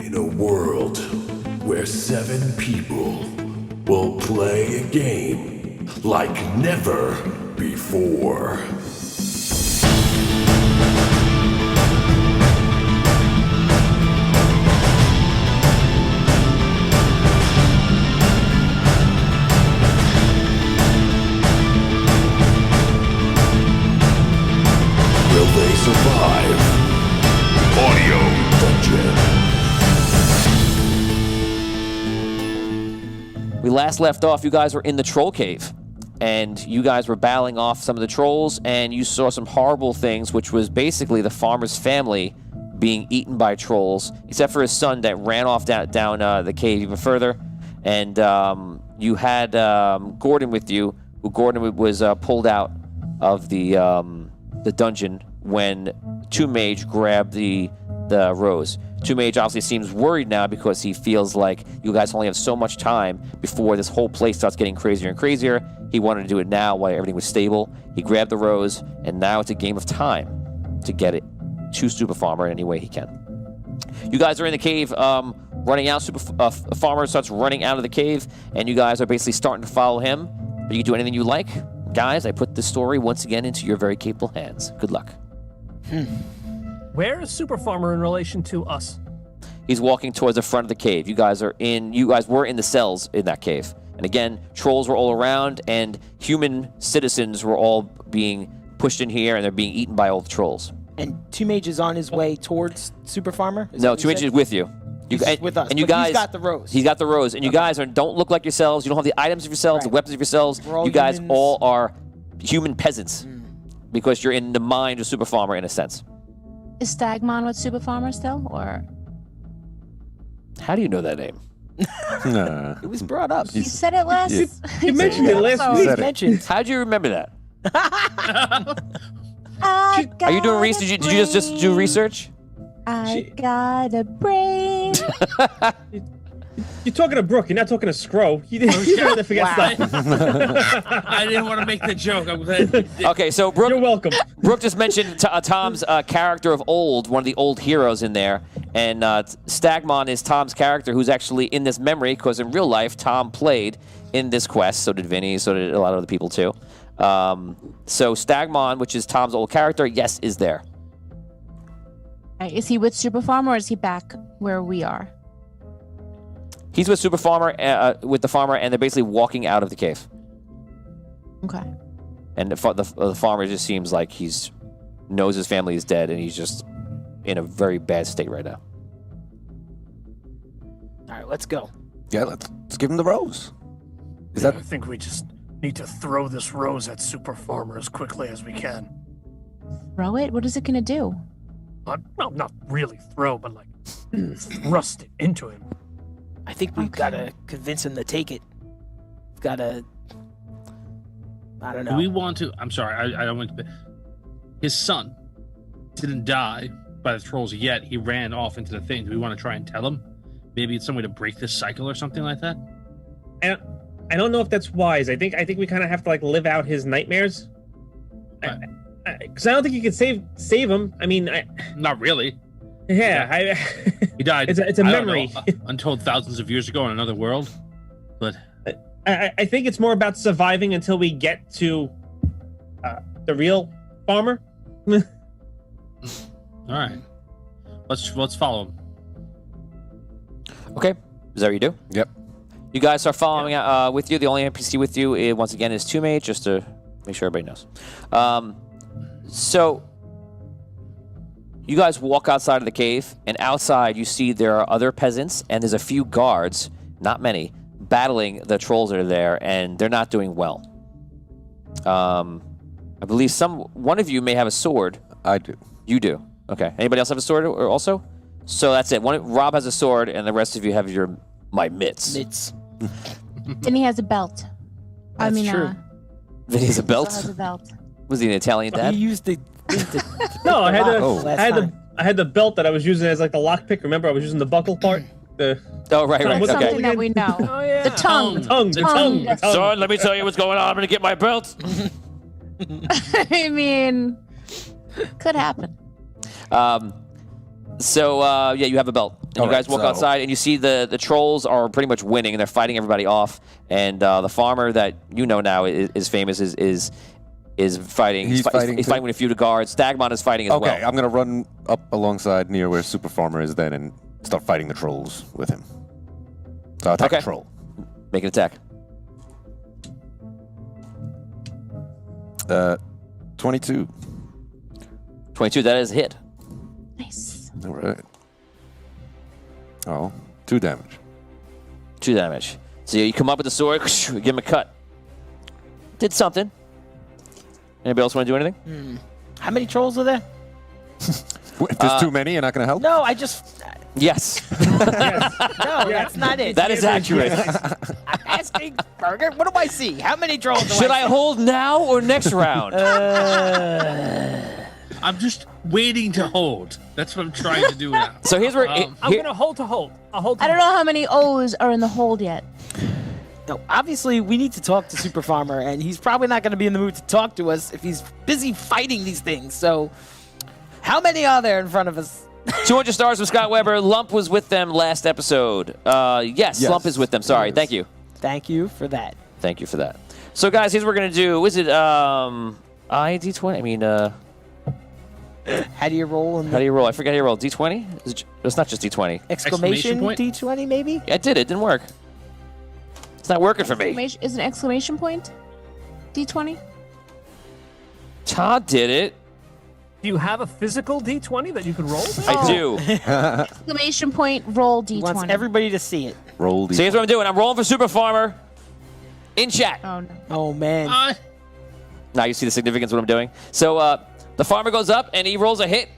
In a world where 7 people will play a game like never before. Will they survive? Audio Dungeon. We last left off, you guys were in the troll cave, and you guys were battling off some of the trolls, and you saw some horrible things, which was basically the farmer's family being eaten by trolls, except for his son that ran off down the cave even further. And you had Gordon with you, who Gordon was pulled out of the dungeon when Two Mage grabbed the rose. Two Mage obviously seems worried now because he feels like you guys only have so much time before this whole place starts getting crazier and crazier. He wanted to do it now while everything was stable. He grabbed the rose, and now it's a game of time to get it to Super Farmer in any way he can. You guys are in the cave running out. Farmer starts running out of the cave, and you guys are basically starting to follow him. But you can do anything you like. Guys, I put this story once again into your very capable hands. Good luck. Where is Super Farmer in relation to us? He's walking towards the front of the cave. You guys were in the cells in that cave. And again, trolls were all around, and human citizens were all being pushed in here, and they're being eaten by all the trolls. And Two Mage is on his way towards Super Farmer? No, Two Mage is with you. He's with us, and you but guys, he's got the rose. He's got the rose, and you guys don't look like yourselves. You don't have the items of yourselves, the weapons of yourselves. You guys humans. all are human peasants because you're in the mind of Super Farmer in a sense. Is Stagmon with Super Farmer still, or? How do you know that name? It was brought up. You said it last. You mentioned it last week. How'd you remember that? Are Are you doing research? Did you just do research? I got a brain. You're talking to Brooke. You're not talking to Scro. You didn't have to forget stuff. I didn't want to make the joke. I'm glad. Okay, so Brooke. You're welcome. Brooke just mentioned Tom's character of old, one of the old heroes in there, and Stagmon is Tom's character, who's actually in this memory because in real life Tom played in this quest. So did Vinny. So did a lot of other people too. So Stagmon, which is Tom's old character, yes, is there. Is he with Super Farmer, or is he back where we are? He's with Super Farmer, with the farmer, and they're basically walking out of the cave. Okay. And the farmer just seems like knows his family is dead, and he's just in a very bad state right now. All right, let's go. Yeah, let's give him the rose. I think we just need to throw this rose at Super Farmer as quickly as we can. Throw it? What is it gonna do? Well, not really throw, but like thrust it into him. I think we've got to convince him to take it. We've got to... I don't know. Do we want to... I'm sorry, I don't want to... His son didn't die by the trolls yet. He ran off into the thing. Do we want to try and tell him? Maybe it's some way to break this cycle or something like that? And I don't know if that's wise. I think we kind of have to like live out his nightmares. Because I don't think you can save him. I mean, not really. Yeah, he died. It's a memory. Untold thousands of years ago in another world. But I think it's more about surviving until we get to the real farmer. All right, let's follow him. Okay, is that what you do? Yep. You guys are following with you. The only NPC with you, once again, is Two Mage, just to make sure everybody knows. So you guys walk outside of the cave, and outside you see there are other peasants, and there's a few guards, not many, battling the trolls that are there, and they're not doing well. I believe one of you may have a sword. I do. You do. Okay. Anybody else have a sword also? So that's it. Rob has a sword, and the rest of you have my mitts. Mitts. And he has a belt. That's true. Vinny has a belt? Has a belt. Was he an Italian dad? He used the No, I had the belt that I was using as like the lockpick. Remember, I was using the buckle part. Oh, right. That's Okay. something that we know. Oh, yeah. The tongue. The tongue. Son, let me tell you what's going on. I'm going to get my belt. I mean, could happen. So yeah, you have a belt. And you All guys right, walk so- outside, and you see the trolls are pretty much winning, and they're fighting everybody off. And the farmer that you know now is famous is fighting. He's fighting He's too? fighting with a few of the guards. Stagmon is fighting as well. Okay, I'm gonna run up alongside near where Super Farmer is then and start fighting the trolls with him. So I'll attack Okay. the troll. Make an attack. 22. 22. That is a hit. Nice. All right. Oh, 2 damage. 2 damage. So you come up with the sword, give him a cut. Did something. Anybody else want to do anything? How many trolls are there? If there's too many, you're not gonna help? No, I just. Yes. No, that's not it. That is accurate. I'm asking, Burger. What do I see? How many trolls do Should I hold now or next round? I'm just waiting to hold. That's what I'm trying to do now. So here's where Um, I'm here- gonna hold to hold. I'll hold. To I don't know how many O's are in the hold yet. No, obviously we need to talk to Super Farmer, and he's probably not going to be in the mood to talk to us if he's busy fighting these things. So, how many are there in front of us? 200 stars from Scott Weber. Lump was with them last episode. Yes, Lump is with them. Sorry. Yes. Thank you. Thank you for that. Thank you for that. So, guys, here's what we're going to do. Is it D20? I mean, How do you roll? In how do you roll? I forget how you roll. D20? It's not just D20. exclamation point? D20 maybe? I did it. Didn't work. It's not working for me. Is an exclamation point? D20? Todd did it. Do you have a physical D20 that you could roll? I do. Exclamation point, roll He wants D20. everybody to see it. Roll the. So here's what I'm doing. I'm rolling for Super Farmer in chat. Oh, no. Oh man. Now you see the significance of what I'm doing. So the farmer goes up and he rolls a hit.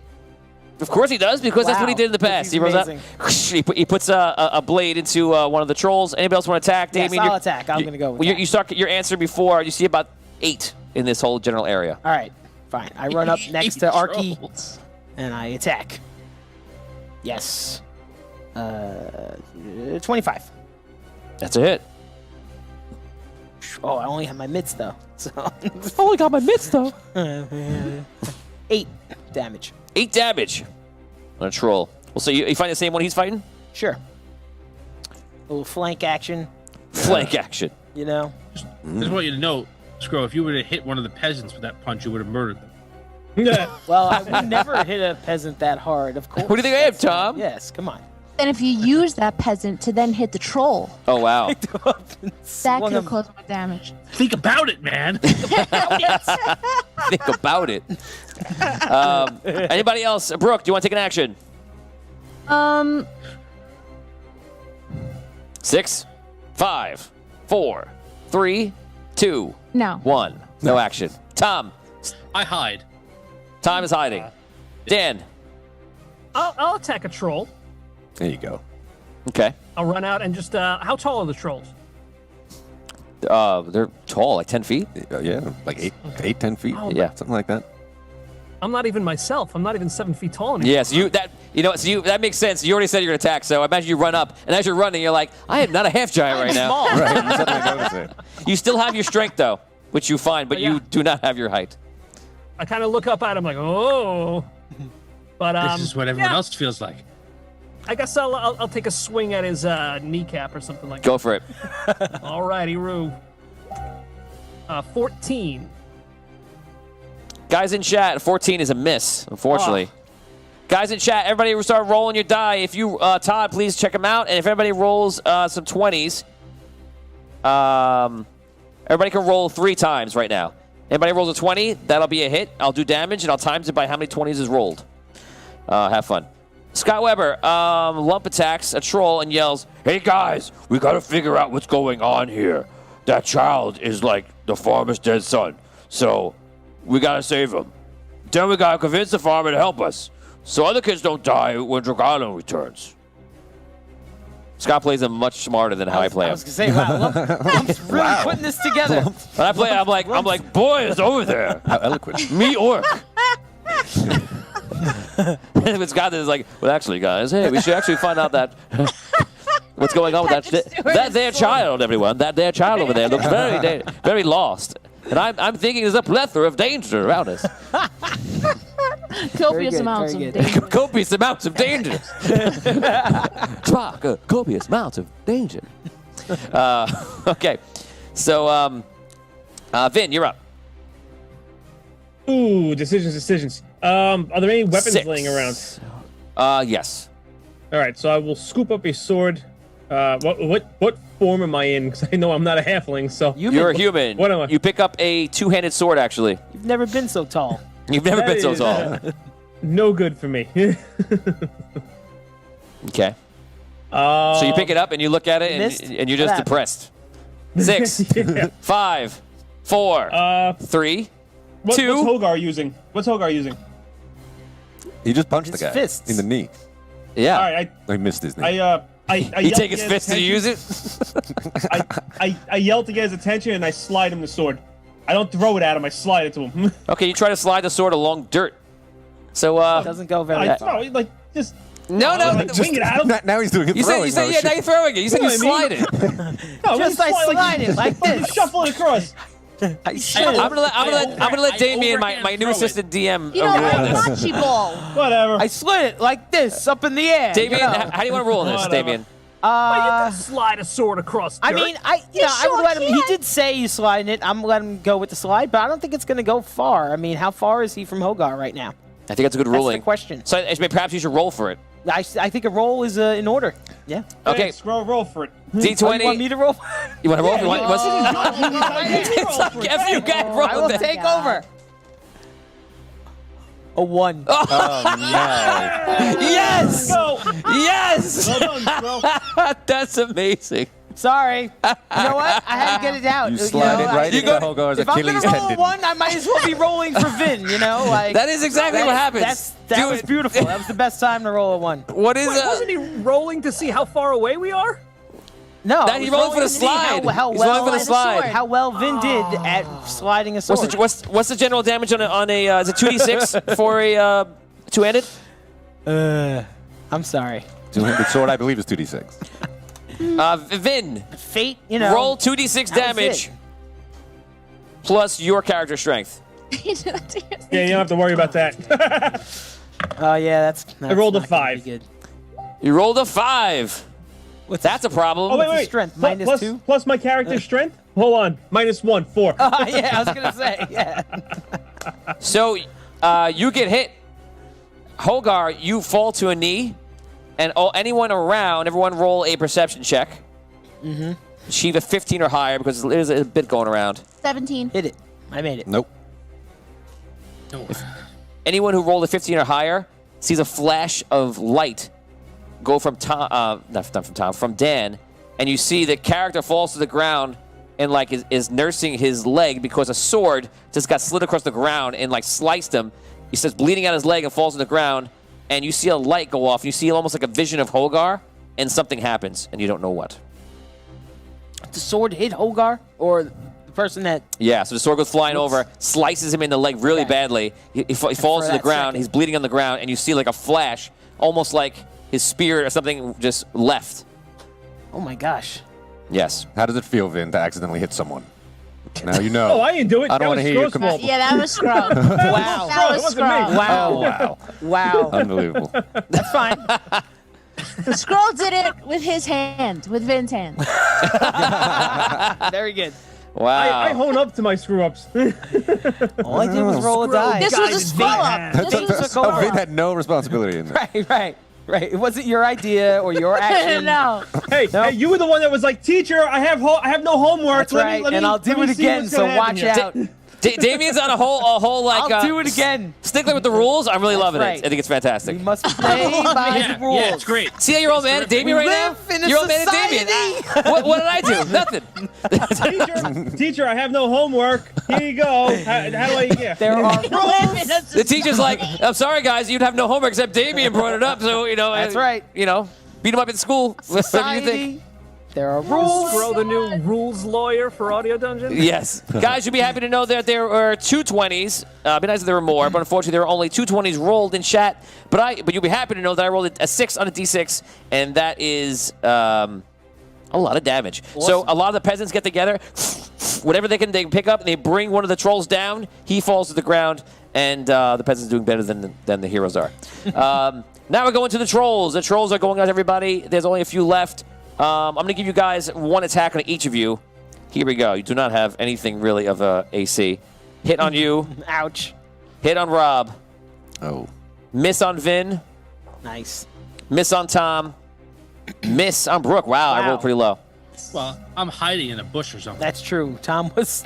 Of course he does, because that's what he Wow. did in the This past. is He rolls amazing. up. He puts a blade into one of the trolls. Anybody else want to attack? Yes, Damien, I'll you're- attack. I'm gonna go with you, that. you start your answer before. You see about 8 in this whole general area. All right, fine. I run up next to Arky Trolls. and I attack. Yes. 25. That's a hit. Oh, I only have my mitts though. So I only got my mitts though. 8 damage. 8 damage on a troll. Well, so you find the same one he's fighting? Sure. A little flank action, Flank action. you know. Just want you to know, Scro, if you would have hit one of the peasants with that punch, you would have murdered them. Well, I would never hit a peasant that hard, of course. What do you think I am, Tom? Yes, come on. And if you use that peasant to then hit the troll, Oh, wow. that Swung could have him. caused more damage. Think about it, man. Think about it. Anybody else? Brooke, do you want to take an action? 6, 5, 4, 3, 2, No. 1. No action. Tom. I hide. Tom is hiding. Dan. I'll attack a troll. There you go. Okay. I'll run out and just. How tall are the trolls? They're tall, like 10 feet. Yeah, like 10 feet. Oh, Yeah. Something like that. I'm not even myself. I'm not even 7 feet tall anymore. Yes, that makes sense. You already said you're gonna attack, so I imagine you run up, and as you're running, you're like, I am not a half giant right now. Small. Right. You suddenly notice it. You still have your strength though, which you find, but Yeah. you do not have your height. I kind of look up at him like, oh. But This is what everyone yeah, else feels like. I guess I'll take a swing at his kneecap or something like Go for it. that. All righty, Roo. 14. Guys in chat, 14 is a miss, unfortunately. Guys in chat, everybody start rolling your die. If you, Todd, please check them out. And if everybody rolls some 20s, everybody can roll 3 times right now. Anybody rolls a 20, that'll be a hit. I'll do damage, and I'll times it by how many 20s is rolled. Have fun. Scott Weber, Lump attacks a troll and yells, Hey guys, we gotta figure out what's going on here. That child is like the farmer's dead son, so we gotta save him. Then we gotta convince the farmer to help us, so other kids don't die when Dragano returns. Scott plays him much smarter than how I play I him. was gonna say, wow, Lump's really putting this together. When I play, I'm like, boy, it's over there. How eloquent. Me orc. But Scott is like, well, actually, guys, hey, we should actually find out that what's going on with that their child, everyone. That their child over there looks very lost. And I'm thinking there's a plethora of danger around us. Copious good, amounts very of good. danger. Copious amounts of danger. Copious amounts of danger. Okay. So, Vin, you're up. Ooh, decisions. Are there any weapons 6. laying around? Yes. All right, so I will scoop up a sword. What form am I in? Because I know I'm not a halfling, so You're a human. What am I? You pick up a two-handed sword, actually. You've never been so tall. You've never That been so is, tall. no good for me. Okay. So you pick it up and you look at it Missed? and you're What just happened? depressed. 6, Yeah. 5, 4, 3, What's 2. Hogar using? What's Hogar using? He just punched His the guy fists. in the knee. Yeah. All right, He missed his knee. I You yell take to his get fist to attention. use it? I yell to get his attention and I slide him the sword. I don't throw it at him. I slide it to him. Okay, you try to slide the sword along dirt. So, It doesn't go very I far. throw it, like just no, like, wing it at him. Now he's doing it. You said, throwing, yeah, though. now you're throwing it. You said you You know slide what it. No, Just let me like slide it like Fucking this. Shuffle it across. I'm gonna let Damien, my new throw it. assistant DM, You know, roll like this. bocce ball. Whatever. I slid it like this up in the air. Damien, you know. how do you want to roll this, Whatever. Damien? Slide a sword across dirt. I mean, I sure would let him. He can. did say he's sliding it. I'm letting him go with the slide, but I don't think it's going to go far. I mean, how far is he from Hogar right now? I think that's a good That's ruling. the question. So perhaps you should roll for it. I think a roll is in order. Yeah. Okay, Hey, scroll roll for it. Oh, you want D20. me to roll? You want to roll? Yeah, You want- yeah. what's- It's like if you got roll I will that. take God. over. A 1. Oh, no. Yes! Go. Yes! Well done, bro. That's amazing. Sorry. You know what? I had to get it out. You slide it right You into go- Hogar's If I'm going Achilles to roll a tendon. 1, I might as well be rolling for Vin, you know? Like That is exactly what happens. That Do was it. beautiful. That was the best time to roll a 1. What is Wait, wasn't he rolling to see how far away we are? No, That I he was rolled for the rolling to see slide. How He's well, rolling for the slide. How well Vin did at sliding a sword. What's the general damage on a is it 2d6 for a two-handed? I'm sorry. Two-handed sword, I believe, is 2d6. Vin, Fate, you know. roll 2d6 damage plus your character strength. Yeah, you don't have to worry about that. Oh yeah, that's rolled a not gonna be 5. Good. You rolled a 5. That's a problem. Oh wait, What's his wait. strength? Pl- Minus plus- 2? plus my character's strength. Hold on, -1, 4. Yeah, I was gonna say. Yeah. So you get hit. Hogar, you fall to a knee, and anyone around, everyone roll a perception check. Mm-hmm. Achieve a 15 or higher because there's a bit going around. 17. Hit it. I made it. Nope. No. Anyone who rolled a 15 or higher sees a flash of light go from Tom, not from Tom, from Dan, and you see the character falls to the ground and like is nursing his leg because a sword just got slid across the ground and like sliced him. He starts bleeding out his leg and falls on the ground, and you see a light go off. And you see almost like a vision of Hogar, and something happens, and you don't know what. The sword hit Hogar, or the person that. Yeah, so the sword goes flying over, slices him in the leg really Okay. badly. He falls for to the that ground. second. He's bleeding on the ground, and you see like a flash, almost like his spirit or something just left. Oh my gosh. Yes. How does it feel, Vin, to accidentally hit someone? Now you know. Oh, I didn't do it. I don't That wanna was hear your Scroll's fault. Yeah, that was Scrub. Wow. That was It wasn't me. Scrub. Wow. Oh, wow. Wow. Unbelievable. That's fine. Scroll did it with his hand, with Vin's hand. Very good. Wow. I hone up to my screw ups. All I did was roll a die. This was a Guided scroll up. hand. This was a Took scroll Oh, Vin up. had no responsibility in that. Right. It wasn't your idea or your action. No. Hey, Nope. hey, you were the one that was like, "Teacher, I have no homework." That's right. And I'll do it again, so watch out. Damien's on a whole like. I'll do it again. Stickler with the rules. I'm really loving right. it. I think it's fantastic. We must play by Yeah, the rules. yeah, it's great. See how you're all mad at Damien We right now? live in a You're all mad at society. Damien. What did I do? Nothing. Teacher, I have no homework. Here you go. How do I? Yeah. There are rules. The teacher's like, I'm sorry, guys, you'd have no homework except Damien brought it up, so, That's right. You know, beat him up in school. Whatever you think. Society. There are rules. Throw the new rules lawyer for Audio Dungeon. Yes. Guys, you'll be happy to know that there were two 20s. It'd be nice if there were more, but unfortunately there were only two 20s rolled in chat. But you'll be happy to know that I rolled a 6 on a d6, and that is a lot of damage. So a lot of the peasants get together, whatever they can pick up, and they bring one of the trolls down. He falls to the ground, and the peasants doing better than the heroes are. Now we're going to the trolls. The trolls are going on everybody. There's only a few left. I'm going to give you guys one attack on each of you. Here we go. You do not have anything really of a AC. Hit on you. Ouch. Hit on Rob. Oh. Miss on Vin. Nice. Miss on Tom. Miss on Brooke. Wow, I rolled pretty low. Well, I'm hiding in a bush or something. That's true. Tom was.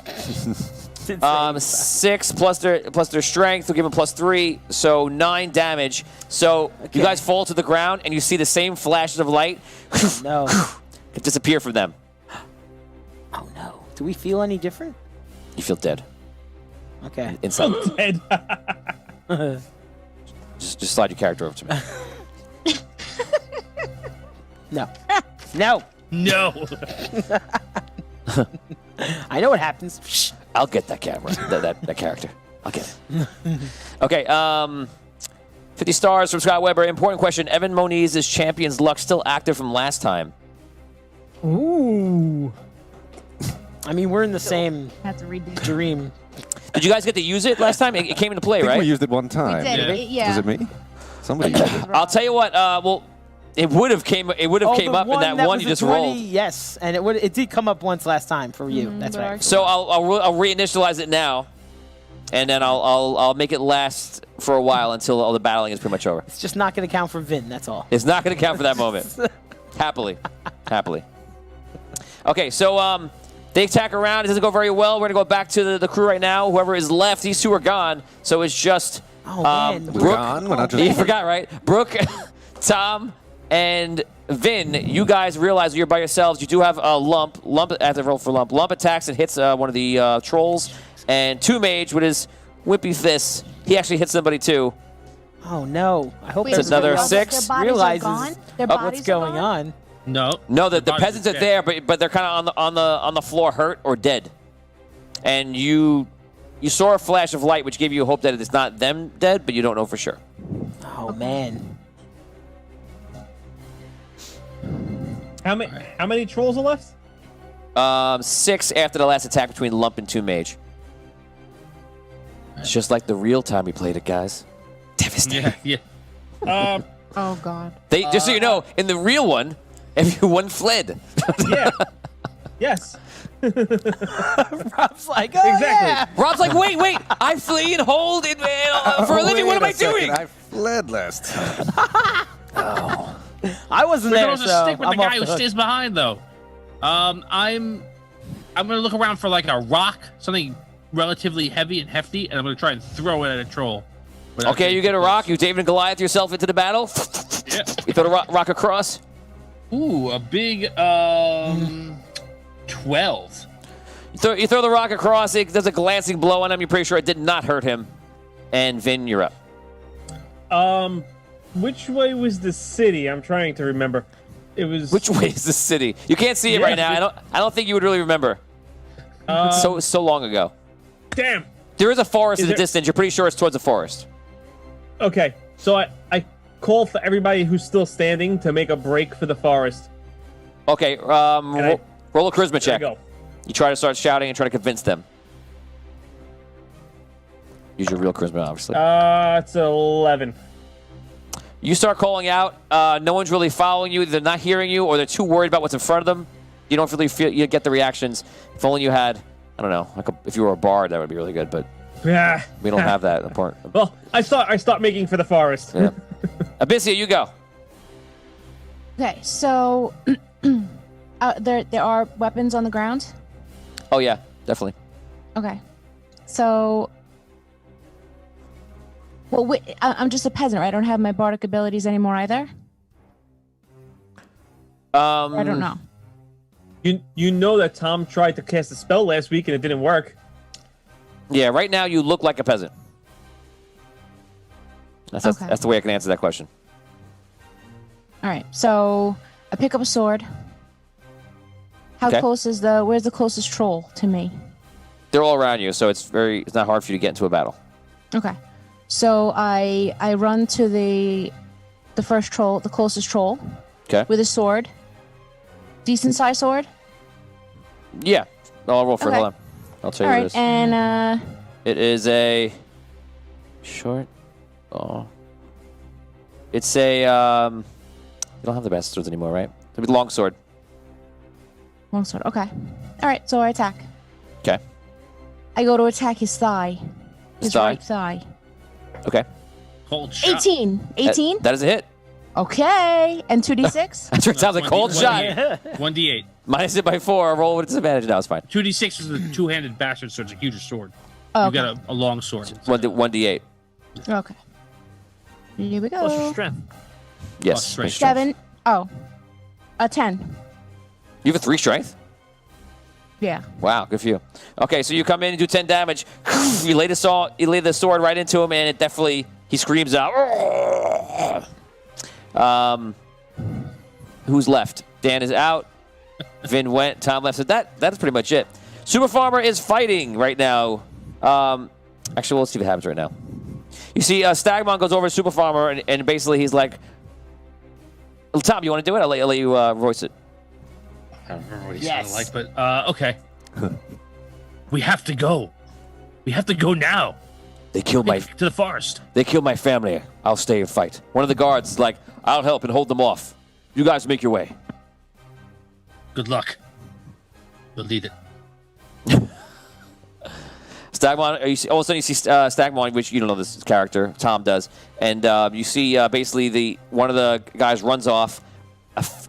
6 plus their strength will give them +3, so 9 damage. So you guys fall to the ground and you see the same flashes of light. No. Disappear from them. Oh no. Do we feel any different? You feel dead Okay. inside. Dead. Just slide your character over to me. No. No. No. I know what happens. Shh. I'll get that camera, that character. I'll get it. Okay, 50 stars from Scott Weber. Important question. Evan Moniz's champion's luck still active from last time? Ooh. I mean, we're in the same Have to redo. dream. Did you guys get to use it last time? It came into play, I think right? we used it one We time. did. Yeah. Was it me? Somebody used it. I'll tell you what. Well, it would have came. It would have came the up in that one was you a just 20, rolled. Yes, and it did come up once last time for you. That's but right. So I'll reinitialize it now, and then I'll make it last for a while until all the battling is pretty much over. It's just not going to count for Vin. That's all. It's not going to count for that moment. Happily. Okay, so they attack around. It doesn't go very well. We're going to go back to the crew right now. Whoever is left, these two are gone. So it's just Oh, man. We're Brooke. gone? We're not just- You forgot, right? Brooke, Tom, and Vin. You guys realize you're by yourselves. You do have a lump. Lump, I have to roll for lump. Lump attacks and hits one of the trolls. And Two Mage with his wimpy fists. He actually hits somebody too. Oh no! I hope Wait, It's another everybody else 6. Their bodies realizes are gone? Their what's bodies are going gone? on. No. No, the bodies peasants are dead. there, but they're kind of on the floor, hurt or dead. And you saw a flash of light, which gave you hope that it's not them dead, but you don't know for sure. Oh man! How many trolls are left? 6 after the last attack between Lump and Two Mage. It's just like the real time we played it, guys. Devastating. Yeah. Yeah. Oh God. They just so you know, in the real one, everyone fled. Yeah. Yes. Rob's like, oh Exactly. yeah. Rob's like, wait, I flee and hold it for a living. What am I doing? I fled last time. I wasn't We're there, going to so stick with I'm the off guy who hook. stays behind, though. I'm gonna look around for like a rock, something relatively heavy and hefty, and I'm gonna try and throw it at a troll. without Okay, getting you get a too rock. close. You David and Goliath yourself into the battle. Yeah. You throw the rock across. Ooh, a big 12. You throw the rock across. It does a glancing blow on him. You're pretty sure it did not hurt him. And Vin, you're up. Which way was the city? I'm trying to remember. It was. Which way is the city? You can't see it right now. I don't think you would really remember. So long ago. Damn. There is a forest Is in the there- distance. You're pretty sure it's towards the forest. Okay, so I call for everybody who's still standing to make a break for the forest. Okay, roll a charisma There check. we go. You try to start shouting and try to convince them. Use your real charisma, obviously. It's 11. You start calling out. No one's really following you. They're not hearing you, or they're too worried about what's in front of them. You don't really feel you get the reactions. If only you had, I don't know, like if you were a bard, that would be really good. But Yeah. we don't have that. Part. Well, I start making for the forest. Yeah. Abyssia, you go. Okay, so there are weapons on the ground. Oh yeah, definitely. Okay, so well, wait, I'm just a peasant, right? I don't have my bardic abilities anymore either. I don't know. You know that Tom tried to cast a spell last week and it didn't work. Yeah, right now you look like a peasant. That's Okay. that's the way I can answer that question. All right, so I pick up a sword. How Okay. close is where's the closest troll to me? They're all around you, so it's not hard for you to get into a battle. Okay, so I run to the first troll, the closest troll, Okay. with a sword. Decent sized sword. Yeah. I'll roll for it. Okay. Hold on. I'll tell All you what right, it is. and It is a Short. Oh. It's a, you don't have the best swords anymore, right? It'll be the long sword. Long sword. Okay. All right. So I attack. Okay. I go to attack his thigh. His thigh? right thigh. Okay. Cold shot. 18. 18? That is a hit. Okay. And 2d6? That's what it sounds like. Cold shot. 1d8. Minus it by 4. Roll with disadvantage. Now it's fine. 2d6 is a two-handed bastard, so it's a huge sword. Oh, You got a long sword. 1d8. Okay. Here we Plus your go. strength. Yes. strength. my strength. 7. Oh. A 10. You have a 3 strength? Yeah. Wow, good for you. Okay, so you come in and do 10 damage. You lay the sword right into him, and it definitely, he screams out. Who's left? Dan is out. Vin went. Tom left. So that's pretty much it. Super Farmer is fighting right now. Actually, let's see what happens right now. You see, Stagmon goes over to Super Farmer, and basically he's like, Tom, you want to do it? I'll let you voice it. I don't remember what he sounded like, but okay. We have to go. We have to go now They killed my to the forest. They killed my family. I'll stay and fight. One of the guards is like, I'll help and hold them off. You guys make your way. Good luck. You'll lead it. Stagmon, all of a sudden you see Stagmon, which you don't know this character, Tom does, and you see basically one of the guys runs off,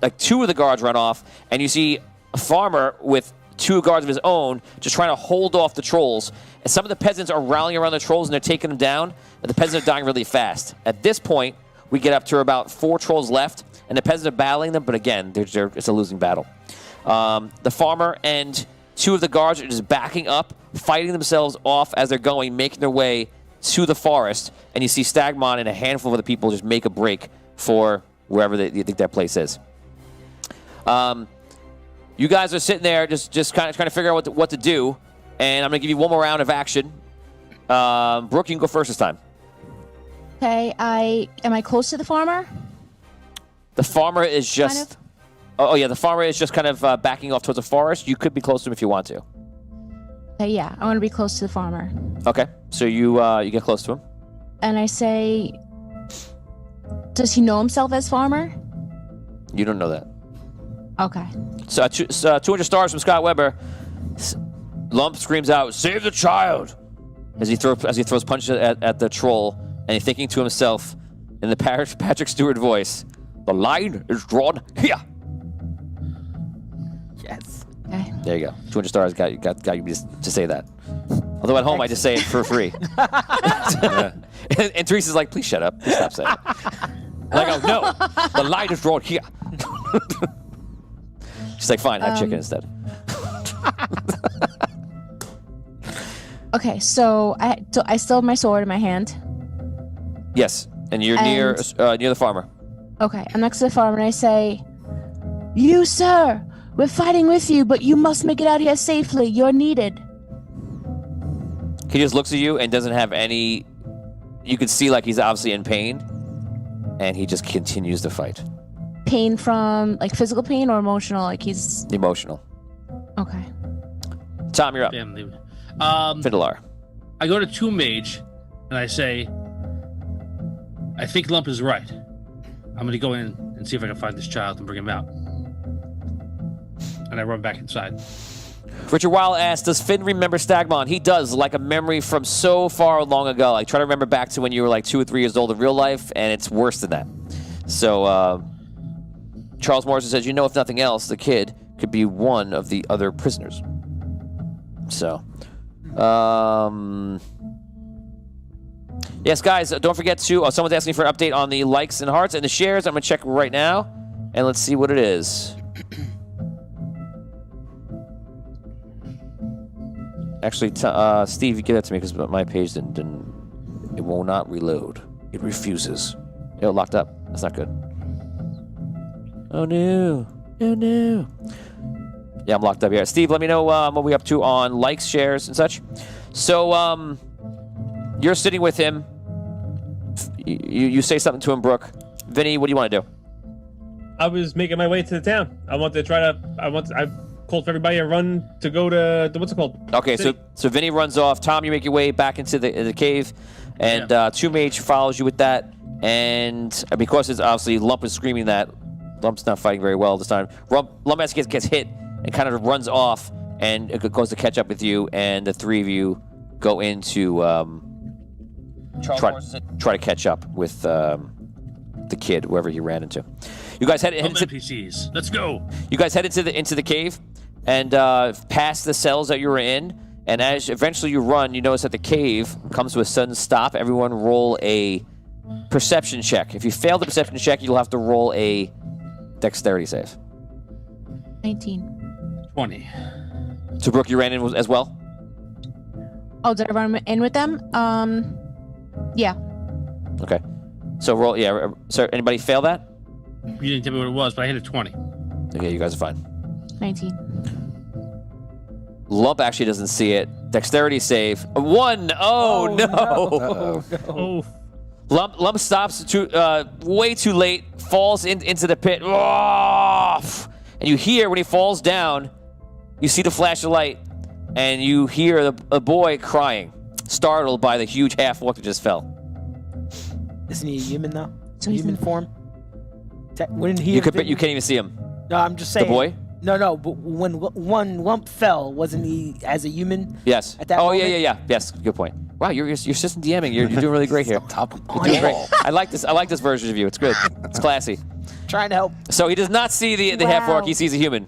like 2 of the guards run off, and you see a farmer with 2 guards of his own just trying to hold off the trolls. And some of the peasants are rallying around the trolls and they're taking them down, but the peasants are dying really fast. At this point, we get up to about 4 trolls left, and the peasants are battling them, but again, it's a losing battle. The farmer and 2 of the guards are just backing up, fighting themselves off as they're going, making their way to the forest. And you see Stagmon and a handful of the people just make a break for wherever you think that place is. You guys are sitting there just kind of trying to figure out what to do. And I'm going to give you one more round of action. Brooke, you can go first this time. Okay. Am I close to the farmer? The farmer is just... Kind of. Oh, yeah, the farmer is just kind of backing off towards the forest. You could be close to him if you want to. Okay, yeah. I want to be close to the farmer. Okay, so you get close to him. And I say, does he know himself as farmer? You don't know that. Okay. So 200 stars from Scott Weber. Lump screams out, "Save the child!" as he throws punches at the troll, and he's thinking to himself in the Patrick Stewart voice, "The line is drawn here." Yes. Okay. There you go. 200 stars got you to say that. Although at home I just say it for free. and Teresa's like, "Please shut up. Please stop saying it." And I go, "No, the line is drawn here." She's like, "Fine, have chicken instead." Okay, so I still have my sword in my hand. Yes, and you're near the farmer. Okay, I'm next to the farmer and I say, "You, sir, we're fighting with you, but you must make it out here safely. You're needed." He just looks at you and doesn't have any... You can see like he's obviously in pain, and he just continues to fight. Pain from, like, physical pain or emotional? Like, he's... Emotional. Okay. Tom, you're up. Damn, leave it. Fiddler. I go to 2 Mage, and I say, I think Lump is right. I'm going to go in and see if I can find this child and bring him out. And I run back inside. Richard Weil asks, does Finn remember Stagmon? He does, like a memory from so far long ago. Like, try to remember back to when you were like 2 or 3 years old in real life, and it's worse than that. So, Charles Morrison says, if nothing else, the kid could be one of the other prisoners. So, yes, guys, don't forget to, someone's asking for an update on the likes and hearts and the shares. I'm going to check right now, and let's see what it is. Actually, Steve, you give that to me because my page didn't. It will not reload. It refuses. It locked up. That's not good. Oh no! Oh no! Yeah, I'm locked up here. Steve, let me know what we're up to on likes, shares, and such. So, you're sitting with him. You say something to him, Brooke. Vinny, what do you want to do? I was making my way to the town. I called for everybody to run to go to what's it called? Okay, City. so Vinny runs off. Tom, you make your way back into the cave. And Two Mage follows you with that. And because it's obviously Lump is screaming that, Lump's not fighting very well this time. Lump gets hit and kind of runs off and it goes to catch up with you. And the three of you go into try to catch up with the kid, wherever he ran into. You guys head into NPCs. Let's go. You guys head into the cave and past the cells that you were in. And as eventually you run, you notice that the cave comes to a sudden stop. Everyone roll a perception check. If you fail the perception check, you'll have to roll a dexterity save. 19. 20. So Brooke, you ran in as well? Oh, did I run in with them? Yeah. Okay. So roll, yeah. So anybody fail that? You didn't tell me what it was, but I hit a 20. Okay, you guys are fine. 19. Lump actually doesn't see it. Dexterity save. 1. Oh, no. Oh, Lump stops way too late, falls into the pit. And you hear when he falls down, you see the flash of light, and you hear a boy crying, startled by the huge half-orc that just fell. Isn't he a human though? So he's human in- form? Wouldn't he? You have been- can't even see him. No, I'm just saying. The boy? No, but when one Lump fell, wasn't he as a human? Yes. At that oh, moment? yeah. Yes, good point. Wow, you're assistant DMing. You're doing really great here. Top. You're doing great. I like this version of you. It's good. It's classy. Trying to help. So he does not see the Wow. half-orc. He sees a human.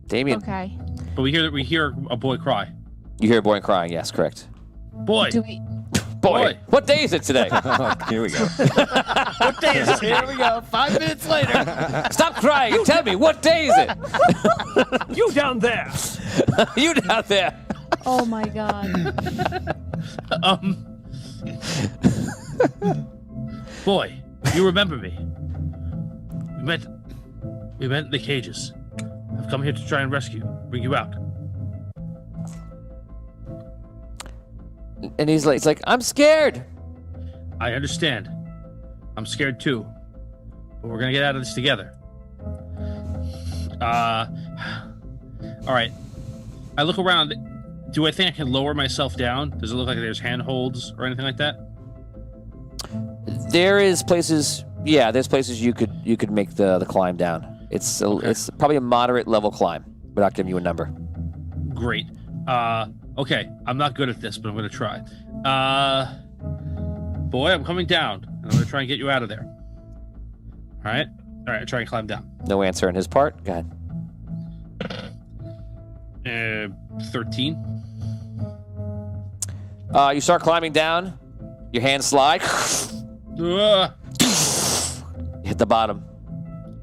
Damien, Okay. But we hear a boy cry. you hear a boy crying. Yes, correct. Boy. Do we? Boy, what day is it today? Here we go. What day is it? Here we go. 5 minutes later. Stop crying and tell me, what day is it? You down there! You down there. Oh my God. Boy, you remember me. We met in the cages. I've come here to try and bring you out. And he's like, I'm scared. I understand. I'm scared too. But we're gonna get out of this together. Alright. I look around. Do I think I can lower myself down? Does it look like there's handholds or anything like that? There's places you could make the climb down. It's probably a moderate level climb, without giving you a number. Great. Okay. I'm not good at this, but I'm gonna try. Boy, I'm coming down. And I'm gonna try and get you out of there. Alright? Alright, try and climb down. No answer on his part. Go ahead. 13. You start climbing down. Your hands slide. Ugh. You hit the bottom.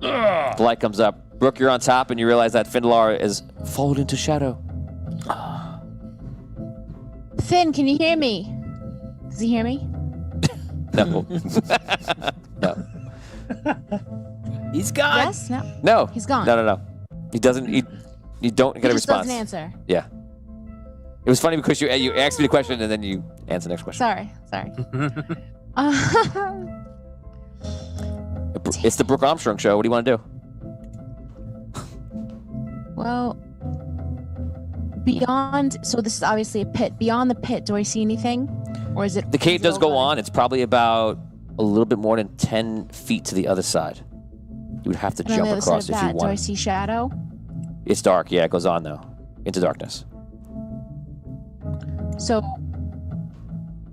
Ugh. The light comes up. Brooke, you're on top, and you realize that Findelar is folded into shadow. Finn, can you hear me? Does he hear me? No. No. He's gone. Yes? No? No. He's gone. No. He doesn't. You don't get He a just response. doesn't answer. Yeah. It was funny because you asked me the question and then you answer the next question. Sorry. It's the Brooke Armstrong show. What do you want to do? Well, beyond. So this is obviously a pit. Beyond the pit, do I see anything, or is it? The cave is it does go all on. It's probably about a little bit more than 10 feet to the other side. You would have to And on the jump other side across of if you that, do I want. see shadow? It's dark. Yeah, it goes on though, into darkness. So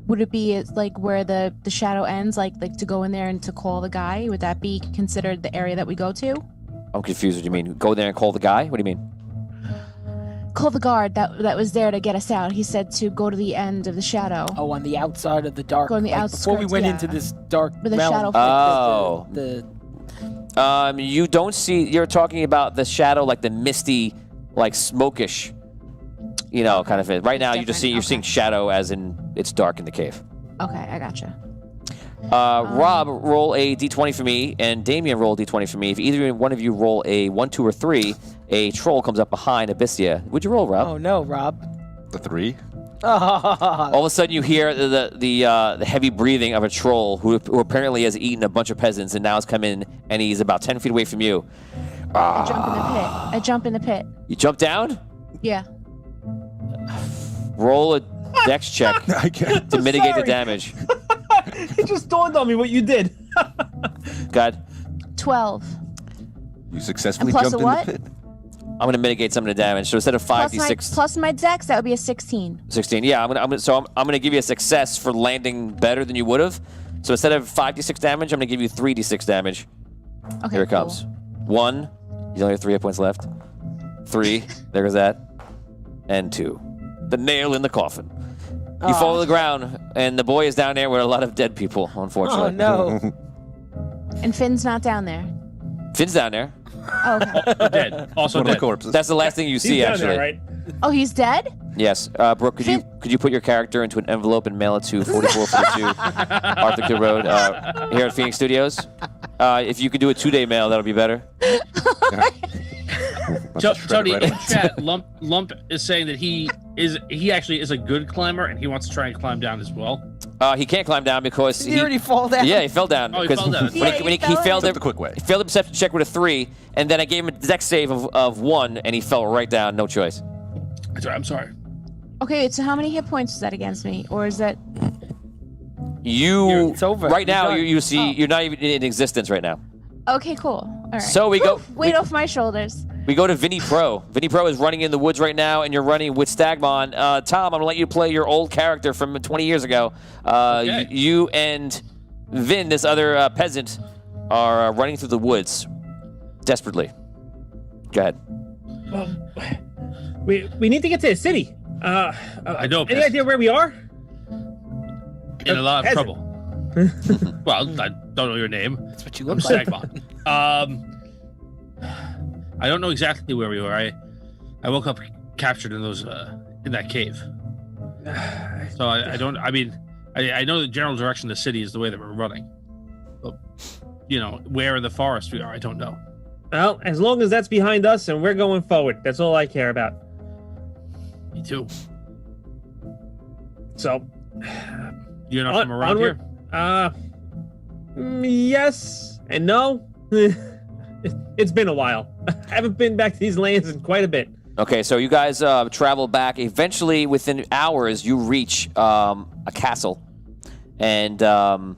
would it be like where the shadow ends, like to go in there and to call the guy? Would that be considered the area that we go to? I'm confused. What do you mean? Go there and call the guy? What do you mean? Call the guard that was there to get us out. He said to go to the end of the shadow. Oh, on the outside of the dark. Go on the Before we outskirts, went yeah. into this dark Where the realm. shadow Oh. The You don't see. You're talking about the shadow, like the misty, like smokish, kind of thing. Right now, It's you're seeing different. shadow, as in it's dark in the cave. Okay, I gotcha. Rob, roll a d20 for me, and Damien, roll a d20 for me. If either one of you roll a 1, 2, or 3, a troll comes up behind Abyssia. Would you roll, Rob? Oh no, Rob. The 3. All of a sudden, you hear the heavy breathing of a troll who apparently has eaten a bunch of peasants and now has come in, and he's about 10 feet away from you. I jump in the pit. You jump down, Yeah. roll a dex check I can't. to mitigate the sorry. damage. It just dawned on me what you did. God, 12. You successfully And plus jumped a in what? the pit. I'm going to mitigate some of the damage. So instead of 5d6, Plus my dex, that would be a 16. 16. Yeah, I'm going to give you a success for landing better than you would have. So instead of 5d6 damage, I'm going to give you 3d6 damage. Okay, Here it cool. comes. 1. You only have 3 hit points left. 3. There goes that. And 2. The nail in the coffin. You fall to the ground, and the boy is down there with a lot of dead people, unfortunately. Oh no. And Finn's not down there. Finn's down there. Oh, okay. Dead. Also One of the dead. corpses. That's the last thing you He's see, down actually. there, right? Oh, he's dead? Yes. Brooke, could you put your character into an envelope and mail it to 4442 Arthur Kill Road here at Phoenix Studios? If you could do a 2-day mail, that'll be better. Tony, in chat, Lump is saying that he actually is a good climber and he wants to try and climb down as well. He can't climb down because Did he already fall down? Yeah, he fell down. Oh, he because fell down. when he Yeah, he failed Took it, the quick way. he failed the perception check with a 3, and then I gave him a dex save of 1, and he fell right down. No choice. I'm sorry. Okay, so how many hit points is that against me? Or is that... It's over. Right You're now, done. you see you're not even in existence right now. Okay, cool. All right. So we go. Weight off my shoulders. We go to Vinny Pro. Vinny Pro is running in the woods right now, and you're running with Stagmon. Tom, I'm going to let you play your old character from 20 years ago. Okay. You and Vin, this other peasant, are running through the woods desperately. Go ahead. We need to get to the city. I know. Any idea where we are? In a lot of Peasant. trouble. Well, I don't know your name. That's what you I'm look like. Stagmon. I don't know exactly where we were. I woke up captured in those in that cave. So I don't. I mean, I know the general direction of the city is the way that we're running. But, where in the forest we are, I don't know. Well, as long as that's behind us and we're going forward, that's all I care about. Me too. So, You're not from around onward. Yes and no. It's been a while. I haven't been back to these lands in quite a bit. Okay, so you guys travel back. Eventually, within hours, you reach a castle and a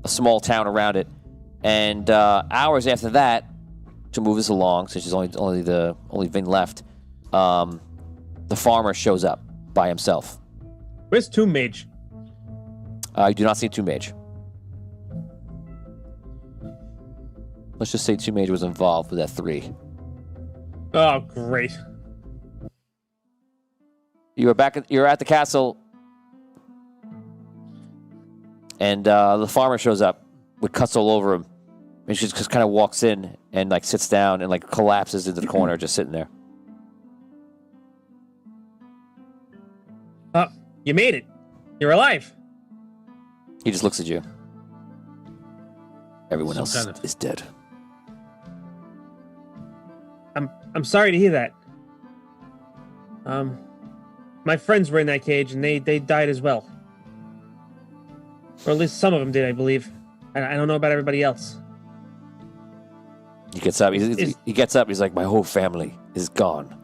small town around it. And hours after that, to move us along, since there's only Vin left, the farmer shows up by himself. Where's Tomb Mage? You do not see Tomb Mage. Let's just say Tomb Mage was involved with that 3. Oh, great. You're at the castle, and the farmer shows up with cuts all over him. And she just kind of walks in and sits down and collapses into the corner, just sitting there. You made it. You're alive. He just looks at you. Everyone Some else kind of- is dead. I'm sorry to hear that. My friends were in that cage and they died as well. Or at least some of them did, I believe. I don't know about everybody else. He gets up. He gets up. He's like, my whole family is gone.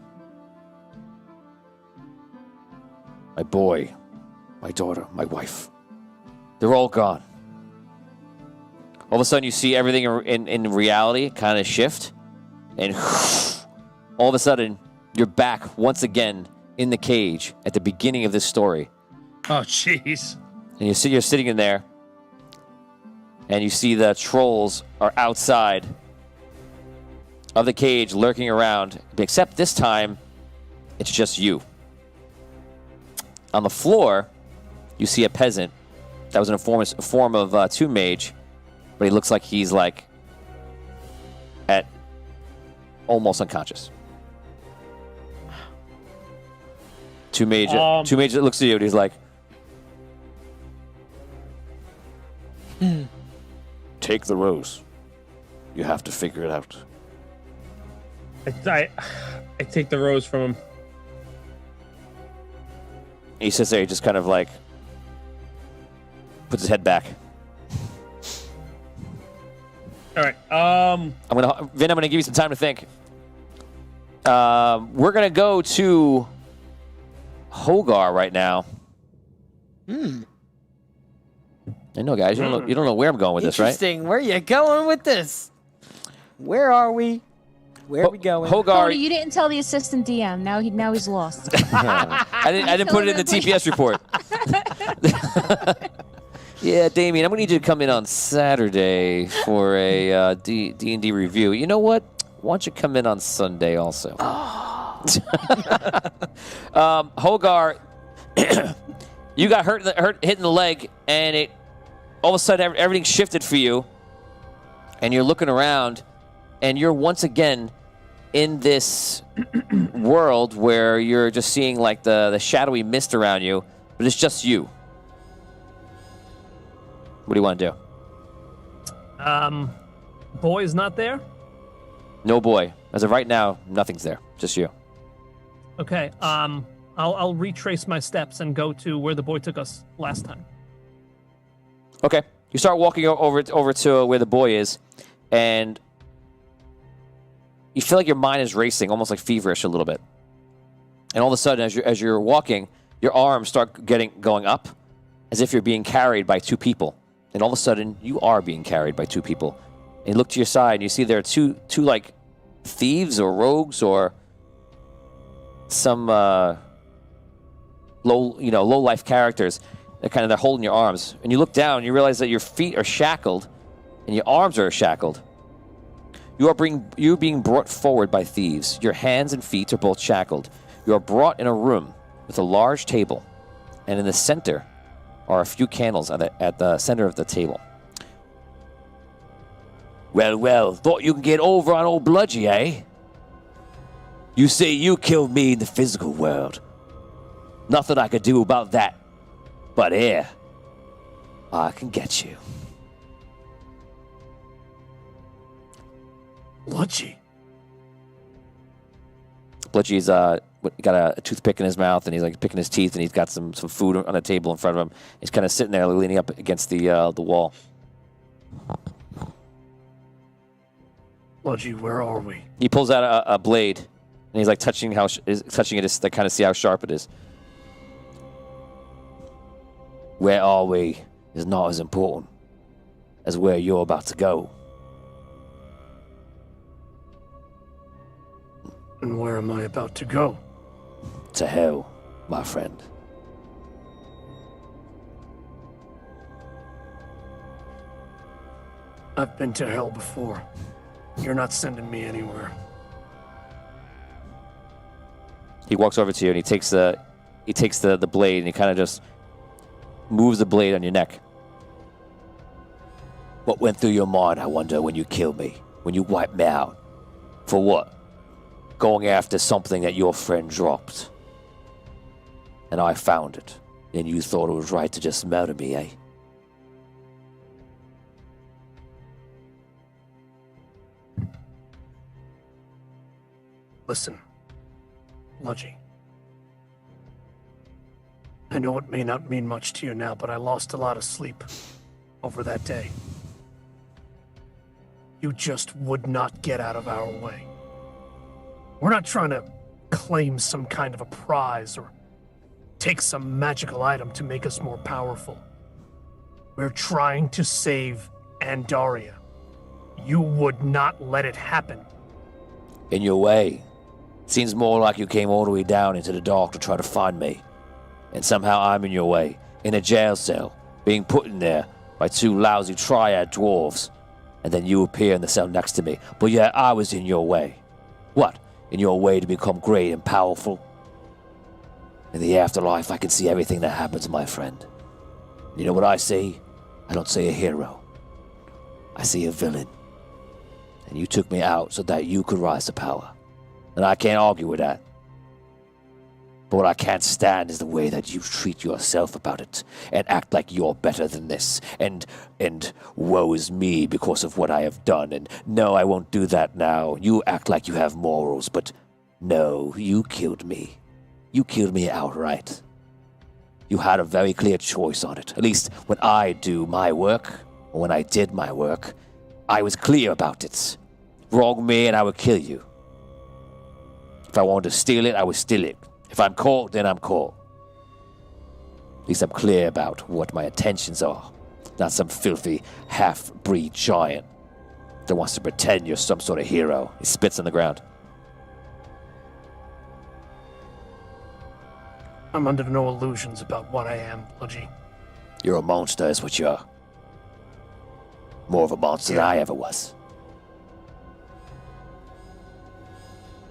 My boy, my daughter, my wife. They're all gone. All of a sudden, you see everything in reality kind of shift. And all of a sudden, you're back once again in the cage at the beginning of this story. Oh, jeez. And you're sitting in there. And you see the trolls are outside of the cage lurking around, except this time it's just you. On the floor, you see a peasant that was in a form of Tomb Mage, but he looks like he's at almost unconscious. Tomb Mage looks at you and he's like, take the rose. You have to figure it out. I take the rose from him. He sits there, he just kind of puts his head back. All right. Vin, I'm gonna give you some time to think. We're gonna go to Hogar right now. I know, guys. You don't know where I'm going with this, right? Interesting. Where you going with this? Where are we? Where are we going? Hogar. Tony, you didn't tell the assistant DM. Now he's lost. I didn't put it in the TPS report. Yeah, Damien, I'm gonna need you to come in on Saturday for a D&D review. You know what? Why don't you come in on Sunday also? Hogar, you got hurt hit in the leg, and it all of a sudden everything shifted for you, and you're looking around, and you're once again in this world where you're just seeing like the shadowy mist around you, but it's just you. What do you want to do? Boy is not there? No boy. As of right now, nothing's there. Just you. Okay, I'll retrace my steps and go to where the boy took us last time. Okay. You start walking over to where the boy is, and you feel like your mind is racing, almost like feverish a little bit. And all of a sudden, as you're walking, your arms start going up, as if you're being carried by two people. And all of a sudden, you are being carried by two people. And you look to your side, and you see there are two like thieves or rogues or some low life characters. They're holding your arms. And you look down, and you realize that your feet are shackled, and your arms are shackled. You're being brought forward by thieves. Your hands and feet are both shackled. You are brought in a room with a large table, and in the center are a few candles at the center of the table. Well, thought you could get over on old Bludgy, eh? You say you killed me in the physical world. Nothing I could do about that. But here, I can get you. Bludgy. Bludgy's got a toothpick in his mouth, and he's like picking his teeth, and he's got some food on a table in front of him. He's kind of sitting there, leaning up against the wall. Bludgy, where are we? He pulls out a blade, and he's like touching it to kind of see how sharp it is. Where are we is not as important as where you're about to go. And where am I about to go? To hell, my friend. I've been to hell before. You're not sending me anywhere. He walks over to you, and he takes the blade, and he kind of just moves the blade on your neck. What went through your mind, I wonder, when you killed me? When you wiped me out? For what? Going after something that your friend dropped. And I found it. And you thought it was right to just murder me, eh? Listen, Bludgy. I know it may not mean much to you now, but I lost a lot of sleep over that day. You just would not get out of our way. We're not trying to claim some kind of a prize or take some magical item to make us more powerful. We're trying to save Andaria. You would not let it happen. In your way. Seems more like you came all the way down into the dark to try to find me. And somehow I'm in your way, in a jail cell, being put in there by two lousy triad dwarves. And then you appear in the cell next to me. But yeah, I was in your way. What? In your way to become great and powerful? In the afterlife, I can see everything that happens, my friend. You know what I see? I don't see a hero. I see a villain. And you took me out so that you could rise to power. And I can't argue with that. But what I can't stand is the way that you treat yourself about it and act like you're better than this. And woe is me because of what I have done. And no, I won't do that now. You act like you have morals, but no, you killed me. You killed me outright. You had a very clear choice on it. At least when I do my work, or when I did my work, I was clear about it. Wrong me and I would kill you. If I wanted to steal it, I would steal it. If I'm caught, then I'm caught. least I'm clear about what my intentions are. Not some filthy half-breed giant that wants to pretend you're some sort of hero. He spits on the ground. I'm under no illusions about what I am, Bludgy. You're a monster is what you are. More of a monster than I ever was.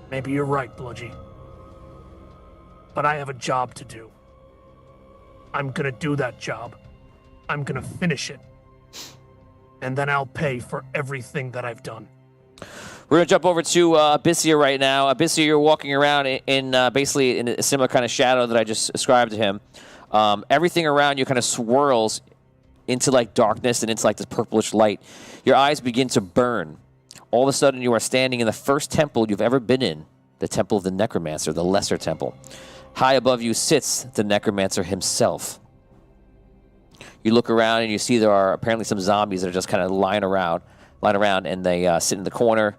Maybe you're right, Bludgy. But I have a job to do. I'm gonna do that job. I'm gonna finish it. And then I'll pay for everything that I've done. We're going to jump over to Abyssia right now. Abyssia, you're walking around in basically in a similar kind of shadow that I just described to him. Everything around you kind of swirls into like darkness and into like this purplish light. Your eyes begin to burn. All of a sudden, you are standing in the first temple you've ever been in, the Temple of the Necromancer, the Lesser Temple. High above you sits the Necromancer himself. You look around and you see there are apparently some zombies that are just kind of lying around, and they sit in the corner,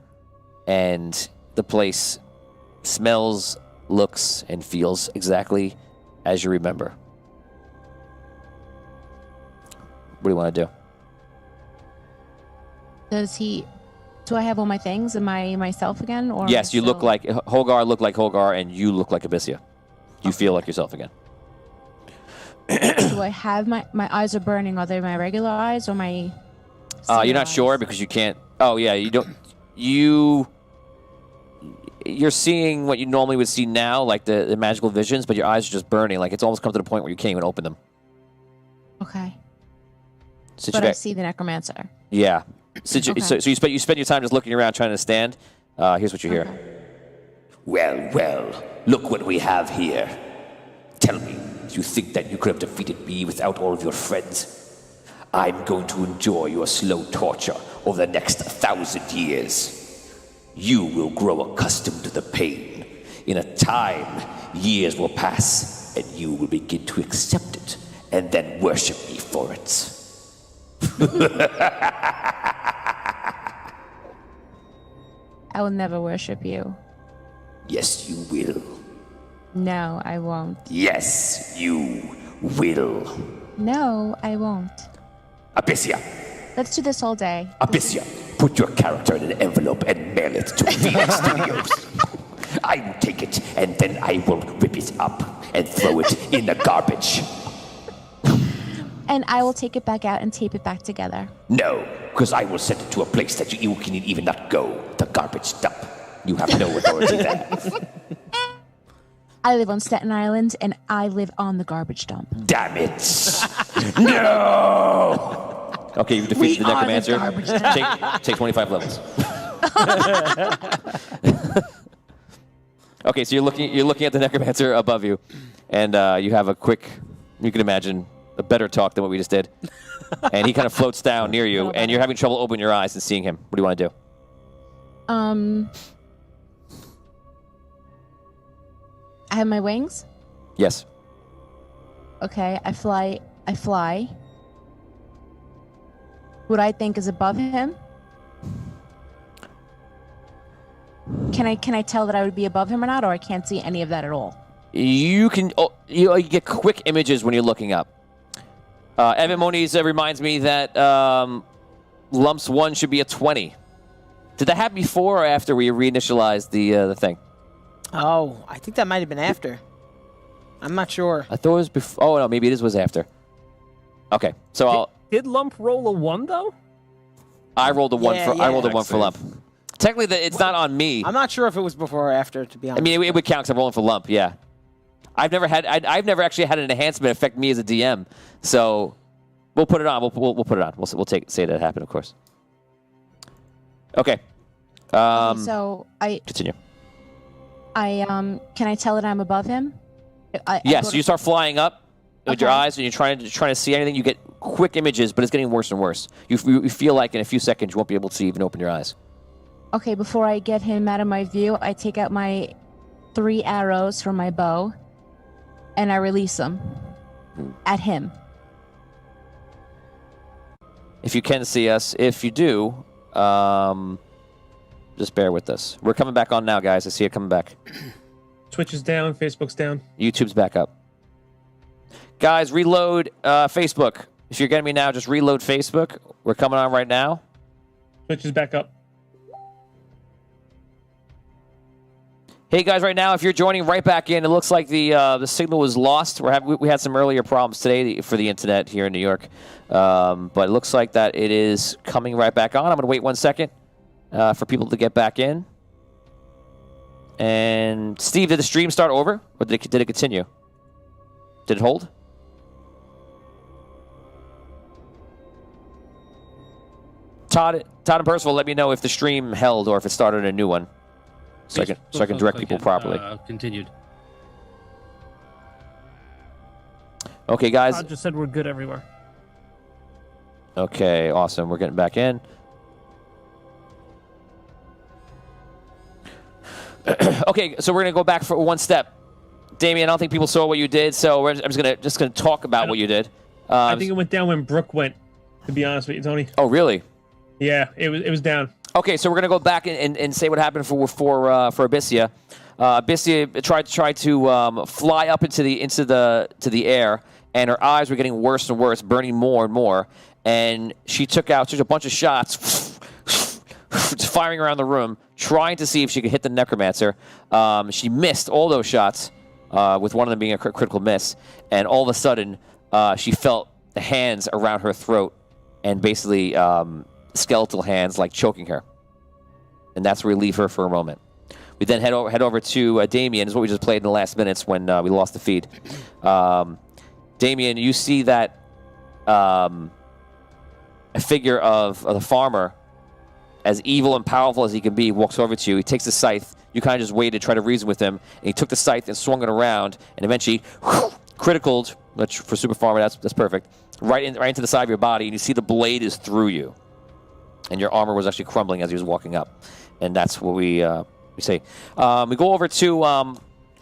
and the place smells, looks, and feels exactly as you remember. What do you want to do? Do I have all my things? Am I myself again? Or Yes, you look like Holgar, look like Holgar, and you look like Abyssia. You feel like yourself again. Do I have my eyes are burning? Are they my regular eyes or my? You're not sure because you can't. Oh yeah, you don't. You're seeing what you normally would see now, like the magical visions, but your eyes are just burning. Like it's almost come to the point where you can't even open them. Okay. So But I see the necromancer. Yeah. So you spend your time just looking around trying to stand. Here's what you hear. Well, look what we have here. Tell me, do you think that you could have defeated me without all of your friends? I'm going to enjoy your slow torture over the next 1,000 years. You will grow accustomed to the pain. In a time, years will pass, and you will begin to accept it, and then worship me for it. I will never worship you. Yes, you will. No, I won't. Yes, you will. No, I won't. Abyssia, Let's do this all day. Abyssia, put your character in an envelope and mail it to Phoenix Studios. I will take it, and then I will rip it up and throw it in the garbage. And I will take it back out and tape it back together. No, because I will send it to a place that you can even not go, the garbage dump. You have no authority there. I live on Staten Island, and I live on the garbage dump. Damn it! No! Okay, you've defeated the Necromancer. Take 25 levels. Okay, so you're looking at the Necromancer above you, and you have a quick, you can imagine, a better talk than what we just did. And he kind of floats down near you, and you're having trouble opening your eyes and seeing him. What do you want to do? I have my wings. Yes. Okay, I fly. What I think is above him. Can I tell that I would be above him or not, or I can't see any of that at all? You can you get quick images when you're looking up. Evan Moniz reminds me that Lumps 1 should be a 20. Did that happen before or after we reinitialized the thing? Oh, I think that might have been after. I'm not sure. I thought it was before. Oh, no, maybe it was after. Okay, so Did Lump roll a 1, though? I rolled a 1 Yeah, for yeah. I rolled a 1 for Lump. Technically, it's not on me. I'm not sure if it was before or after, to be honest. I mean, it would count because I'm rolling for Lump, yeah. I've never actually had an enhancement affect me as a DM, so we'll put it on. We'll put it on. We'll say that it happened, of course. Okay. So Continue. can I tell that I'm above him? Yes, you start flying up with your eyes, and you're trying to see anything. You get quick images, but it's getting worse and worse. You feel like in a few seconds you won't be able to even open your eyes. Okay, before I get him out of my view, I take out my 3 arrows from my bow, and I release them at him. If you can see us, if you do, just bear with us. We're coming back on now, guys. I see it coming back. Twitch is down, Facebook's down. YouTube's back up. Guys, reload Facebook. If you're getting me now, just reload Facebook. We're coming on right now. Switch is back up. Hey guys, right now, if you're joining right back in, it looks like the signal was lost. We had some earlier problems today for the internet here in New York, but it looks like that it is coming right back on. I'm going to wait 1 second for people to get back in. And Steve, did the stream start over, or did it continue? Did it hold? Todd and Percival, let me know if the stream held or if it started a new one. So I can direct people properly. Continued. Okay, guys. Todd just said we're good everywhere. Okay, awesome. We're getting back in. Okay, so we're gonna go back for one step. Damien, I don't think people saw what you did, so I'm just gonna talk about what you did. I think it went down when Brooke went. To be honest with you, Tony. Oh, really? Yeah, it was down. Okay, so we're gonna go back and say what happened for Abyssia. Abyssia tried to fly up into the air, and her eyes were getting worse and worse, burning more and more. And she took a bunch of shots, firing around the room, trying to see if she could hit the necromancer. She missed all those shots, with one of them being a critical miss. And all of a sudden, she felt the hands around her throat, and basically skeletal hands like choking her. And that's where we leave her for a moment. We then head over to Damien, is what we just played in the last minutes when we lost the feed. Damien, you see that a figure of the farmer, as evil and powerful as he can be, walks over to you. He takes the scythe. You kind of just waited, tried to reason with him, and he took the scythe and swung it around, and eventually criticaled, which for Super Farmer, that's perfect, right into the side of your body, and you see the blade is through you. And your armor was actually crumbling as he was walking up. And that's what we say. We go over to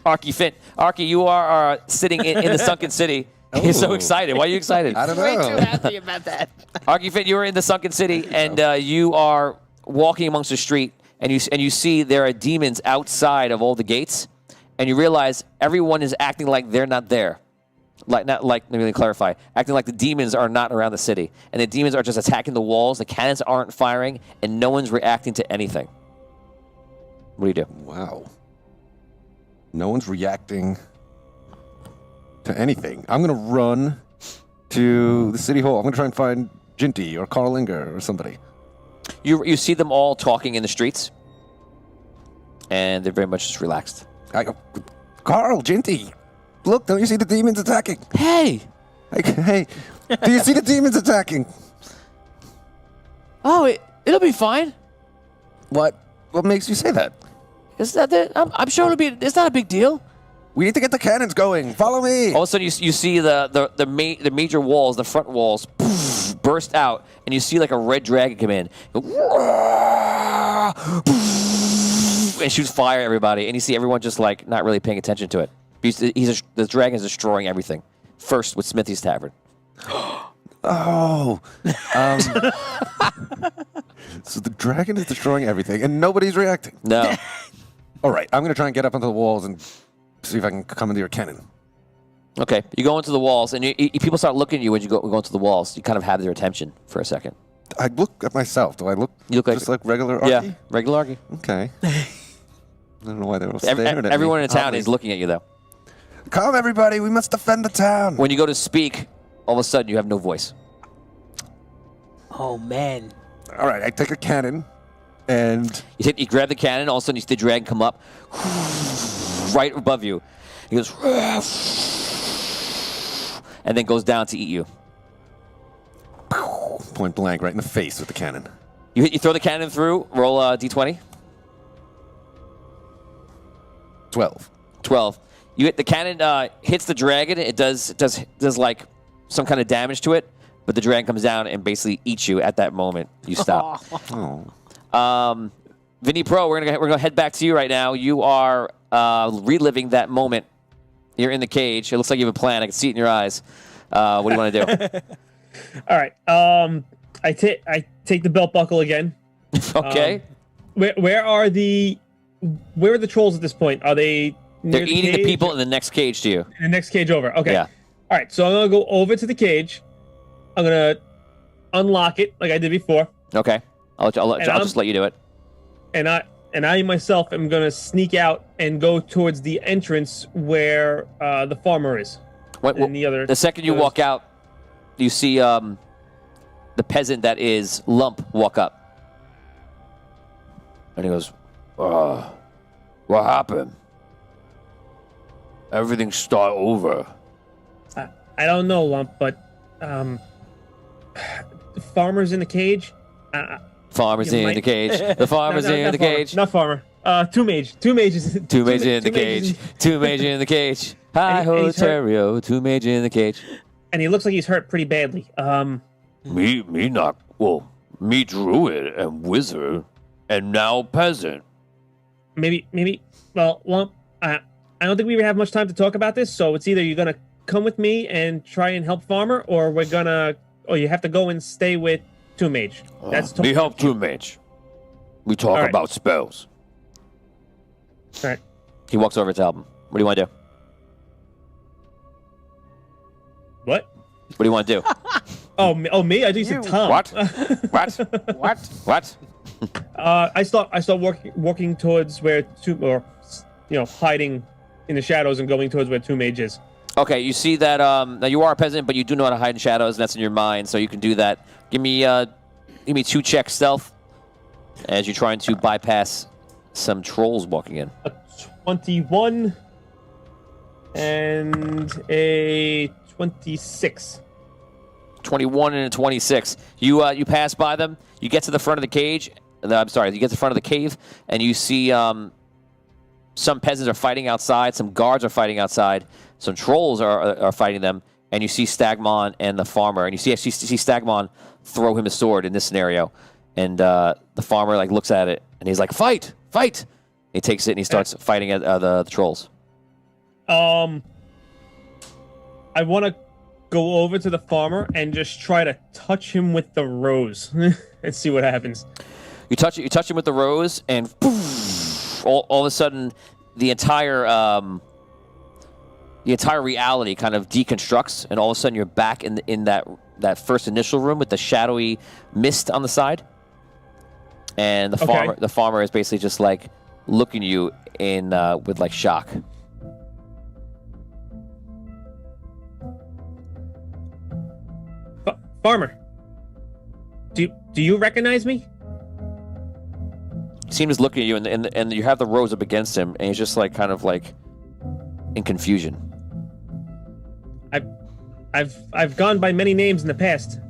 Arky Finn. Arky, you are sitting in the Sunken City. He's so excited. Why are you excited? I don't know. Way too happy about that. Arky Finn, you are in the Sunken City, and you are walking amongst the street, and you see there are demons outside of all the gates, and you realize everyone is acting like they're not there. Let me clarify. Acting like the demons are not around the city, and the demons are just attacking the walls. The cannons aren't firing, and no one's reacting to anything. What do you do? Wow. No one's reacting to anything. I'm going to run to the city hall. I'm going to try and find Jinty or Carl Inger or somebody. You see them all talking in the streets, and they're very much just relaxed. I go, Carl, Jinty, look, don't you see the demons attacking? Hey! Hey, do you see the demons attacking? Oh, it'll be fine. What makes you say that? I'm sure it's not a big deal. We need to get the cannons going. Follow me. All of a sudden, you see the major walls, the front walls, burst out, and you see like a red dragon come in, and shoots fire at everybody, and you see everyone just like not really paying attention to it. The dragon is destroying everything. First with Smithy's Tavern. Oh. So the dragon is destroying everything, and nobody's reacting. No. All right, I'm going to try and get up onto the walls and see if I can come into your cannon. Okay, you go into the walls, and people start looking at you when you go into the walls. You kind of have their attention for a second. I look at myself. Do I look, You look like just like regular Arky? Yeah, regular Arky. Okay. I don't know why they were staring at me. Everyone in town Oddly. is looking at you, though. Come, everybody, we must defend the town. When you go to speak, all of a sudden you have no voice. Oh, man. All right, I take a cannon, and You grab the cannon, all of a sudden you see the dragon come up right above you. He goes, and then goes down to eat you. point blank right in the face with the cannon. You throw the cannon through, roll a d20. 12. 12. You hit the cannon, hits the dragon. It does like some kind of damage to it, but the dragon comes down and basically eats you at that moment. You stop. Oh. Vinny Pro, we're gonna head back to you right now. You are reliving that moment. You're in the cage. It looks like you have a plan. I can see it in your eyes. What do you want to do? All right. I take the belt buckle again. Okay. Where are the trolls at this point? Are they? They're near eating the cage? people in the next cage to you. In the next cage over. Okay. Yeah. All right, so I'm gonna go over to the cage. I'm gonna unlock it like I did before, Okay. I'll just let you do it. and I myself am gonna sneak out and go towards the entrance where the farmer is. And The second you walk out, you see the peasant that is Lump walk up. And he goes, what happened? Everything start over. I don't know, Lump, but the farmer's in the cage. Farmer's You in might- the cage. The farmer's No, in not the farmer, cage. Not farmer. Two mages. Two mages in the two mages cage. Two mages in the cage. Hi and ho, he's hurt. Terrio. Two mages in the cage. And he looks like he's hurt pretty badly. Me druid and wizard, and now peasant. Maybe. Well, Lump, I don't think we have much time to talk about this. So it's either you're gonna come with me and try and help Farmer, or you have to go and stay with Two Mage. That's Me help two mage. We talk All right. about spells. All right. He walks over to help him. What do you want to do? What? What do you want to do? Oh, me? I do said Tom. What? What? What? I start walking towards where hiding in the shadows and going towards where Two Mage is. Okay, you see that now you are a peasant, but you do know how to hide in shadows, and that's in your mind, so you can do that. Give me 2 checks stealth as you're trying to bypass some trolls walking in. A 21 and a 26. 21 and a 26. You pass by them. You get to the front of the cage. You get to the front of the cave, and you see some peasants are fighting outside. Some guards are fighting outside. Some trolls are fighting them, and you see Stagmon and the farmer. And you see Stagmon throw him a sword in this scenario, and the farmer looks at it, and he's like, "Fight! Fight!" He takes it and he starts fighting at the trolls. I want to go over to the farmer and just try to touch him with the rose and see what happens. You touch him with the rose, and poof, all of a sudden, the entire reality kind of deconstructs, and all of a sudden, you're back in that first initial room with the shadowy mist on the side, and the farmer is basically just looking at you in with shock. Farmer, do you recognize me? Seems looking at you, and you have the rose up against him, and he's just kind of in confusion. I've gone by many names in the past.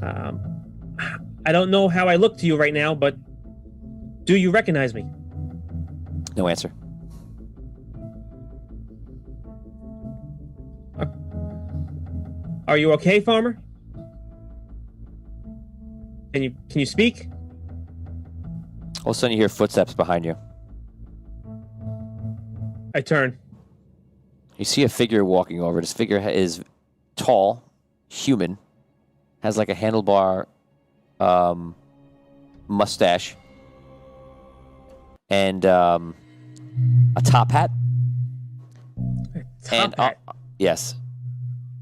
I don't know how I look to you right now, but do you recognize me? No answer. Are you okay, Farmer? Can you speak? All of a sudden, you hear footsteps behind you. I turn. You see a figure walking over. This figure is tall, human, has a handlebar mustache, and a top hat. Top hat. Yes.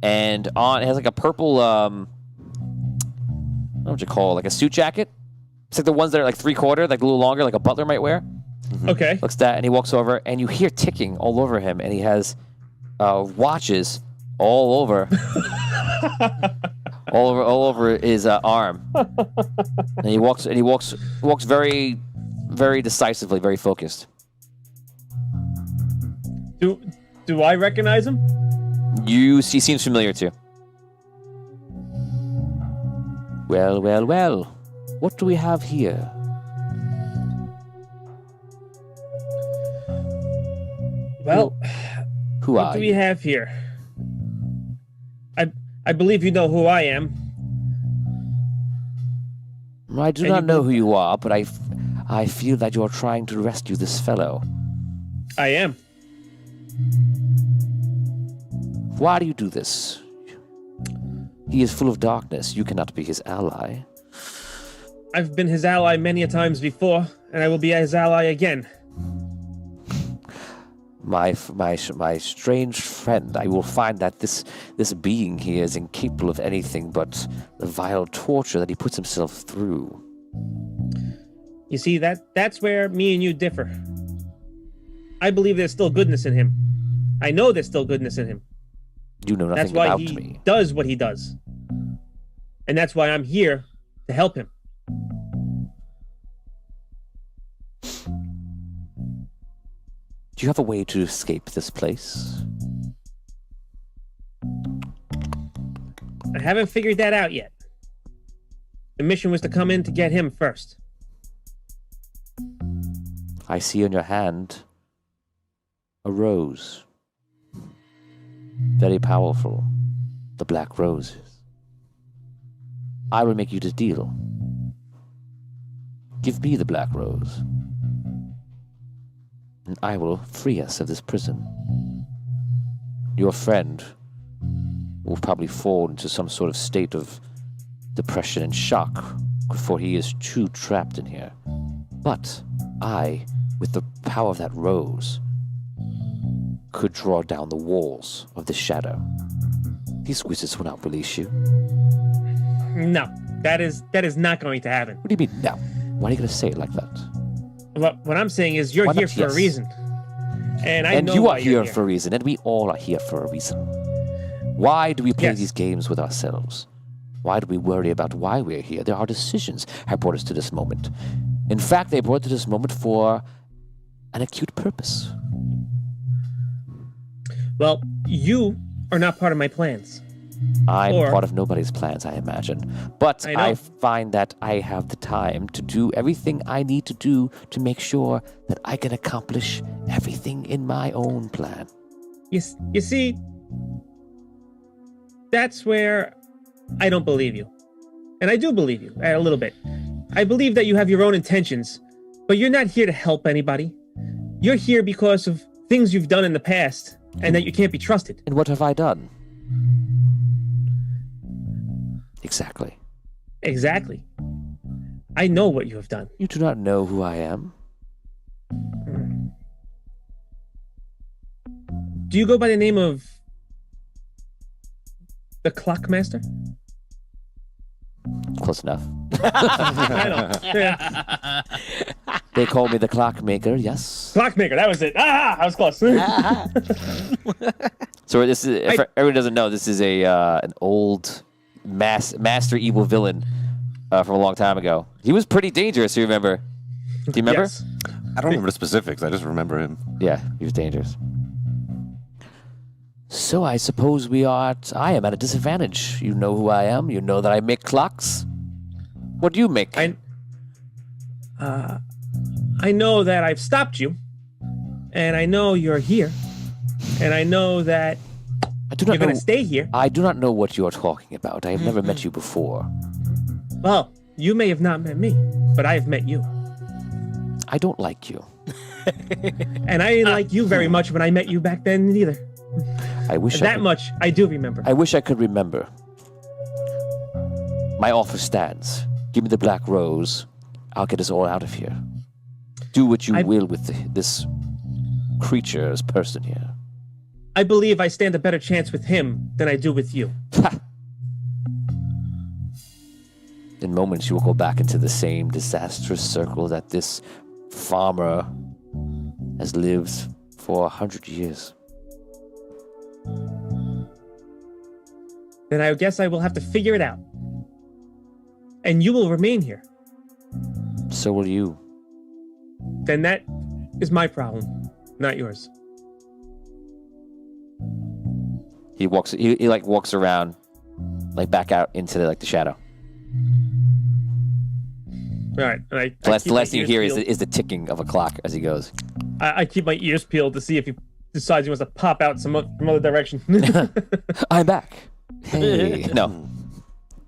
And it has a purple, I don't know what you call it, a suit jacket. It's the ones that are 3/4, a little longer, like a butler might wear. Okay. Looks that, and he walks over, and you hear ticking all over him, and he has watches all over, all over his arm. And he walks very, very decisively, very focused. Do I recognize him? He seems familiar too. Well, well, well. What do we have here? Well, Who what are do we you? have here? I believe you know who I am. I do And not you know bel- who you are, but I feel that you are trying to rescue this fellow. I am. Why do you do this? He is full of darkness. You cannot be his ally. I've been his ally many a times before, and I will be his ally again. My strange friend. I will find that this being here is incapable of anything but the vile torture that he puts himself through. You see, that's where me and you differ. I believe there's still goodness in him. I know there's still goodness in him. You know nothing That's why about he me. does what he does. And that's why I'm here to help him. Do you have a way to escape this place? I haven't figured that out yet. The mission was to come in to get him first. I see on your hand a rose. Very powerful. The black roses. I will make you the deal. Give me the black rose, and I will free us of this prison. Your friend will probably fall into some sort of state of depression and shock before he is too trapped in here. But I, with the power of that rose, could draw down the walls of the shadow. These wizards will not release you. No, that is not going to happen. What do you mean, no? Why are you going to say it like that? What I'm saying is you're Why here not? for Yes. a reason. And I know you why are you're here for a reason, and we all are here for a reason. Why do we play Yes. these games with ourselves? Why do we worry about why we're here? There are decisions that brought us to this moment. In fact, they brought us to this moment for an acute purpose. Well, you are not part of my plans. I'm Or- part of nobody's plans, I imagine. But I know. I find that I have the time to do everything I need to do to make sure that I can accomplish everything in my own plan. You see, that's where I don't believe you. And I do believe you a little bit. I believe that you have your own intentions, but you're not here to help anybody. You're here because of things you've done in the past and that you can't be trusted. And what have I done? Exactly. Exactly. I know what you have done. You do not know who I am. Do you go by the name of the Clockmaster? Close enough. I know. Yeah. They call me the Clockmaker, yes. Clockmaker, that was it. Ah, I was close. So this is, if everyone doesn't know, this is an old master evil villain from a long time ago. He was pretty dangerous, you remember? Do you remember? Yes. I don't remember the specifics. I just remember him. Yeah, he was dangerous. So I suppose I am at a disadvantage. You know who I am. You know that I make clocks. What do you make? I know that I've stopped you, and I know you're here, and I know that I do you're not going know. to stay here. I do not know what you are talking about. I have never met you before. Well, you may have not met me, but I have met you. I don't like you. And I didn't like you very much when I met you back then either. I wish I That could, much I do remember. I wish I could remember. My offer stands. Give me the black rose. I'll get us all out of here. Do what you will with this creature, this person here. I believe I stand a better chance with him than I do with you. In moments, you will go back into the same disastrous circle that this farmer has lived for 100 years. Then I guess I will have to figure it out. And you will remain here. So will you. Then that is my problem, not yours. He walks. He like walks around, like back out into the shadow. All right. And The last keep my thing you ears hear peeled. is the ticking of a clock as he goes. I keep my ears peeled to see if he decides he wants to pop out from other direction. I'm back. Hey. No,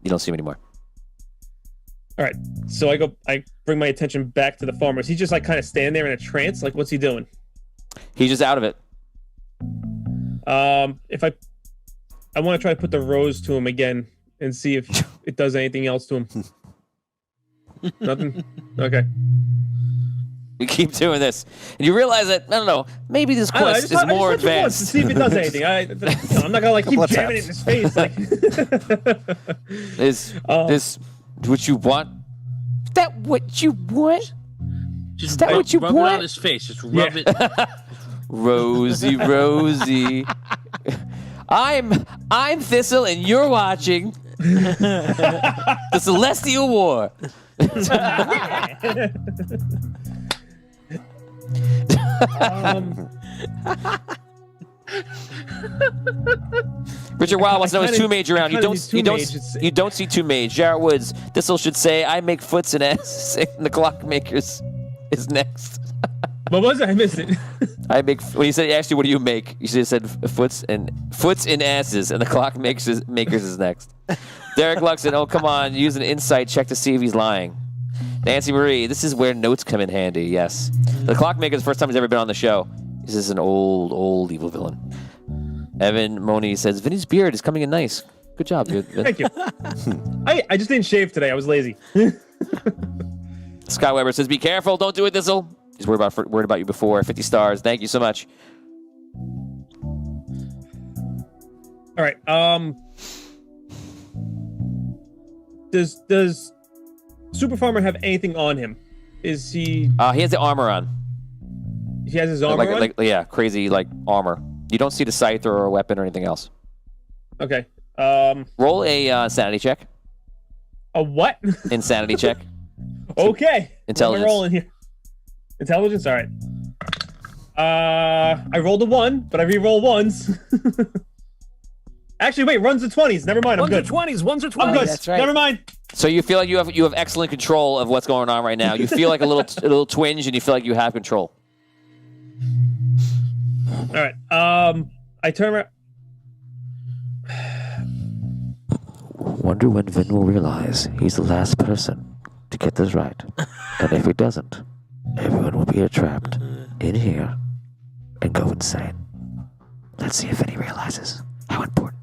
you don't see him anymore. All right. So I bring my attention back to the farmer. Is he just like kind of standing there in a trance? Like, what's he doing? He's just out of it. If I want to try to put the rose to him again and see if it does anything else to him. Nothing? Okay. You keep doing this, and you realize that I don't know. Maybe this I don't know, I quest just is more touch it once to advanced. see if it does anything. I'm not gonna like keep Couple of jamming it in his face. Like, Is this what you want? Is that what you want? Just Is that what you rub it want? on his face. Just rub it. Rosie, Rosie. I'm Thistle, and you're watching the Celestial War. Richard Wild wants to know his two mage around. You don't see two mage. Jarrett Woods. Thistle should say, "I make foots and asses." And the clockmakers is next. what was it? I missed it. I make. When he said, asked you, "What do you make?" You should have said, "Foots and asses." And the makers is next. Derek Luxon. Oh, come on. Use an insight check to see if he's lying. Nancy Marie. This is where notes come in handy. Yes. The clockmaker is the first time he's ever been on the show. This is an old evil villain. Evan Moni says, Vinny's beard is coming in nice. Good job, dude. Thank you. I just didn't shave today. I was lazy. Scott Weber says, be careful. Don't do it, Thistle. He's worried about you before. 50 stars. Thank you so much. All right. Does Super Farmer have anything on him? Is he? He has the armor on. He has his armor on? Yeah, crazy armor. You don't see the scythe or a weapon or anything else. Okay. Roll a sanity check. A what? Insanity check. Okay. Intelligence. What am I rolling here? Intelligence. All right. I rolled a 1, but I re-roll ones. Actually, wait. Runs to 20s. Never mind. I'm good. Ones are 20s. I'm good. That's right. Never mind. So you feel like you have excellent control of what's going on right now. You feel like a little twinge, and you feel like you have control. All right. I turn around. Wonder when Vin will realize he's the last person to get this right. And if he doesn't, everyone will be trapped in here and go insane. Let's see if Vinny realizes how important.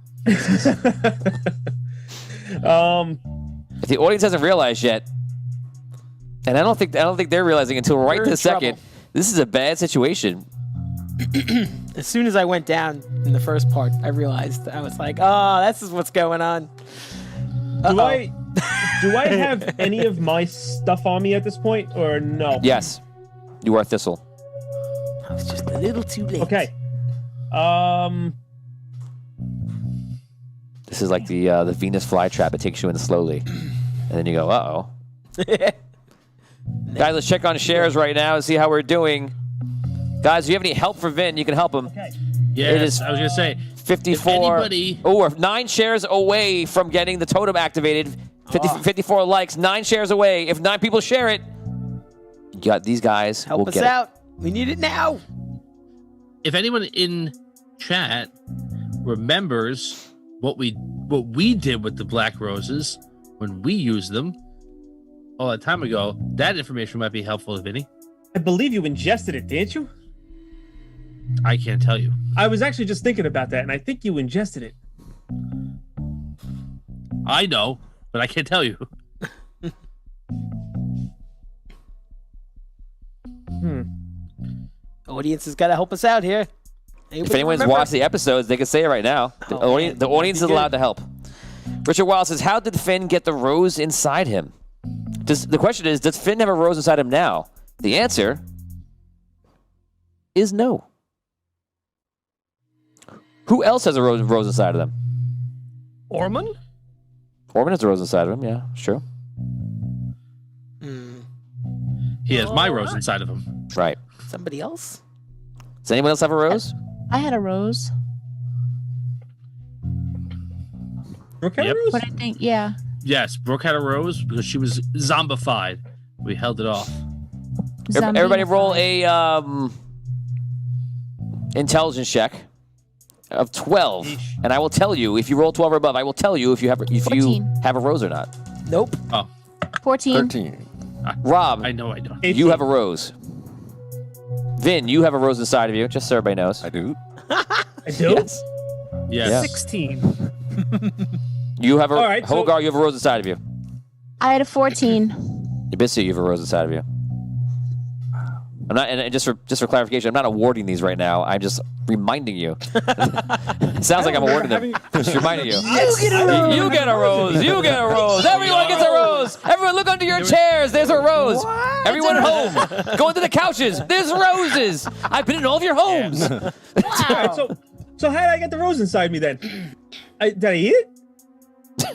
If the audience hasn't realized yet, and I don't think they're realizing until right this second, this is a bad situation. As soon as I went down in the first part, I realized I was like, "Oh, this is what's going on." Do I have any of my stuff on me at this point, or no? Yes, you are Thistle. I was just a little too late. Okay. This is like the Venus flytrap. It takes you in slowly, and then you go, "Uh oh." Guys, let's check on shares right now and see how we're doing. Guys, if you have any help for Vin, you can help him. Okay. Yes, It is I was gonna say 54. anybody- Oh, we're 9 shares away from getting the totem activated. 54 likes, 9 shares away. If 9 people share it, you got these guys. Help will us get out. We need it now. if anyone in chat remembers what we did with the black roses when we used them all that time ago, that information might be helpful to Vinny. I believe you ingested it, didn't you? I can't tell you. I was actually just thinking about that, and I think you ingested it. I know, but I can't tell you. Audience has got to help us out here. If anyone's watched the episodes, they can say it right now. The audience is allowed to help. Richard Wild says, how did Finn get the rose inside him? The question is, does Finn have a rose inside him now? The answer is no. Who else has a rose inside of them? Ormond? Ormond has a rose inside of him, yeah, sure. He has my rose inside of him. Right. Somebody else? Does anyone else have a rose? I had a rose, Brooke had a Yep. rose? but I think, yeah. Yes, Brooke had a rose because she was zombified. We held it off. Everybody roll Zombie-ified. a intelligence check of 12, and I will tell you if you roll 12 or above. I will tell you if you have 14. a rose or not. Nope. Oh, 14. 13. Rob, I know I don't. you have a rose. Vin, you have a rose inside of you, just so everybody knows. I do. I do? Yes. Yes. 16. You have a All right, so- Hogar, you have a rose inside of you. I had a 14. Ibisu, you have a rose inside of you. I'm not, and just for clarification, I'm not awarding these right now. I'm just reminding you. It sounds like I'm awarding them. Just reminding you. You get a rose. You get a rose. Everyone gets a rose. Everyone look under your chairs. There's a rose. Everyone at home, go into the couches. There's roses. I've been in all of your homes. All right, so how did I get the rose inside me then? Did I eat it?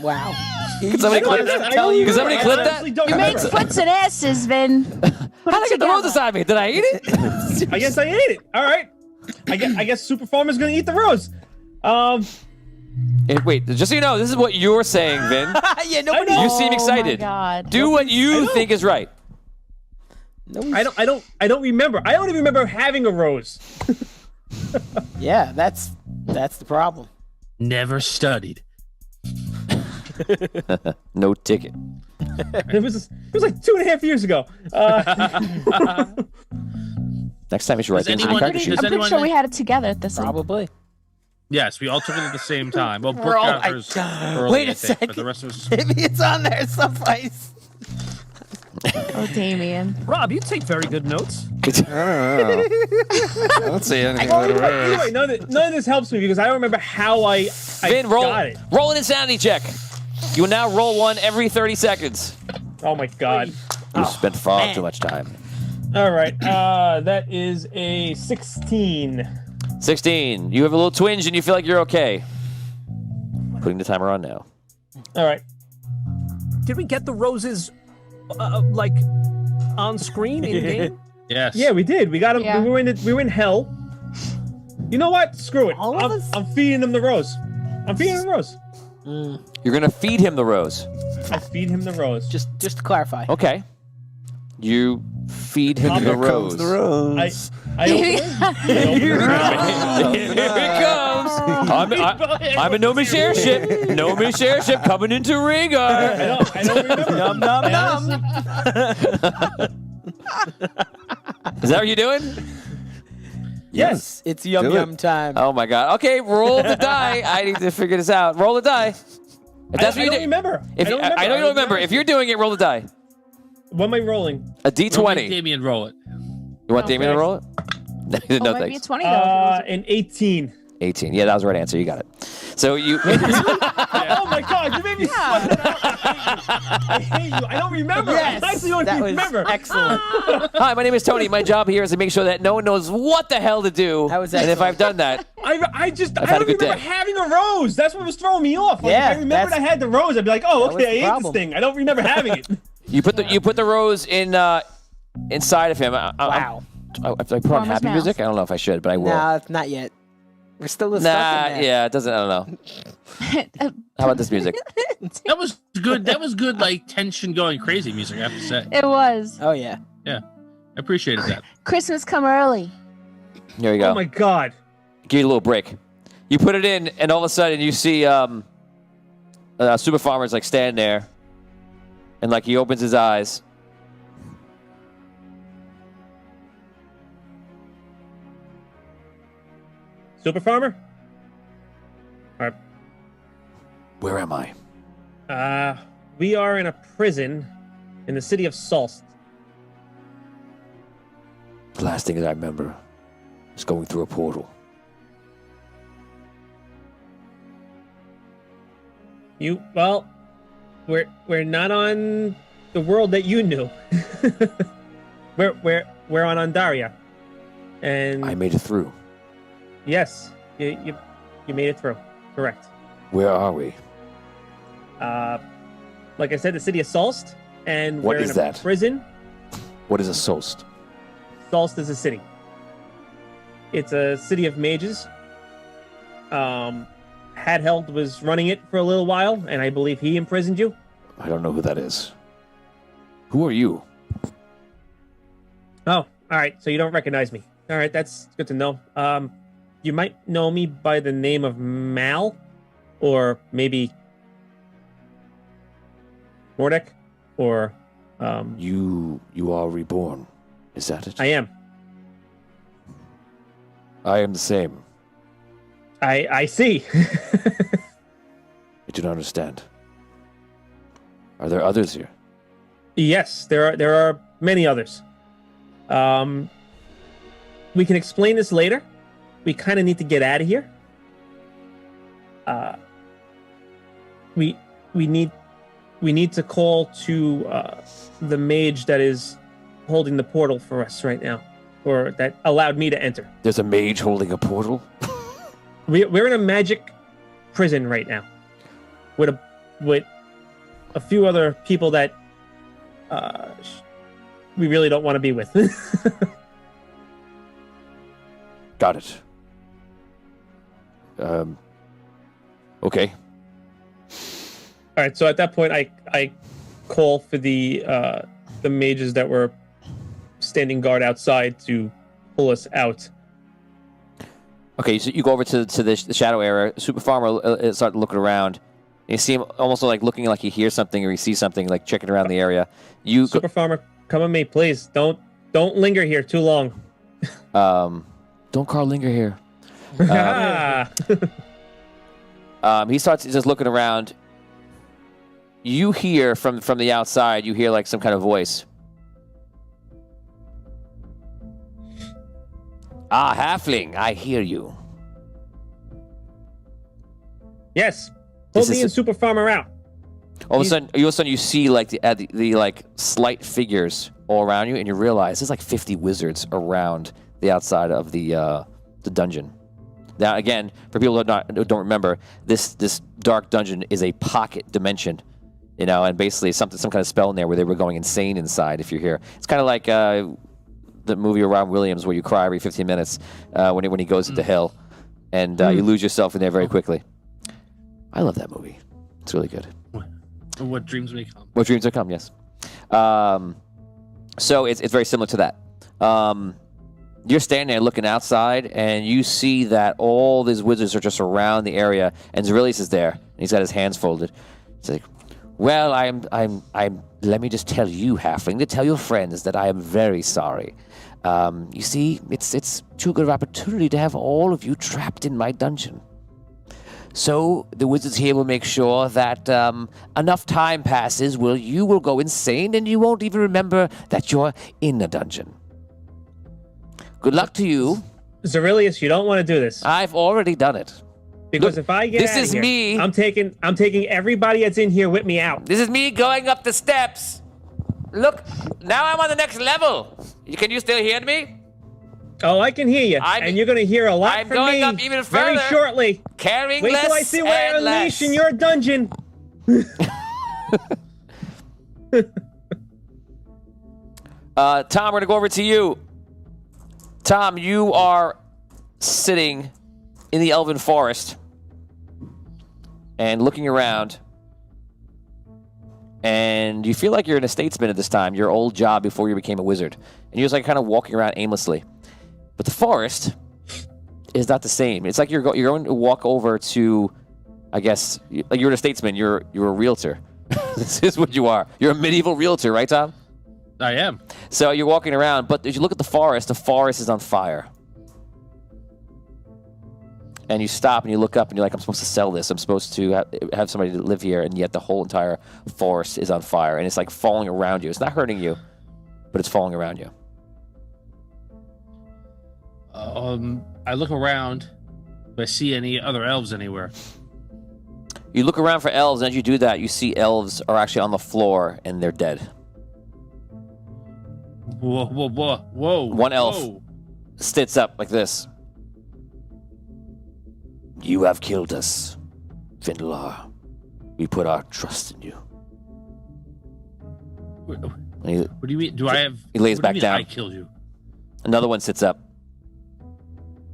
Wow. Can somebody clip that? Can somebody clip that? You make foots and asses, Vin. Put How it did I get the rose together. inside me? Did I eat it? I guess I ate it. All right. I guess Super Farmer's gonna eat the rose. Wait, just so you know, this is what you're saying, Vin. Yeah, nobody. I know. You seem excited. Oh my God. Do what you think is right. I don't remember. I don't even remember having a rose. Yeah, that's the problem. Never studied. No ticket. It was like 2.5 years ago. Next time you should write Does things in anyone- your character does sheet. I'm pretty anyone- sure we had it together at this. Probably. Yes, we all took it at the same time. Well, Brooke We're all got like, hers early, wait a I think, but second. the rest of us. Maybe it's on there someplace. Oh, Damien. Rob, you take very good notes. I don't know. I don't see anything Oh, about a rose. anyway, none of this helps me because I don't remember how I Vin, got it. roll an insanity check. You will now roll one every 30 seconds. Oh my God. You spent far too much time. All right. That is a 16. 16. You have a little twinge and you feel like you're okay. Putting the timer on now. All right. Did we get the roses, like, on screen in game? Yes. Yeah, we did. We got them. Yeah. We were in hell. You know what? Screw it. All of us? I'm feeding him the rose. I'm feeding him the rose. You're going to feed him the rose. I feed him the rose. Just to clarify. Okay. You feed him the rose. The rose. I open it. Here it comes. I'm a Nomi share ship. Nomi share ship coming into Rhaegar. I don't remember. Num num num. Is that what you're doing? Yes, it's yum Do it. yum time. Oh my God. Okay, roll the die. I need to figure this out. Roll the die. If that's what I you don't do. remember. If you, I know you don't remember. If you're doing it, roll the die. What am I rolling? A Don't make D20. Damien roll it. You want Damien to roll it? Oh, No, maybe a thanks. 20 though. An 18. 18. Yeah, that was the right answer. You got it. So you. Oh my God! You made me sweat that out. I hate you. I don't remember. Yes, I actually don't that was remember. excellent. Hi, my name is Tony. My job here is to make sure that no one knows what the hell to do. That was and if excellent. I've done that, I had don't a good remember day. having a rose. That's what was throwing me off. Like, Yeah, if I remembered I that's- had the rose, I'd be like, oh, that was okay, the I ate problem. this thing. I don't remember having it. you put the rose in inside of him. Wow. If I put on Farmer's happy mouth. music, I don't know if I should, but I will. Nah, not yet. We're still Nah, stuck in there. yeah, it doesn't. I don't know. How about this music? That was good. That was good, like tension going crazy music. I have to say. It was. Oh yeah. Yeah, I appreciated that. Christmas come early. Here you go. Oh my God. Give you a little break. You put it in, and all of a sudden you see Super Farmer's like standing there, and like he opens his eyes. Super Farmer? All right. Where am I? We are in a prison in the city of Solst. The last thing that I remember is going through a portal. We're not on the world that you knew. we're on Andaria. And I made it through. yes, you made it through. Correct. Where are we? Like I said, the city of Solst, and What we're is in a that? prison. What is a Solst? Solst is a city. It's a city of mages. Hadheld was running it for a little while, and I believe he imprisoned you. I don't know who that is. Who are you? Oh, all right. So you don't recognize me. All right, that's good to know. You might know me by the name of Mal, or maybe Mordek, or You are reborn. Is that it? I am. I am the same. I see. I do not understand. Are there others here? Yes, there are many others. we can explain this later. We kind of need to get out of here. We need to call to the mage that is holding the portal for us right now, or that allowed me to enter. There's a mage holding a portal. We're in a magic prison right now, with a few other people that we really don't want to be with. Got it. Okay. All right, so at that point, I call for the mages that were standing guard outside to pull us out. Okay, so you go over to the shadow area. Super Farmer starts looking around. You see him almost like looking like he hears something or he sees something, like checking around the area. Super Farmer, come with me, please. Don't linger here too long. Don't Carl linger here. He starts just looking around. You hear from the outside, you hear like some kind of voice. Ah, halfling, I hear you. Yes, pull me and Super Farmer out. All of a sudden, you see like the like slight figures all around you, and you realize there's like 50 wizards around the outside of the dungeon. Now, again, for people who don't remember, this dark dungeon is a pocket dimension, you know, and basically some kind of spell in there where they were going insane inside. If you're here, it's kind of like the movie of Robin Williams where you cry every 15 minutes when he goes into hell, and you lose yourself in there very quickly. I love that movie. It's really good. What dreams may come. What dreams may come, yes. So it's very similar to that. You're standing there looking outside, and you see that all these wizards are just around the area, and Zerilius is there, and he's got his hands folded. He's like, well, let me just tell you, halfling, to tell your friends that I am very sorry. You see, it's too good of an opportunity to have all of you trapped in my dungeon. So the wizards here will make sure that enough time passes where you will go insane and you won't even remember that you're in a dungeon. Good luck to you. Zerilius, you don't want to do this. I've already done it. Because Look, if I get this out of is here, me. I'm taking everybody that's in here with me out. This is me going up the steps. Look, now I'm on the next level. Can you still hear me? Oh, I can hear you, and you're going to hear a lot I'm from going me up even very further, shortly. Carrying Wait less till I see what I and unleash less. in your dungeon. Tom, we're going to go over to you. Tom, you are sitting in the Elven Forest and looking around, and you feel like you're in a statesman at this time, your old job before you became a wizard. And you're just like kind of walking around aimlessly. But the forest is not the same. It's like you're going to walk over to, I guess, like you're a statesman, you're a realtor. This is what you are. You're a medieval realtor, right, Tom? I am. So you're walking around, but as you look at the forest is on fire. And you stop and you look up and you're like, I'm supposed to sell this. I'm supposed to have somebody to live here, and yet the whole entire forest is on fire. And it's like falling around you. It's not hurting you, but it's falling around you. I look around. Do I see any other elves anywhere? You look around for elves, and as you do that, you see elves are actually on the floor, and they're dead. Whoa. One elf Whoa. sits up like this. You have killed us, Findelar. We put our trust in you. What And do you mean? Do I have... he lays what do back you mean down. I killed you. Another one sits up.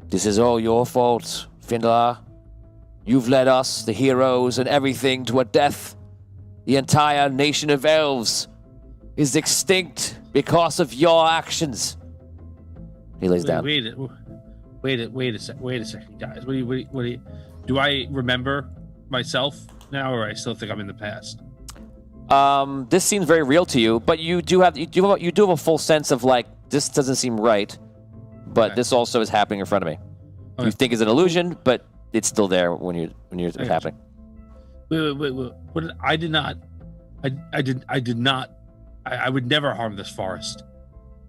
This is all your fault, Findelar. You've led us, the heroes and everything, to a death. The entire nation of elves is extinct because of your actions. He lays down. Wait a second, guys. What do you? Do I remember myself now, or I still think I'm in the past? This seems very real to you, but you do have a full sense of like, this doesn't seem right, but Okay. this also is happening in front of me. Okay. You think it's an illusion, but it's still there when you're it's Okay. happening. Wait. What did, I did not. I did not. I would never harm this forest.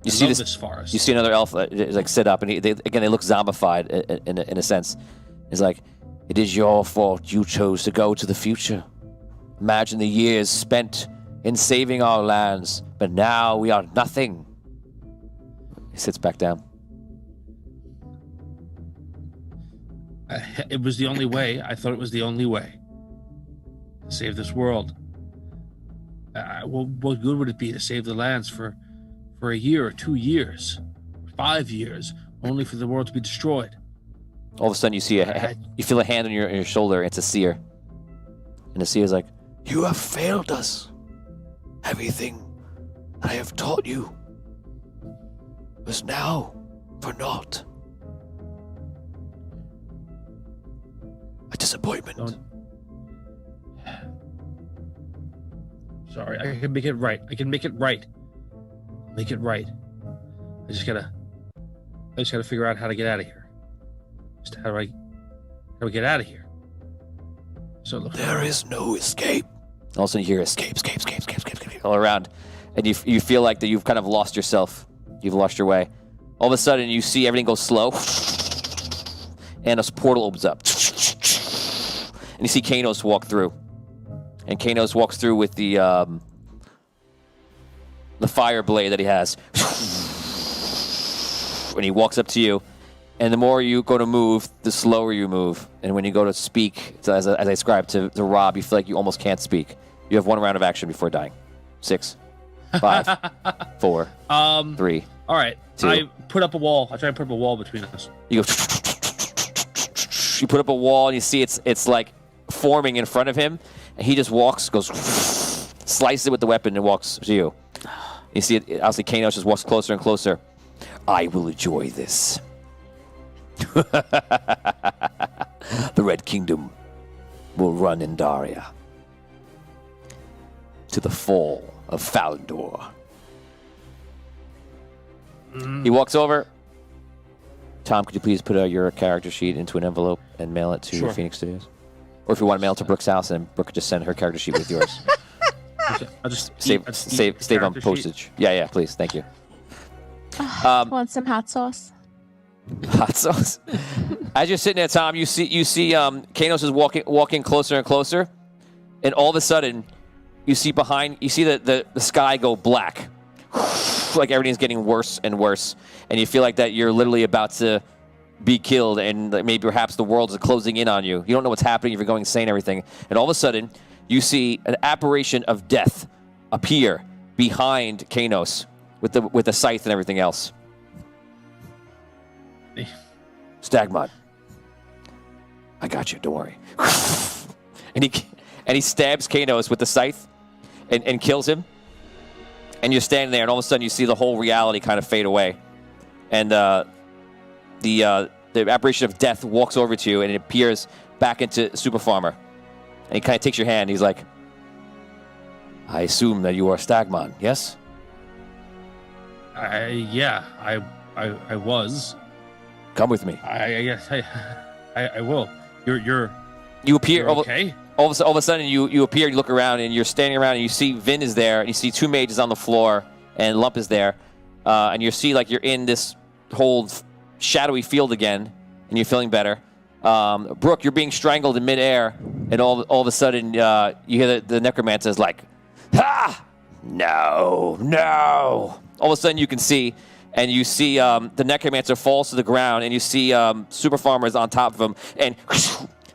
You I see love this forest. You see another elf like sit up, and they look zombified in a sense. He's like, "It is your fault. You chose to go to the future. Imagine the years spent in saving our lands, but now we are nothing." He sits back down. It was the only way. I thought it was the only way to save this world. What good would it be to save the lands for a year or 2 years, 5 years, only for the world to be destroyed? All of a sudden, you see you feel a hand on your shoulder. It's a seer, and the seer's like, You have failed us. Everything I have taught you is now for naught. A disappointment. Sorry, I can make it right. I can make it right. Make it right. I just gotta figure out how to get out of here. Just how do I get out of here? So look, There is no escape. all of a sudden you hear escape all around, and you feel like that you've kind of lost yourself. You've lost your way. All of a sudden, you see everything go slow, and a portal opens up, and you see Kanos walk through. And Kanos walks through with the fire blade that he has. And he walks up to you. And the more you go to move, the slower you move. And when you go to speak, so as I described to Rob, you feel like you almost can't speak. You have 1 round of action before dying. 6, 5, 4, 3. all right. 2. I put up a wall. I try to put up a wall between us. You go. You put up a wall, and you see it's like forming in front of him. And he just walks, goes, slices it with the weapon, and walks to you. You see it, obviously, Kanos just walks closer and closer. I will enjoy this. The Red Kingdom will run Andaria to the fall of Falandor. He walks over. Tom, could you please put your character sheet into an envelope and mail it to Sure. Phoenix Studios? Or if you want to mail it to Brooke's house, and Brooke could just send her character sheet with yours. Okay, I'll just Save the on character sheet. postage. Yeah, please. Thank you. Want some hot sauce? Hot sauce. As you're sitting there, Tom, you see Kanos is walking closer and closer, and all of a sudden, you see the sky go black, like everything's getting worse and worse, and you feel like that you're literally about to be killed, and maybe perhaps the world is closing in on you. You don't know what's happening if you're going insane and everything, and all of a sudden, you see an apparition of death appear behind Kanos with the scythe and everything else. Stagmon, I got you. Don't worry. and he stabs Kanos with the scythe and kills him. And you're standing there, and all of a sudden you see the whole reality kind of fade away, and the apparition of death walks over to you, and it appears back into Super Farmer, and he kind of takes your hand. He's like, "I assume that you are Stagmon, yes?" Yeah, I was. Come with me. I guess I will. You appear. You're okay? All of a sudden, you appear, you look around, and you're standing around, and you see Vin is there, and you see 2 mages on the floor, and Lump is there, and you see like you're in this whole shadowy field again, and you're feeling better. Brooke, you're being strangled in midair, and all of a sudden, you hear the necromancer's like, "Ha! No! All of a sudden, you can see, and you see the necromancer falls to the ground, and you see Super Farmer is on top of him, and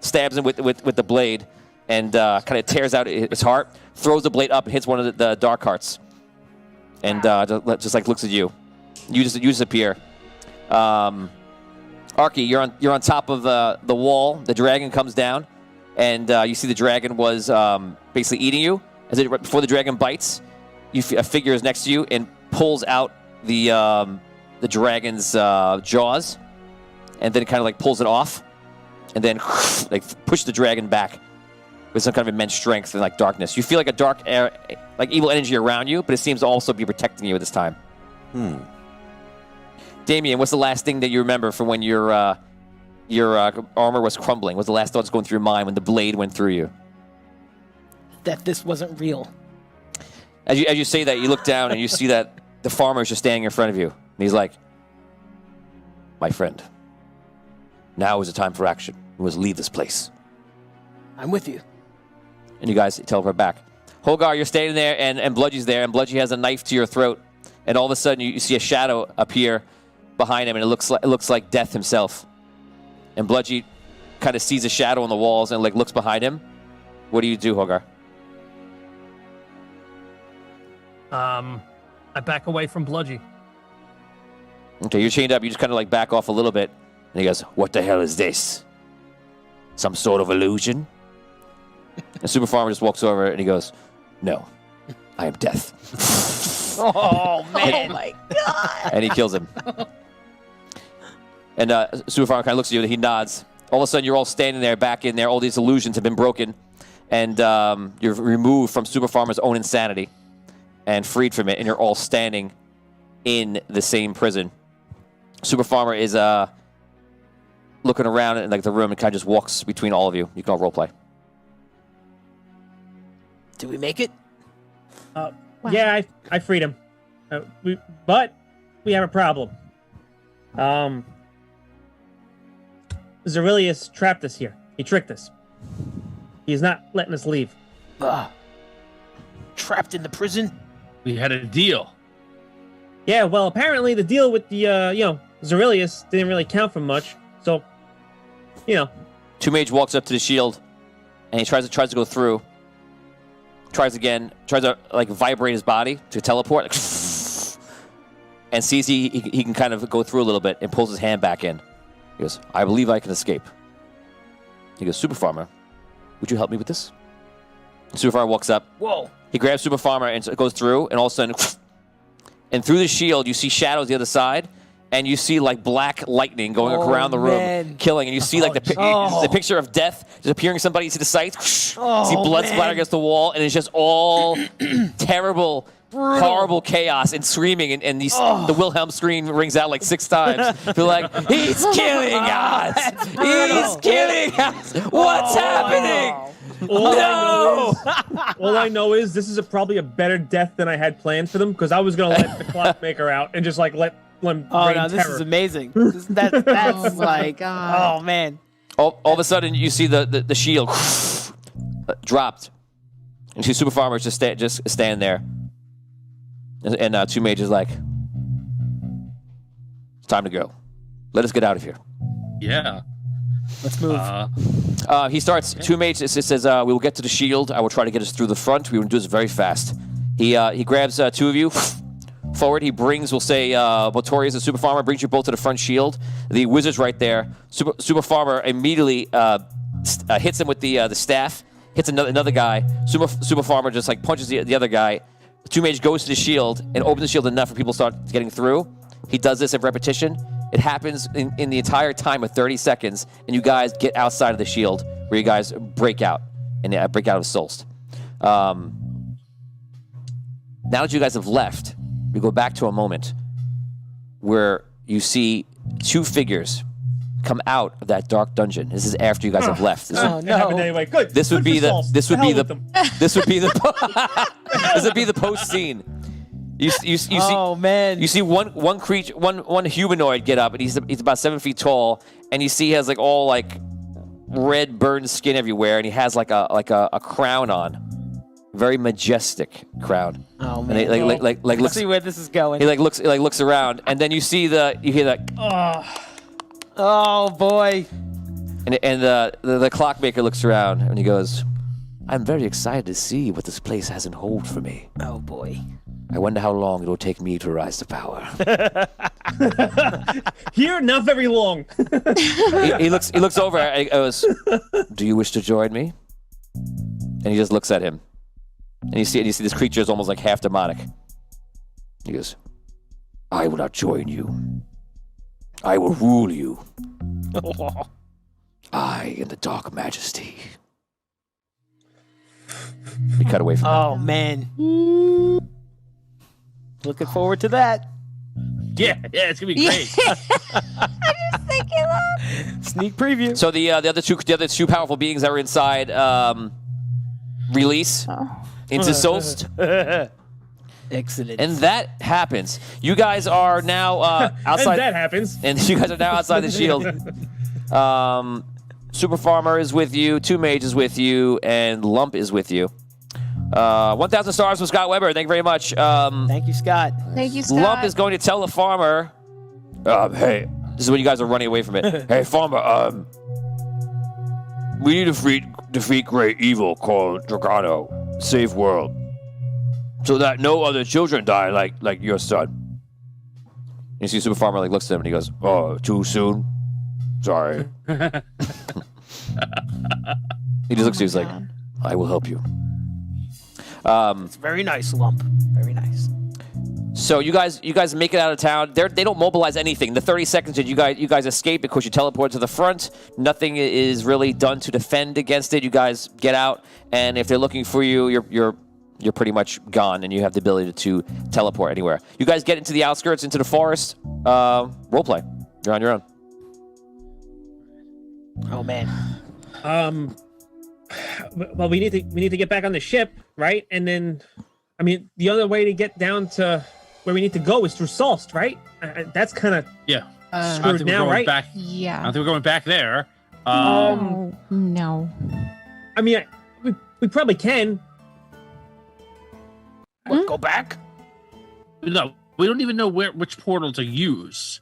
stabs him with the blade, and kind of tears out his heart, throws the blade up, and hits one of the dark hearts, and just like looks at you. You disappear. Arky, you're on top of the wall. The dragon comes down, and you see the dragon was basically eating you. Before the dragon bites, a figure is next to you and pulls out the dragon's jaws, and then kind of like pulls it off, and then like push the dragon back with some kind of immense strength and like darkness. You feel like a dark air, like evil energy around you, but it seems to also be protecting you at this time. Damien, what's the last thing that you remember from when your armor was crumbling? What's the last thought that's going through your mind when the blade went through you? That this wasn't real. As you say that, you look down and you see that the farmer is just standing in front of you. And he's like, my friend, now is the time for action. We must leave this place. I'm with you. And you guys teleport back. Holgar, you're standing there, and Bludgy's there, and Bludgy has a knife to your throat. And all of a sudden, you see a shadow appear behind him, and it looks like Death himself. And Bludgy kind of sees a shadow on the walls and like looks behind him. What do you do, Holgar? I back away from Bludgy. Okay, you're chained up. You just kind of like back off a little bit. And he goes, what the hell is this? Some sort of illusion? And Super Farmer just walks over and he goes, no, I am Death. Oh, man. Oh my god! And he kills him. And Super Farmer kind of looks at you and he nods. All of a sudden, you're all standing there, back in there. All these illusions have been broken. And you're removed from Super Farmer's own insanity and freed from it. And you're all standing in the same prison. Super Farmer is looking around in like the room and kind of just walks between all of you. You can all roleplay. Did we make it? Wow. Yeah, I freed him. But we have a problem. Zerilius trapped us here. He tricked us. He's not letting us leave. Trapped in the prison? We had a deal. Yeah, well, apparently the deal with the, Zerilius didn't really count for much. So, Two Mage walks up to the shield, and he tries to go through. Tries to like vibrate his body to teleport, like, and sees he can kind of go through a little bit and pulls his hand back in. He goes, I believe I can escape. He goes, Super Farmer, would you help me with this? And Super Farmer walks up. Whoa. He grabs Super Farmer and goes through, and all of a sudden, and through the shield, you see shadows the other side, and you see like black lightning going around the room, man. killing, and you see like the picture of Death just appearing somebody. You see the sights, you see blood splatter against the wall, and it's just all terrible, horrible chaos and screaming, and the Wilhelm scream rings out like 6 times. They're like, he's killing us! He's killing us! What's happening? All I know is this is probably a better death than I had planned for them, because I was going to let the clockmaker out and just like let them Oh, rain no, this terror. is amazing. That's Oh my like, God. oh, man. All of a sudden, you see the shield dropped, and you see Super Farmer just stand there, and Two Mages like, it's time to go. Let us get out of here. Yeah. Let's move. He starts. Two Mages says, "We will get to the shield. I will try to get us through the front. We will do this very fast." He grabs 2 of you forward. He brings, we'll say, Botorius and Super Farmer, brings you both to the front shield. The wizard's right there. Super Farmer immediately hits him with the staff. Hits another guy. Super Farmer just like punches the other guy. Two Mage goes to the shield and opens the shield enough for people to start getting through. He does this at repetition. It happens in the entire time of 30 seconds, and you guys get outside of the shield where you guys break out and break out of Solst. Now that you guys have left, we go back to a moment where you see 2 figures come out of that dark dungeon. This is after you guys have left. This It happened anyway. Good. this would Good be for the Solst. this would To be hell the with them. this would be the this would be the post scene. You see Oh, man. you see one creature, one humanoid get up, and he's about 7 feet tall, and you see he has like all like red burned skin everywhere, and he has like a crown on, very majestic crown. Oh, And man. he, like Let's looks see where this is going. he looks around, and then you hear that, Oh, boy. and the clockmaker looks around, and he goes, "I'm very excited to see what this place has in hold for me. Oh, boy. I wonder how long it will take me to rise to power." Here, not very long. he looks over and he goes, "Do you wish to join me?" And he just looks at him. And you see this creature is almost like half demonic. He goes, "I will not join you. I will rule you. I am the Dark Majesty." We cut away from Oh, man. Looking forward to that. Yeah, it's gonna be great. Sneak preview. So the other two powerful beings that were inside release into Solst. Excellent. And that happens. You guys are now outside. And that happens. And you guys are now outside the shield. Super Farmer is with you. Two Mage is with you, and Lump is with you. 1,000 stars from Scott Weber. Thank you very much. Thank you, Scott. Thank you, Scott. Lump is going to tell the farmer. Hey, this is when you guys are running away from it. Hey, farmer. We need to defeat great evil called Dragano. Save world, so that no other children die like your son. You see, Super Farmer looks at him and he goes, "Oh, too soon. Sorry." He just looks at you. He's like, God. "I will help you." It's very nice, Lump. Very nice. So you guys make it out of town. They don't mobilize anything. The 30 seconds that you guys escape because you teleport to the front. Nothing is really done to defend against it. You guys get out, and if they're looking for you, you're pretty much gone, and you have the ability to teleport anywhere. You guys get into the outskirts, into the forest. Roleplay. You're on your own. Oh man. Well, we need to get back on the ship, right? And then, I mean, the other way to get down to where we need to go is through Solst, right? That's kind of Yeah. I don't screwed think we're now, going right? back. I Yeah. don't think we're going back there. No. I mean, we probably can. What, go back? No, we don't even know which portal to use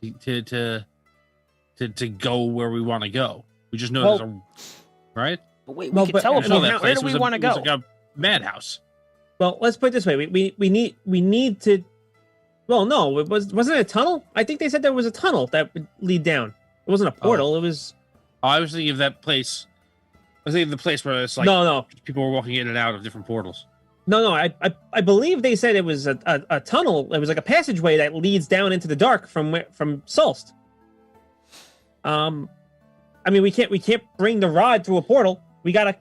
to go where we want to go. We just know Well- there's a right. But wait, Well, we but- can I I know teleport. know that how- Where place do was we want to It was go? like a madhouse. Well, let's put it this way: we need to. Well, no, wasn't it a tunnel? I think they said there was a tunnel that would lead down. It wasn't a portal. It was I was thinking of that place. I was thinking of the place where it's like no. people were walking in and out of different portals. No, I believe they said it was a tunnel. It was like a passageway that leads down into the dark from Solst. I mean, we can't bring the rod through a portal. We gotta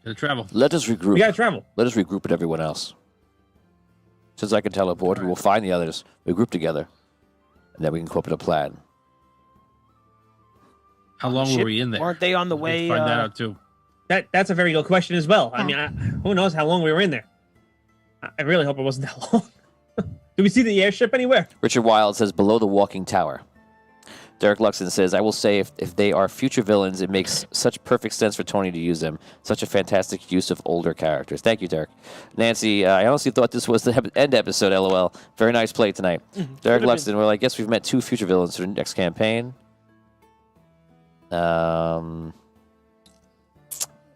To travel. Let us regroup. we gotta travel. Let us regroup with everyone else. Since I can teleport, we will find the others. We group together, and then we can come up with a plan. How long Ship- were we in there? Weren't they on the Let's way? Find that out too. That's a very good question as well. I mean, who knows how long we were in there? I really hope it wasn't that long. Do we see the airship anywhere? Richard Wilde says, below the walking tower. Derek Luxon says, I will say if they are future villains, it makes such perfect sense for Tony to use them. Such a fantastic use of older characters. Thank you, Derek. Nancy, I honestly thought this was the end episode, LOL. Very nice play tonight. Derek Luxon, well, I guess we've met two future villains for the next campaign.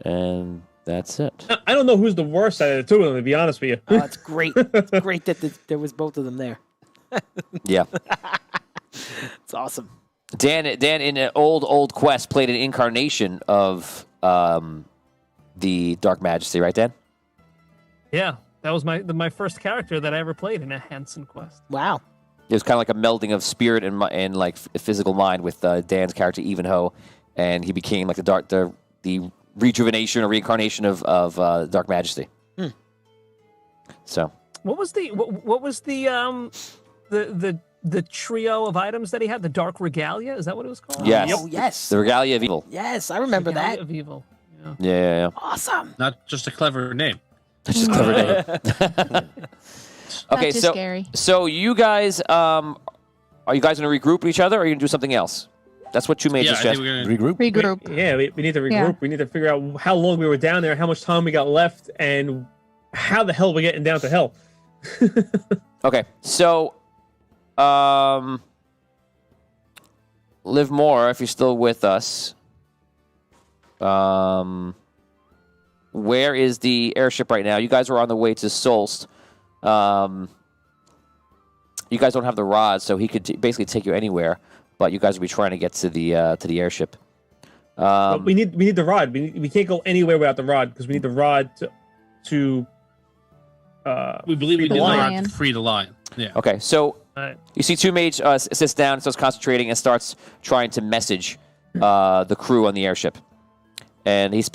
And that's it. I don't know who's the worst out of the two of them, to be honest with you. Oh, it's great. It's great that there was both of them there. Yeah. It's awesome. Dan in an old Quest played an incarnation of the Dark Majesty, right, Dan? Yeah, that was my first character that I ever played in a Hansen Quest. Wow. It was kind of like a melding of spirit and like physical mind with Dan's character Evenho, and he became like the rejuvenation or reincarnation of Dark Majesty. So What was the trio of items that he had? The Dark Regalia? Is that what it was called? yes, Oh, yes. the Regalia of Evil. Yes, I remember Regalia that. of Evil. Yeah. Yeah. Awesome. Not just a clever name. That's just clever name. Okay, That's just so scary. so you guys are you guys going to regroup with each other, or are you going to do something else? That's what Two Mages Yeah, I think suggest. we're gonna. Regroup? Regroup. Yeah, we need to regroup. Yeah. We need to figure out how long we were down there, how much time we got left, and how the hell we're getting down to hell. Okay, so Liv Moore, if you're still with us, where is the airship right now? You guys are on the way to Solst. You guys don't have the rod, so he could basically take you anywhere. But you guys will be trying to get to the airship. But we need the rod. We can't go anywhere without the rod because we need the rod to We believe free we the did the lion. rod to free the lion. Yeah. Okay, so Alright. you see Two Mage sits down, starts concentrating, and starts trying to message the crew on the airship. And it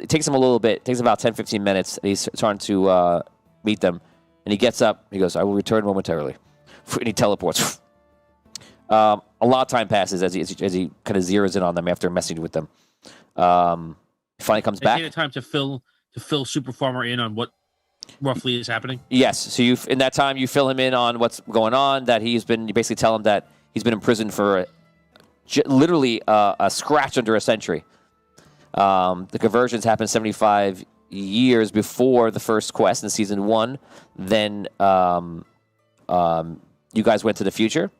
takes him a little bit. It takes about 10, 15 minutes. And he's trying to meet them. And he gets up. He goes, I will return momentarily. And he teleports. A lot of time passes as he kind of zeroes in on them after messaging with them. He finally comes They back. take the time to fill Super Farmer in on what roughly is happening? Yes. So in that time, you fill him in on what's going on, that you basically tell him that he's been in prison for literally a scratch under a century. The conversions happened 75 years before the first quest in season 1. Then you guys went to the future.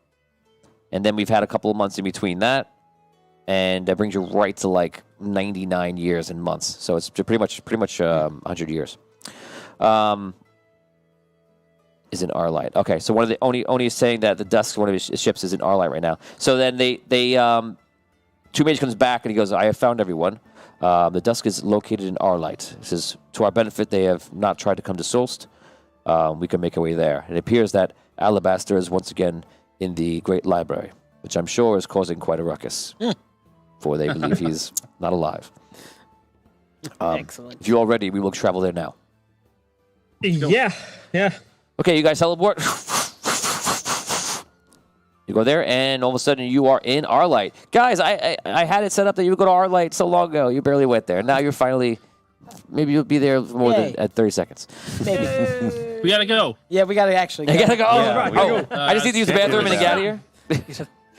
And then we've had a couple of months in between that. And that brings you right to like 99 years and months. So it's pretty much 100 years. Is in Arlight. Okay, so one of the Oni is saying that the Dusk, one of his ships, is in Arlight right now. So then they Two Mage comes back and he goes, I have found everyone. The Dusk is located in Arlight. He says, to our benefit, they have not tried to come to Solst. We can make our way there. It appears that Alabaster is once again in the Great Library, which I'm sure is causing quite a ruckus. For they believe he's not alive. Excellent. If you're all ready, we will travel there now. Yeah. Okay, you guys teleport. You go there, and all of a sudden you are in Arlight. Guys, I had it set up that you would go to Arlight so long ago. You barely went there. Now you're finally... Maybe you'll be there more than at 30 seconds. Maybe. We gotta go. Yeah, we gotta actually go. I gotta go. Yeah, we gotta Oh, I just need to use the bathroom and then get out of here.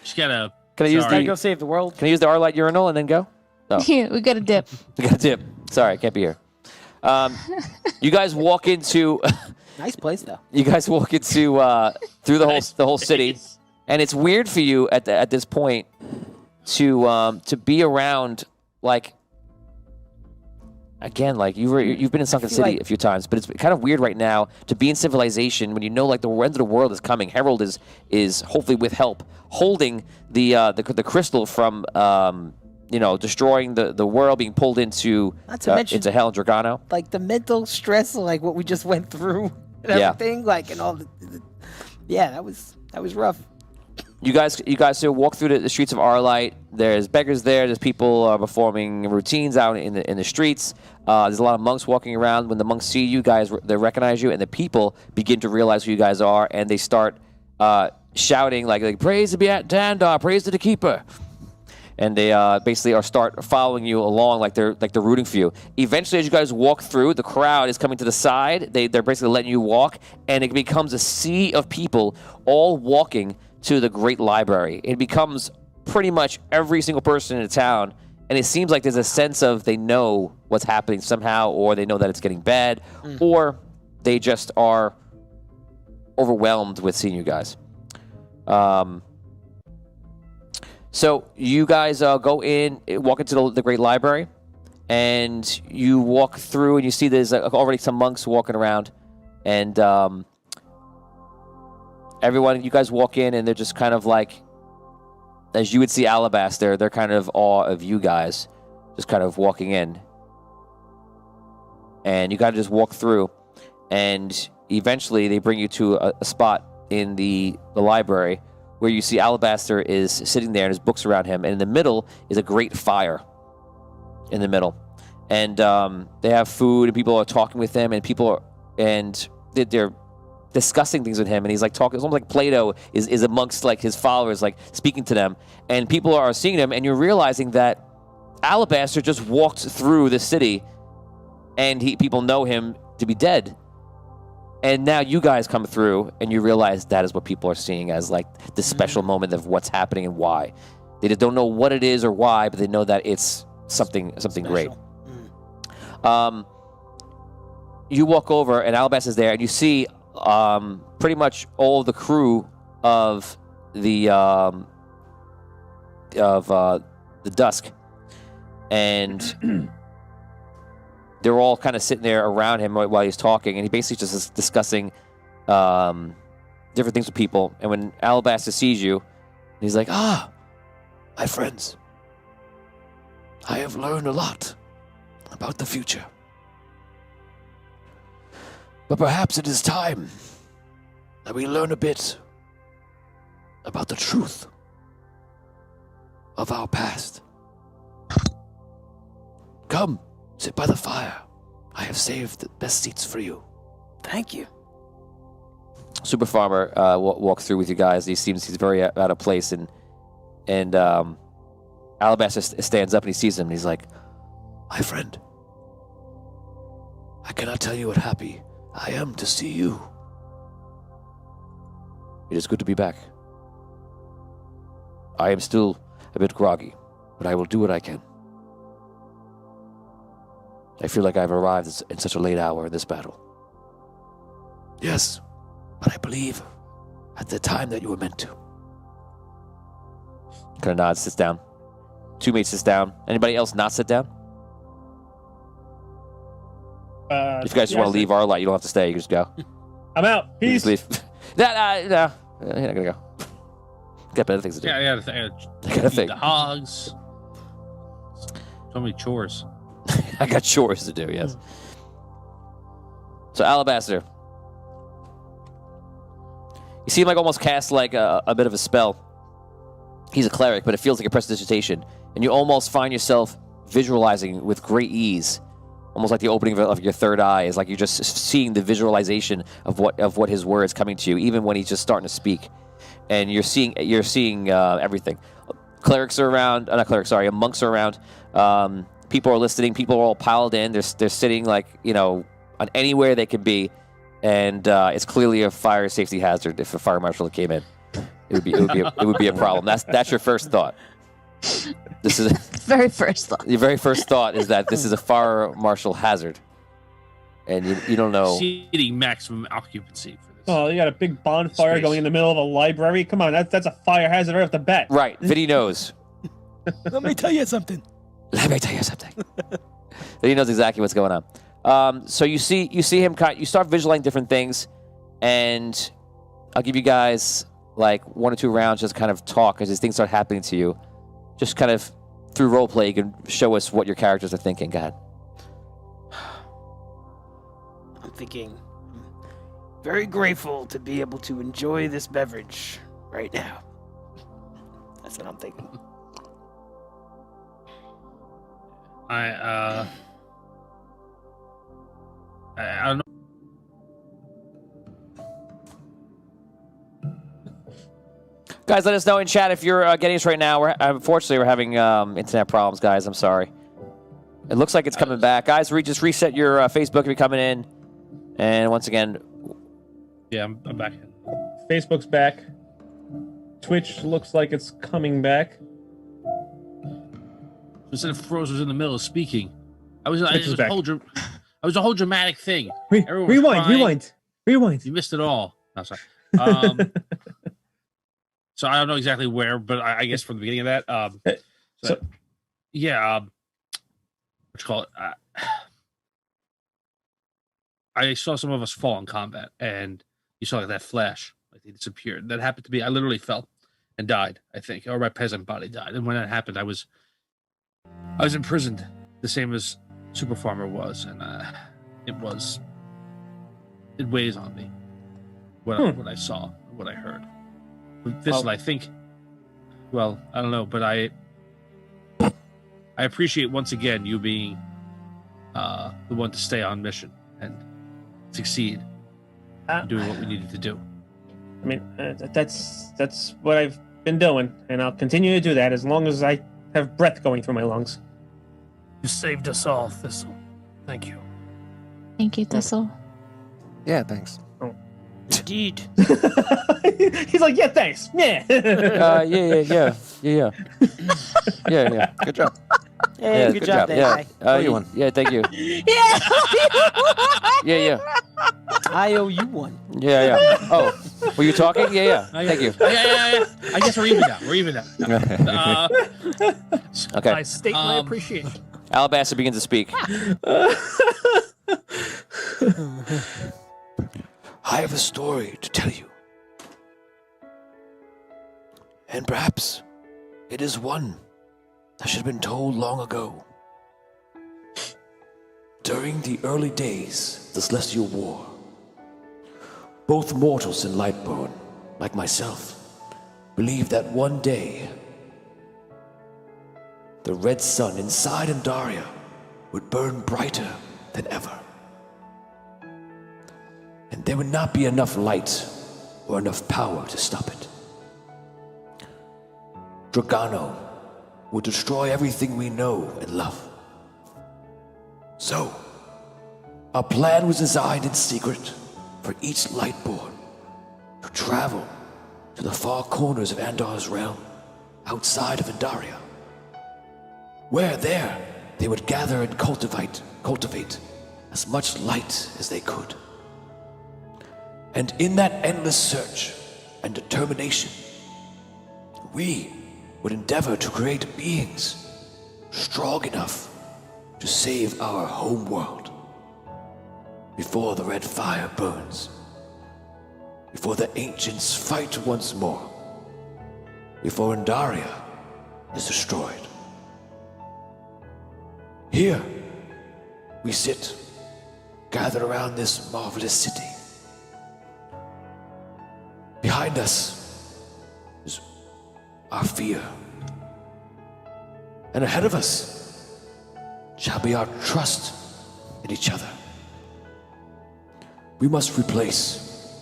Just gotta. Can I use Gotta the go save the world. Can I use the Arlight urinal and then go? No. Yeah, we got a dip. We got a dip. Sorry, I can't be here. You guys walk into. Nice place though. You guys walk into through the whole city, and it's weird for you at this point to be around like. Again, like you've been in Sunken City a few times, but it's kind of weird right now to be in civilization when you know like the end of the world is coming. Herald is hopefully with help holding the crystal from destroying the world, being pulled into into hell and Dragano. Like the mental stress, like what we just went through and everything, like and all that was rough. You guys walk through the streets of Arlight. There's beggars there. There's people performing routines out in the streets. There's a lot of monks walking around. When the monks see you guys, they recognize you, and the people begin to realize who you guys are, and they start shouting like "Praise to be at Dandar, praise to the Keeper," and they basically start following you along like they're rooting for you. Eventually, as you guys walk through, the crowd is coming to the side. They're basically letting you walk, and it becomes a sea of people all walking to the Great Library. It becomes pretty much every single person in the town, and it seems like there's a sense of they know what's happening somehow, or they know that it's getting bad, or they just are overwhelmed with seeing you guys. So you guys go in, walk into the Great Library, and you walk through, and you see there's already some monks walking around, and everyone, you guys walk in, and they're just kind of like, as you would see Alabaster, they're kind of awe of you guys, just kind of walking in. And you got to just walk through, and eventually they bring you to a spot in the library where you see Alabaster is sitting there and his books around him, and in the middle is a great fire in the middle. And they have food, and people are talking with them, and they're discussing things with him, and he's like talking. It's almost like Plato is amongst like his followers, like speaking to them, and people are seeing him, and you're realizing that Alabaster just walked through the city, and people know him to be dead. And now you guys come through, and you realize that is what people are seeing as like the special moment of what's happening and why. They just don't know what it is or why, but they know that it's something great. You walk over, and Alabaster's there, and you see pretty much all the crew of the Dusk, and they're all kind of sitting there around him while he's talking, and he basically just is discussing different things with people. And when Alabaster sees you, he's like, my friends, I have learned a lot about the future. But perhaps it is time that we learn a bit about the truth of our past. Come, sit by the fire. I have saved the best seats for you. Thank you. Super Farmer walks through with you guys. He's very out of place, and Alabaster stands up and he sees him, and he's like, my friend, I cannot tell you what happy I am to see you. It is good to be back. I am still a bit groggy, but I will do what I can. I feel like I've arrived in such a late hour in this battle. Yes, but I believe at the time that you were meant to. Kind of nods, sits down. Two mates sits down. Anybody else not sit down? If you guys just want to leave our light, you don't have to stay. You can just go. I'm out. You Peace. just leave. No, you're not gonna go. Got better things to do. Yeah, I I gotta gotta feed think. the hogs. So many chores. I got chores to do, yes. So, Alabaster. You see him like almost cast like a bit of a spell. He's a cleric, but it feels like a prestidigitation. And you almost find yourself visualizing with great ease. Almost like the opening of your third eye is like you're just seeing the visualization of what his words coming to you, even when he's just starting to speak. And you're seeing everything. Clerics are around, monks are around. People are listening. People are all piled in. They're sitting like, on anywhere they can be, and it's clearly a fire safety hazard. If a fire marshal came in, it would be a problem. That's your first thought. This is Very first thought. your very first thought is that this is a fire marshal hazard, and you don't know. Exceeding maximum occupancy for this. Oh, you got a big bonfire Space. going in the middle of a library. Come on, that's a fire hazard right off the bat. Right, Vinny knows. Let me tell you something. Let me tell you something. He knows exactly what's going on. So you see him. You start visualizing different things, and I'll give you guys like 1 or 2 rounds, just kind of talk as these things start happening to you. Just kind of through roleplay, you can show us what your characters are thinking. Go ahead. I'm thinking, very grateful to be able to enjoy this beverage right now. That's what I'm thinking. I don't know. Guys, let us know in chat if you're getting us right now. Unfortunately, we're having internet problems, guys. I'm sorry. It looks like it's coming back. Guys, just reset your Facebook if you're coming in. And once again... Yeah, I'm back. Facebook's back. Twitch looks like it's coming back. Instead of Froze was in the middle of speaking. It was Twitch is a back. whole dramatic thing. Everyone was Rewind. crying. Rewind. You missed it all. No, sorry. So I don't know exactly where, but I guess from the beginning of that. Yeah. What you call it? I saw some of us fall in combat, and you saw like that flash, like they disappeared. That happened to me. I literally fell and died, I think, or my peasant body died. And when that happened, I was imprisoned, the same as Super Farmer was, and it weighs on me what I saw, what I heard. This one, I think. Well, I don't know, but I appreciate once again you being the one to stay on mission and succeed in doing what we needed to do. I mean, that's what I've been doing, and I'll continue to do that as long as I have breath going through my lungs. You saved us all, Thistle. Thank you. Thank you, Thistle. Yeah, thanks. Indeed. He's like, yeah, thanks. Yeah. Yeah. Good job. Hey, Yeah, good job there, guy. you won. Yeah, thank you. Yeah. Yeah. I owe you one. Yeah. Oh, were you talking? Yeah. Thank you. Yeah. I guess we're even now. Okay. I state my appreciation. Alabaster begins to speak. I have a story to tell you. And perhaps it is one that should have been told long ago. During the early days of the Celestial War, both mortals and Lightborn, like myself, believed that one day the red sun inside Andaria would burn brighter than ever. And there would not be enough light or enough power to stop it. Dragano would destroy everything we know and love. So, A plan was designed in secret for each Lightborn to travel to the far corners of Andar's realm outside of Andaria, where there they would gather and cultivate as much light as they could. And in that endless search and determination, we would endeavor to create beings strong enough to save our home world before the red fire burns, before the ancients fight once more, before Andaria is destroyed. Here we sit, gathered around this marvelous city. Behind us is our fear, and ahead of us shall be our trust in each other. We must replace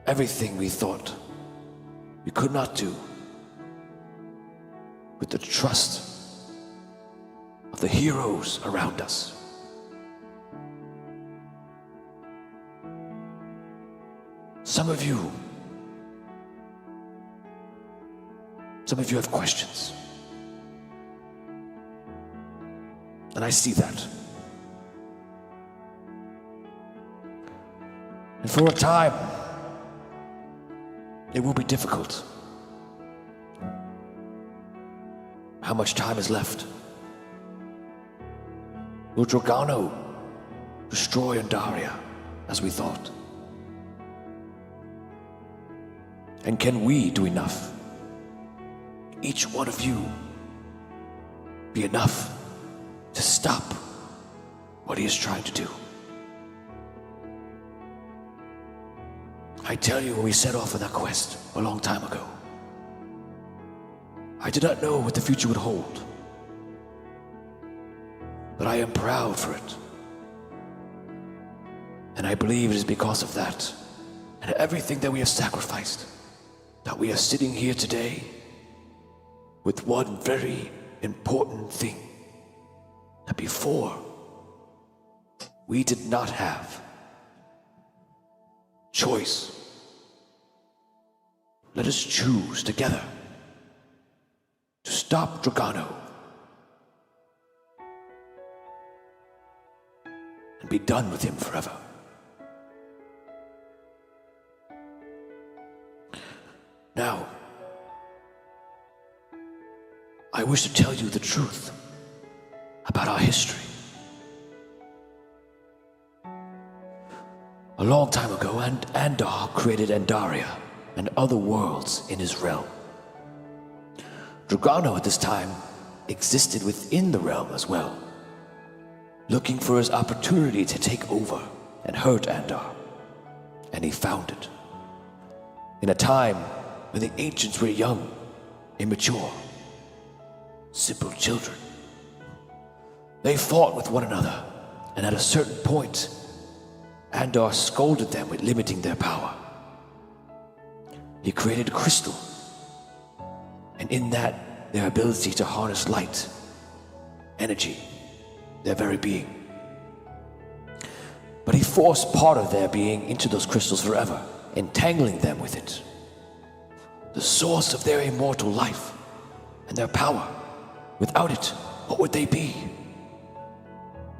everything we thought we could not do with the trust of the heroes around us. Some of you have questions, and I see that. And for a time, it will be difficult. How much time is left? Will Dragano destroy Andaria as we thought? And can we do enough? Each one of you be enough to stop what he is trying to do? I tell you, when we set off on that quest a long time ago, I did not know what the future would hold. But I am proud for it. And I believe it is because of that and everything that we have sacrificed that we are sitting here today with one very important thing that before we did not have. Choice. Let us choose together to stop Dragano and be done with him forever. Now, I wish to tell you the truth about our history. A long time ago, Andar created Andaria and other worlds in his realm. Dragano at this time existed within the realm as well, looking for his opportunity to take over and hurt Andar. And he found it. In a time when the ancients were young, immature, simple children. They fought with one another, and at a certain point, Andar scolded them with limiting their power. He created a crystal, and in that, their ability to harness light, energy, their very being. But he forced part of their being into those crystals forever, entangling them with it. The source of their immortal life and their power. Without it, what would they be?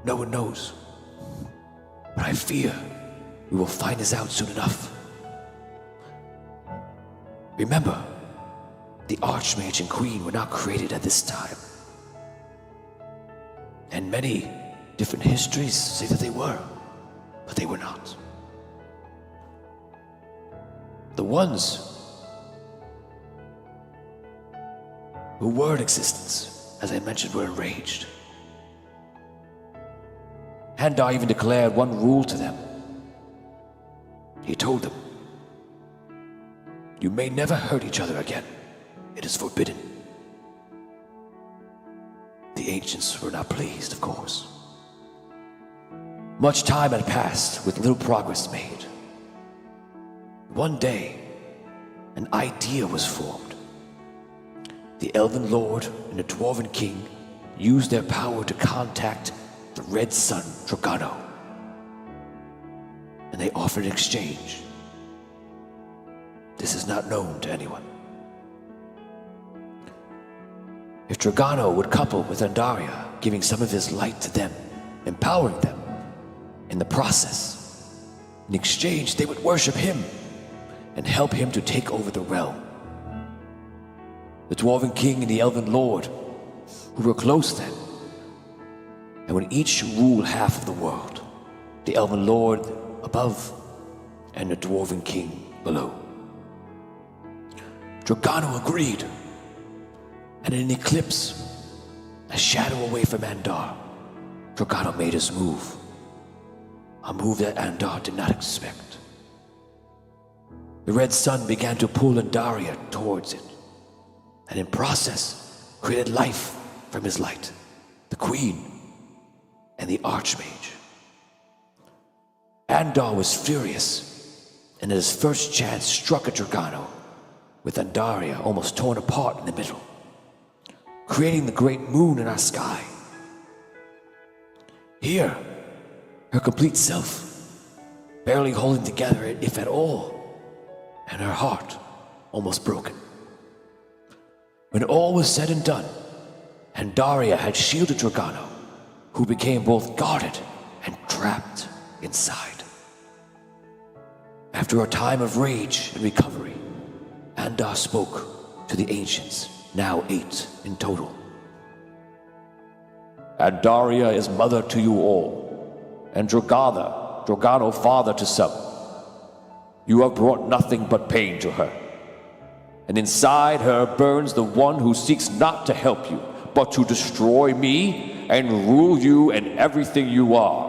No one knows. But I fear we will find this out soon enough. Remember, the Archmage and Queen were not created at this time. And many different histories say that they were, but they were not. The ones who were in existence, as I mentioned, were enraged. Andar even declared one rule to them. He told them, "You may never hurt each other again. It is forbidden." The ancients were not pleased, of course. Much time had passed with little progress made. One day, an idea was formed. The Elven Lord and the Dwarven King used their power to contact the Red Sun Dragano. And they offered an exchange. This is not known to anyone. If Dragano would couple with Andaria, giving some of his light to them, empowering them in the process, in exchange they would worship him and help him to take over the realm. The Dwarven King and the Elven Lord, who were close then, and would each rule half of the world, the Elven Lord above and the Dwarven King below. Dragano agreed, and in an eclipse, a shadow away from Andar, Dragano made his move. A move that Andar did not expect. The red sun began to pull Andaria towards it, and in process created life from his light, the queen and the archmage. Andar was furious, and at his first chance struck at Dragano, with Andaria almost torn apart in the middle, creating the great moon in our sky. Here, her complete self, barely holding together, if at all, and her heart almost broken. When all was said and done, Andaria had shielded Dragano, who became both guarded and trapped inside. After a time of rage and recovery, Andar spoke to the ancients, now 8 in total. Andaria is mother to you all, and Dragano father to some. You have brought nothing but pain to her, and inside her burns the one who seeks not to help you, but to destroy me and rule you and everything you are.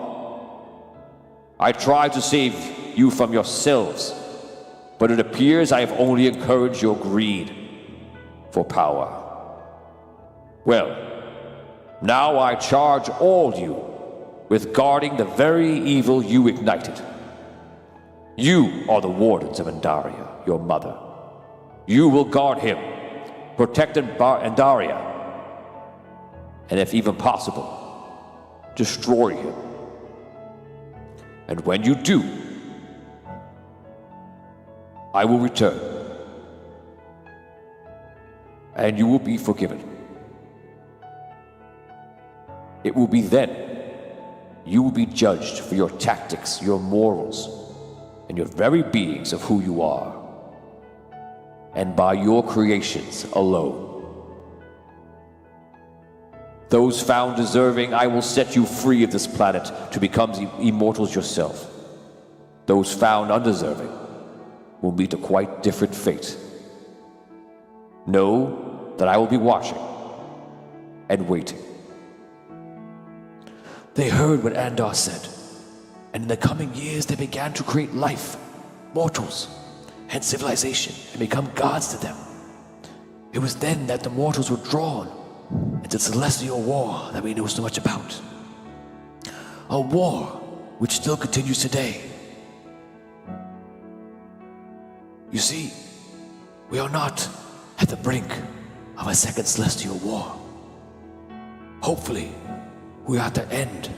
I tried to save you from yourselves, but it appears I have only encouraged your greed for power. Well, now I charge all you with guarding the very evil you ignited. You are the wardens of Andaria, your mother. You will guard him, protect Andaria, and if even possible, destroy him. And when you do, I will return, and you will be forgiven. It will be then you will be judged for your tactics, your morals, and your very beings of who you are, and by your creations alone. Those found deserving, I will set you free of this planet to become immortals yourself. Those found undeserving will meet a quite different fate. Know that I will be watching and waiting. They heard what Andar said, and in the coming years they began to create life, mortals, and civilization, and become gods to them. It was then that the mortals were drawn into the celestial war that we know so much about. A war which still continues today. You see, we are not at the brink of a second celestial war. Hopefully, we are at the end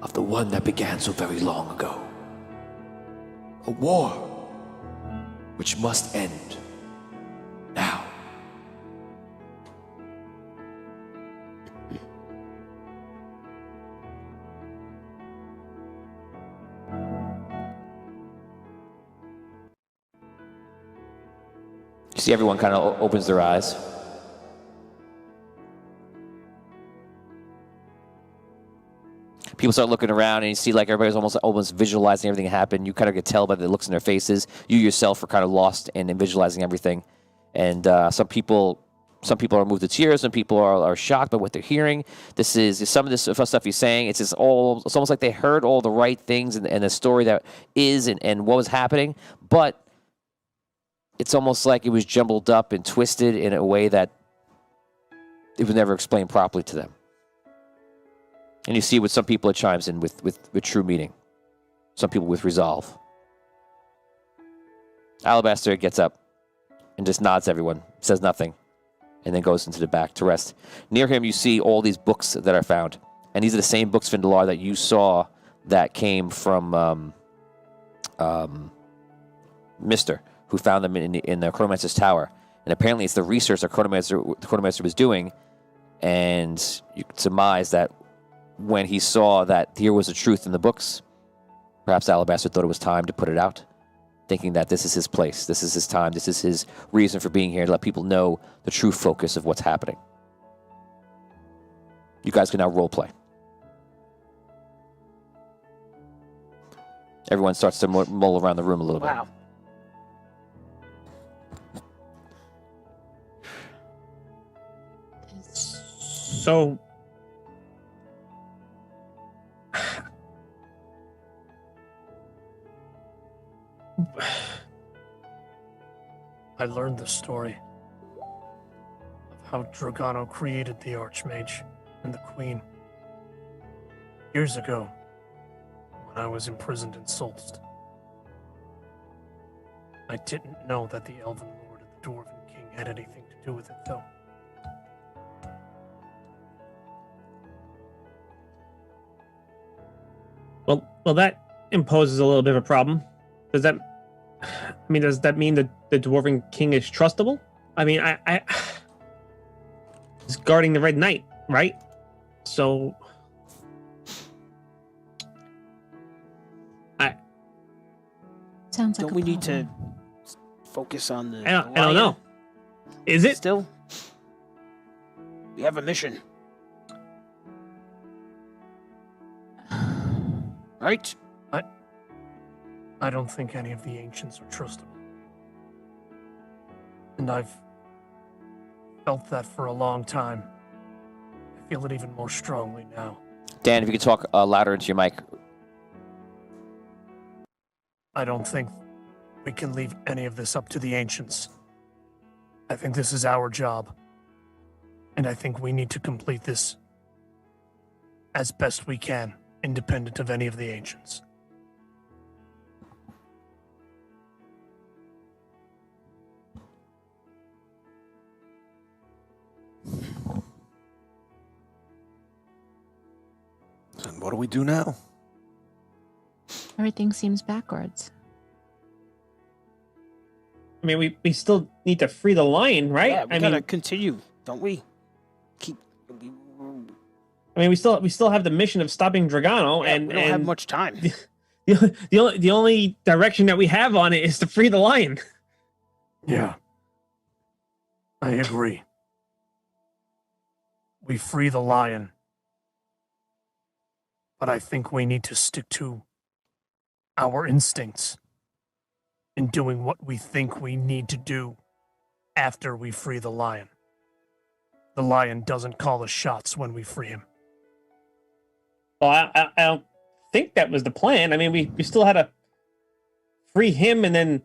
of the one that began so very long ago. A war which must end now. You see everyone kind of opens their eyes. People start looking around, and you see like everybody's almost visualizing everything that happened. You kind of get tell by the looks in their faces. You yourself are kind of lost in visualizing everything. And some people are moved to tears. Some people are shocked by what they're hearing. This is some of this stuff he's saying. It's almost like they heard all the right things and the story that is and what was happening, but it's almost like it was jumbled up and twisted in a way that it was never explained properly to them. And you see with some people it chimes in with true meaning. Some people with resolve. Alabaster gets up and just nods to everyone, says nothing, and then goes into the back to rest. Near him you see all these books that are found. And these are the same books, Vindalar, that you saw that came from Mister, who found them in the Chronomancer's Tower. And apparently it's the research that the Chronomancer was doing. And you could surmise that when he saw that here was the truth in the books, perhaps Alabaster thought it was time to put it out, thinking that this is his place, this is his time, this is his reason for being here, to let people know the true focus of what's happening. You guys can now role play. Everyone starts to mull around the room a little bit. Wow. So, I learned the story of how Dragano created the Archmage and the Queen years ago when I was imprisoned in Solst. I didn't know that the Elven Lord and the Dwarven King had anything to do with it, though. well, that imposes a little bit of a problem. Does that mean that the Dwarven King is trustable? I mean, I he's guarding the Red Knight, right? So, Sounds like Don't a we need to problem. focus on the? I don't know. Is it? Still, we have a mission, right? I don't think any of the ancients are trustable. And I've felt that for a long time. I feel it even more strongly now. Dan, if you could talk louder into your mic. I don't think we can leave any of this up to the ancients. I think this is our job. And I think we need to complete this as best we can, independent of any of the ancients. And what do we do now? Everything seems backwards. I mean, we still need to free the lion, right? Yeah, we gotta continue, don't we? We still have the mission of stopping Dragano, Yeah, and we don't have much time. the only direction that we have on it is to free the lion. Yeah. I agree. We free the lion. But I think we need to stick to our instincts in doing what we think we need to do after we free the lion. The lion doesn't call the shots when we free him. Well, I don't think that was the plan. I mean, we still had to free him and then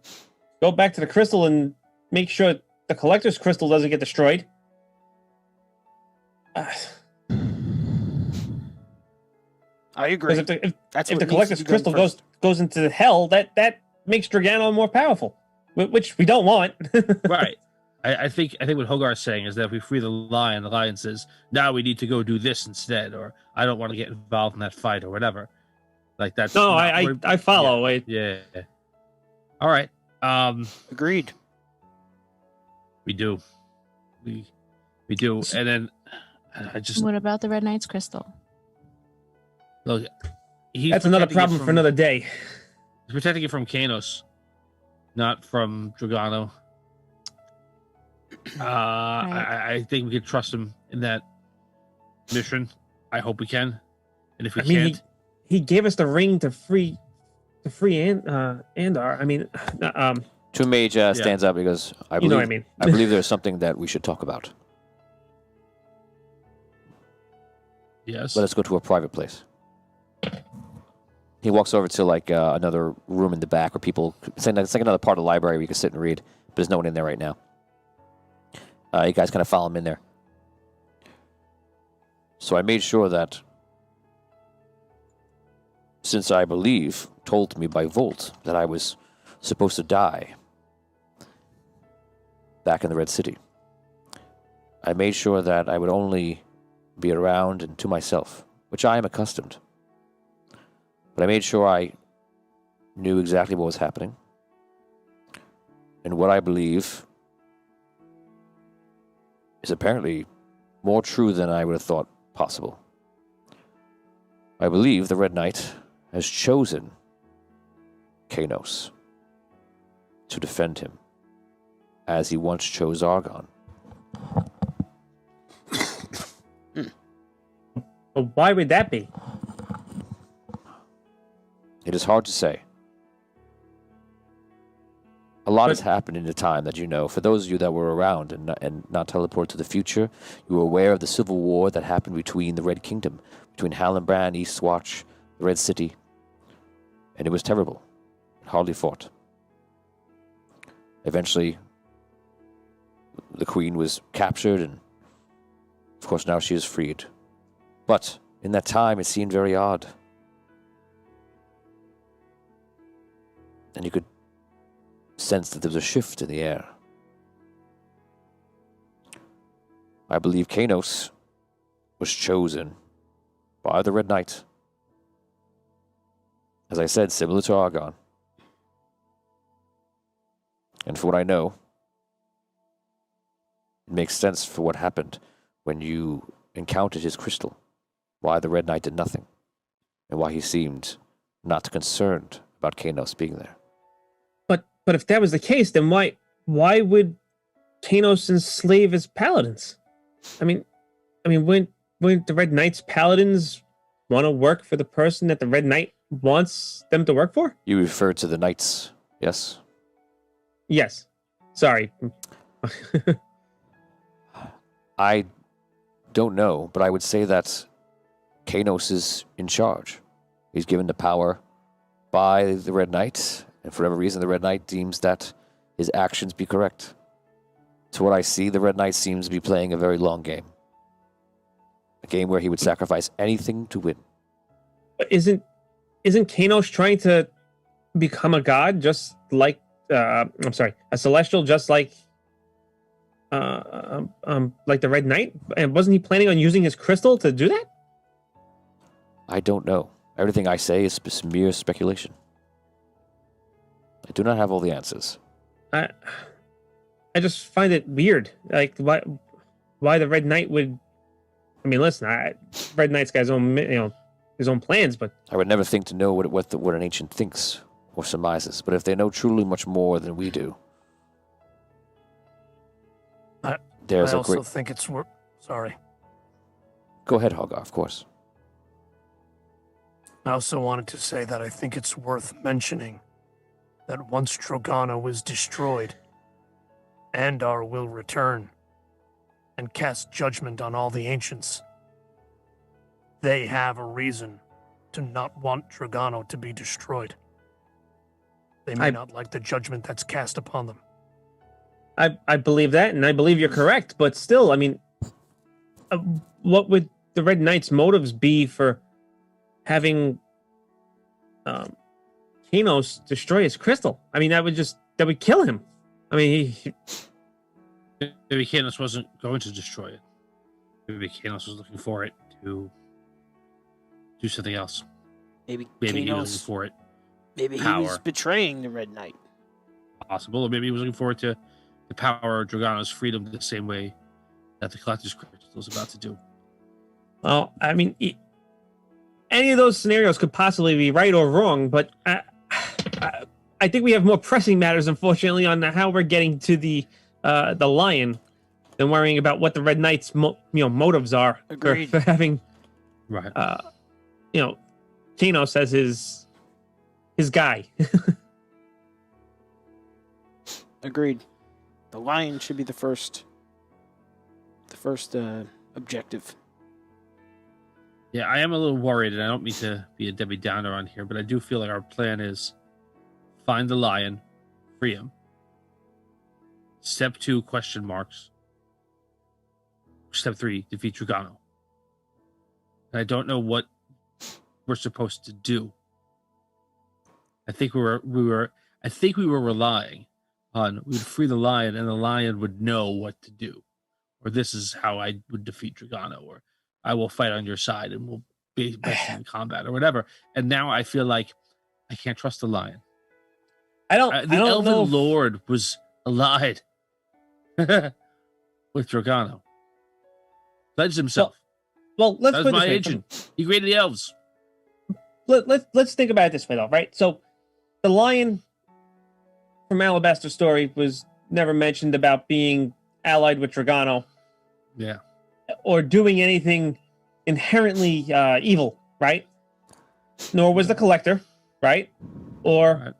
go back to the crystal and make sure the collector's crystal doesn't get destroyed. I agree. Because if That's the what needs to collector's be done crystal first. goes into hell, that makes Dragano more powerful, which we don't want. Right. I think what Hogarth's saying is that if we free the lion says, now we need to go do this instead, or I don't want to get involved in that fight or whatever. Like that's No, not I follow. Yeah. All right. Agreed. We do. We do. And then I just What about the Red Knight's crystal? look. He's That's another protecting it problem for another day. He's protecting it from Kanos, not from Dragano. I think we can trust him in that mission. I hope we can. And if we can't, he gave us the ring to free Andar. I mean, Two Mage stands up because I you believe know what I mean. I believe there's something that we should talk about. yes. Let us go to a private place. He walks over to like another room in the back where people. It's like another part of the library where you can sit and read, but there's no one in there right now. You guys kind of follow him in there. So I made sure that, since I believe told me by Volt that I was supposed to die back in the Red City, I made sure that I would only be around and to myself which I am accustomed. But I made sure I knew exactly what was happening and what I believe is apparently more true than I would have thought possible. I believe the Red Knight has chosen Kanos to defend him, as he once chose Argon. Well, why would that be? It is hard to say. A lot has happened in the time that you know. For those of you that were around and not teleported to the future, you were aware of the civil war that happened between the Red Kingdom, between Hallenbrand, Eastwatch, the Red City. And it was terrible. It hardly fought. Eventually, the queen was captured, and of course now she is freed. But in that time, it seemed very odd. And you could sense that there was a shift in the air. I believe Kanos was chosen by the Red Knight. As I said, similar to Argon. And for what I know, it makes sense for what happened when you encountered his crystal. Why the Red Knight did nothing. And why he seemed not concerned about Kanos being there. But if that was the case, then why would Kanos enslave his paladins? I mean, wouldn't the Red Knight's paladins want to work for the person that the Red Knight wants them to work for? You referred to the knights, yes? Yes. Sorry. I don't know, but I would say that Kanos is in charge. He's given the power by the Red Knight, and for whatever reason, the Red Knight deems that his actions be correct. To what I see, the Red Knight seems to be playing a very long game. A game where he would sacrifice anything to win. But isn't Kanos trying to become a god, just like a celestial, just like the Red Knight? And wasn't he planning on using his crystal to do that? I don't know. Everything I say is mere speculation. I do not have all the answers. I just find it weird. Like why the Red Knight would. I mean, listen, Red Knight's got his own his own plans, but I would never think to know what an ancient thinks or surmises. But if they know truly much more than we do, I there's a also great. think it's worth. Sorry. Go ahead, Hogar. Of course. I also wanted to say that I think it's worth mentioning that once Drogano is destroyed, Andar will return and cast judgment on all the ancients. They have a reason to not want Drogano to be destroyed. They may not like the judgment that's cast upon them. I believe that, and I believe you're correct. But still, I mean, what would the Red Knight's motives be for having Kanos destroy his crystal? I mean, that would kill him. I mean, Maybe Kanos wasn't going to destroy it. Maybe Kanos was looking for it to do something else. Maybe Maybe he was Kanos, looking for it. maybe he power. was betraying the Red Knight. Possible, or maybe he was looking forward to the power of Drogano's freedom the same way that the Collector's Crystal is about to do. well, I mean, any of those scenarios could possibly be right or wrong, but I think we have more pressing matters, unfortunately, on how we're getting to the lion than worrying about what the Red Knight's motives are Agreed. for having Right. Kanos as his guy. Agreed. The lion should be the first objective. Yeah, I am a little worried, and I don't mean to be a Debbie Downer on here, but I do feel like our plan is find the lion, free him. Step 2, question marks. Step 3, defeat Drogano. And I don't know what we're supposed to do. I think we were relying on we would free the lion, and the lion would know what to do, or this is how I would defeat Drogano, or I will fight on your side, and be best in combat or whatever. And now I feel like I can't trust the lion. I don't. The I don't Elven know. Lord was allied with Dragano. Pledged himself. Well, let's That put was it my this way. agent. He created the elves. Let's think about it this way, though, right? So, the lion from Alabaster Story was never mentioned about being allied with Dragano Yeah. or doing anything inherently evil, right? Nor was the Collector, right? Or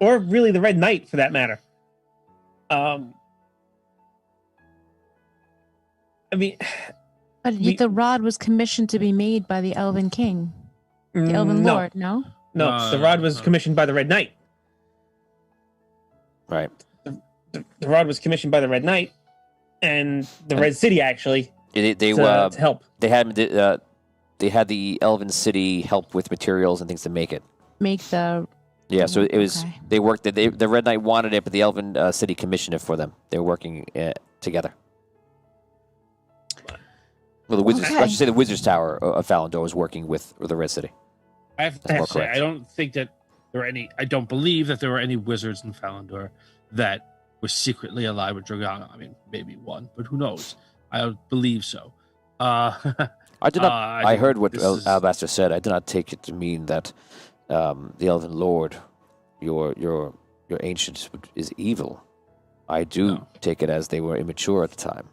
really the Red Knight, for that matter. I mean, But the rod was commissioned to be made by the Elven King, the Elven no, Lord. No. no, the rod was commissioned by the Red Knight. Right. The rod was commissioned by the Red Knight and the Red City, actually, They to help. They had the Elven City help with materials and things to make it. Make the. Yeah, so it was Okay. they worked. The Red Knight wanted it, but the Elven City commissioned it for them. They were working together. Well, the Wizards. I Okay. should say the Wizards Tower of Falindor was working with the Red City. I have That's more to say, correct. I don't think that there were any. I don't believe that there were any wizards in Falindor that were secretly allied with Dragano. I mean, maybe one, but who knows? I don't believe so. I did not. I think heard what this is- Alabaster said. I did not take it to mean that the Elven Lord, your ancient, is evil. I do No. take it as they were immature at the time.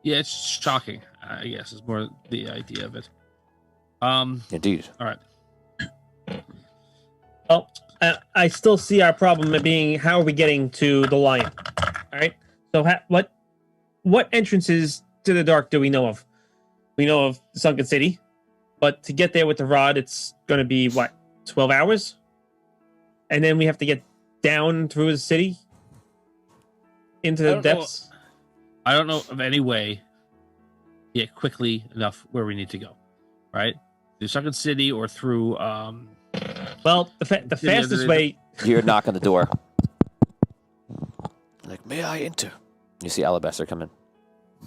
Yeah, it's shocking. I guess is more the idea of it. Indeed. All right. Well, I still see our problem being how are we getting to the lion? All right. So what entrances to the dark do we know of? We know of the Sunken City, but to get there with the rod, it's going to be what 12 hours, and then we have to get down through the city into I the don't know. depths. I don't know of any way to get quickly enough where we need to go. Right? Through Sunken City or through Well, the fastest way. You knock on the door. Like, may I enter? You see Alabaster come in.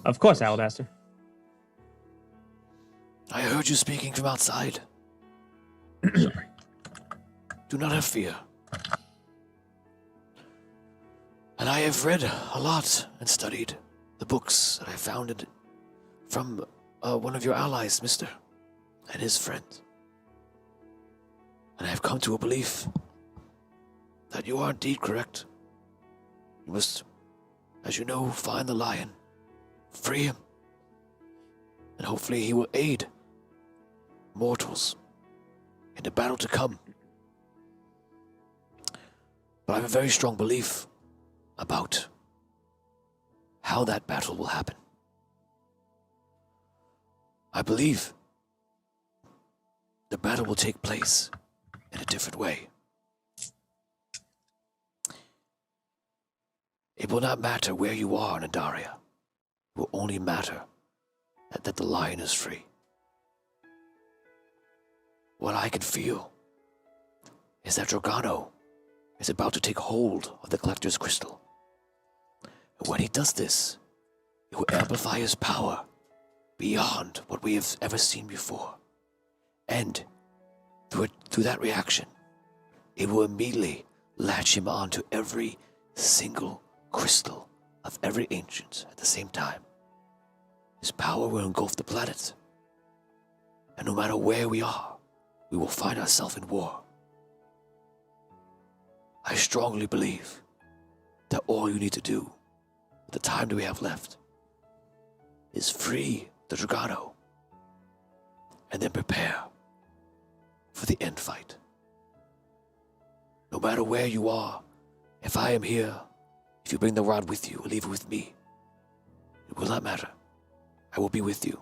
Of course, Alabaster. I heard you speaking from outside. sorry. Do not have fear. And I have read a lot and studied the books that I found from one of your allies, Mister, and his friends. And I have come to a belief that you are indeed correct. You must, as you know, find the lion, free him, and hopefully he will aid mortals in the battle to come. But I have a very strong belief about how that battle will happen. I believe the battle will take place in a different way. It will not matter where you are in Andaria. It will only matter that the lion is free. What I can feel is that Dragano is about to take hold of the Collector's Crystal. And when he does this, it will amplify his power beyond what we have ever seen before. And through that reaction, it will immediately latch him on to every single crystal of every ancient at the same time. His power will engulf the planet. And no matter where we are, we will find ourselves in war. I strongly believe that all you need to do, with the time that we have left, is free the Dragano and then prepare for the end fight. No matter where you are, if I am here, if you bring the rod with you or leave it with me, it will not matter. I will be with you.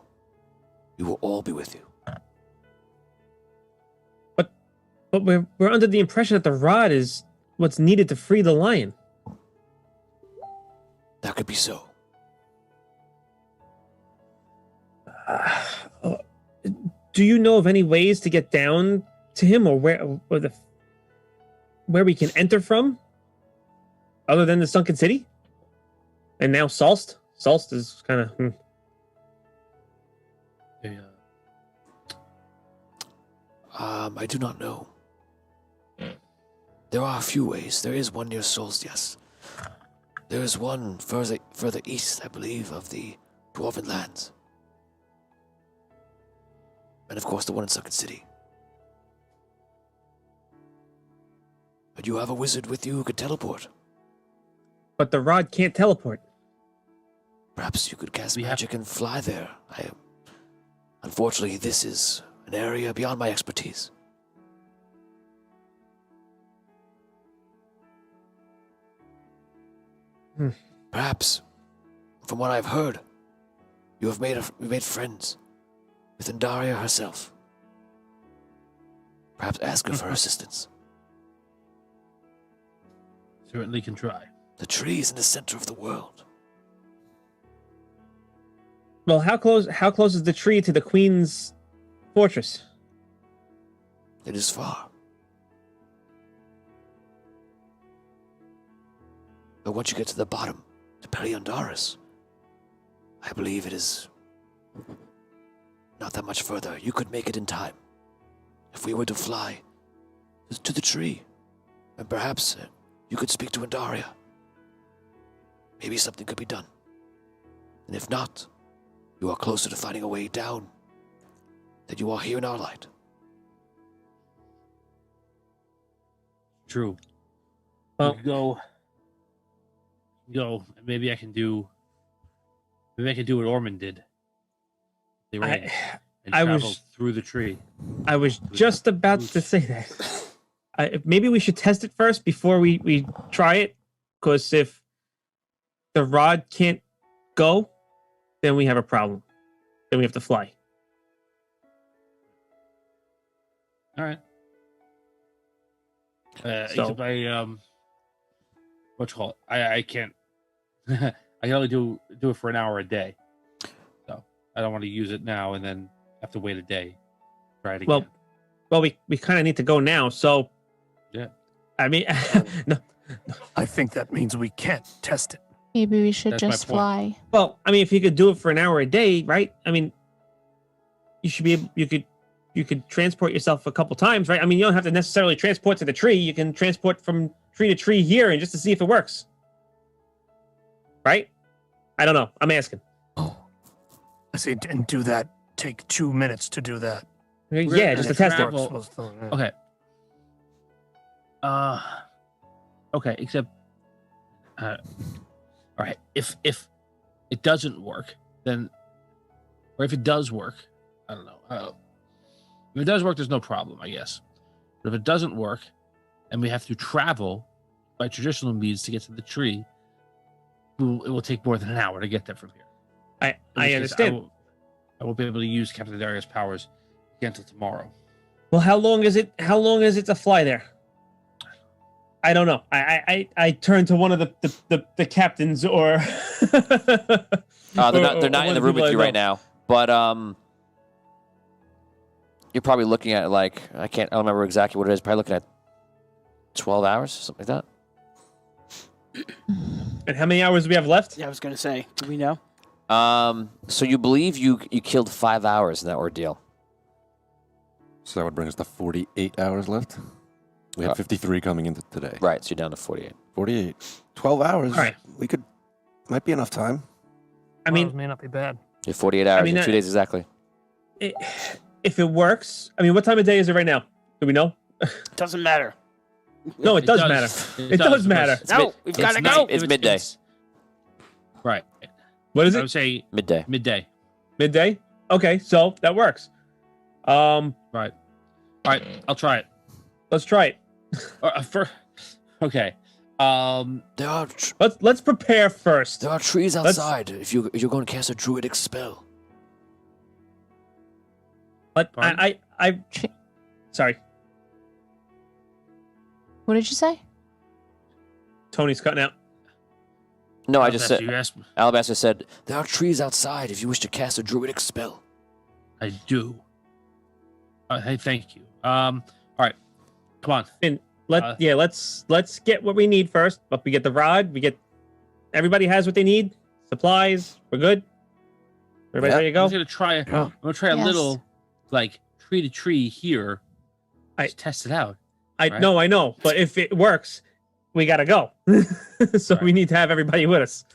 We will all be with you. But we're under the impression that the rod is what's needed to free the lion. That could be so. Do you know of any ways to get down to him, or where we can enter from, other than the Sunken City? And now Salst is kind of. I do not know. There are a few ways. There is one near Souls, yes. There is one further east, I believe, of the Dwarven lands. And of course the one in Sunken City. But you have a wizard with you who could teleport. But the rod can't teleport. Perhaps you could cast magic and fly there. Unfortunately, this is an area beyond my expertise. Perhaps, from what I've heard, you have made friends with Andaria herself. Perhaps ask her for assistance. Certainly can try. The tree is in the center of the world. Well, how close is the tree to the Queen's fortress? It is far. But once you get to the bottom, to Periandaris, I believe it is not that much further. You could make it in time. If we were to fly to the tree, and perhaps you could speak to Andaria. Maybe something could be done. And if not, you are closer to finding a way down than you are here in our light. True. Well- We can go. Maybe I can do what Ormond did. They ran and I traveled was- through the tree. I was just about to say that. Maybe we should test it first before we try it, because if the rod can't go, then we have a problem. Then we have to fly. All right. So- Except what you call it? I can't. I can only do it for an hour a day. So I don't want to use it now and then have to wait a day. Try it again. Well, we kind of need to go now. So, Yeah. I mean, no. I think that means we can't test it. Maybe we should That's my just point. fly. Well, I mean, if you could do it for an hour a day, right? I mean, you should be able. You could transport yourself a couple times, right? I mean, you don't have to necessarily transport to the tree. You can transport from tree to tree here, and just to see if it works. Right? I don't know. I'm asking. I see, and do that. Take 2 minutes to do that. Yeah, just to test it. travel- Okay. Okay. Except, all right. If it doesn't work, then, or if it does work, I don't know. If it does work, there's no problem, I guess. But if it doesn't work, and we have to travel by traditional means to get to the tree, it will take more than an hour to get there from here. I In which case, understand. I won't be able to use Captain Darius' powers again until tomorrow. Well, how long is it? How long is it to fly there? I don't know. I turn to one of the captains or. They're not in the room with you right now, but you're probably looking at like I don't remember exactly what it is. Probably looking at 12 hours, something like that. And how many hours do we have left? Yeah, I was gonna say. Do we know? So you believe you killed 5 hours in that ordeal? So that would bring us to 48 hours left. We had 53 coming into today. Right, so you're down to 48. 48. 12 hours. All right. Might be enough time. I mean, may not be bad. You're 48 hours mean, in 2 days exactly. if it works, I mean, what time of day is it right now? Do we know? Doesn't matter. No, it does matter. It does matter. because No, we've it's gotta night. go. It's midday. Right. What is I it? would say Midday. midday. Midday? Okay, so that works. Right. All right. I'll try it. Let's try it. Okay. There are Let's prepare first. there are trees Let's- outside. If you're going to cast a druidic spell, But Pardon? sorry, What did you say? Tony's cutting out. No, I just said. You asked me. Alabaster said, there are trees outside. If you wish to cast a druidic spell, I do. Hey, thank you. All right. Come on. And Uh, let's get what we need first. But we get the rod. Everybody has what they need. Supplies. We're good. Everybody Yeah. ready to go? I'm gonna try. I'm gonna try a Yes. little, like tree to tree here, Just test it out. I Right. know, but if it works, we gotta go. So we Right. need to have everybody with us,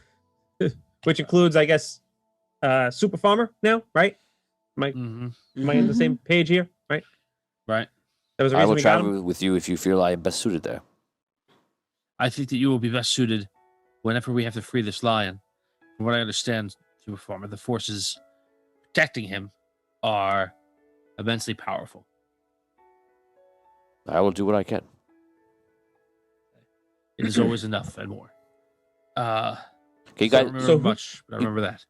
which includes, I guess, Super Farmer now, right? Mm-hmm. Am I on the same page here? Right. Right. That was the I reason will we got him. travel with you if you feel I am best suited there. I think that you will be best suited whenever we have to free this lion. From what I understand, Super Farmer, the forces protecting him are immensely powerful. I will do what I can. It is always enough and more. Okay, you I guys. don't remember So who- much, but I remember that.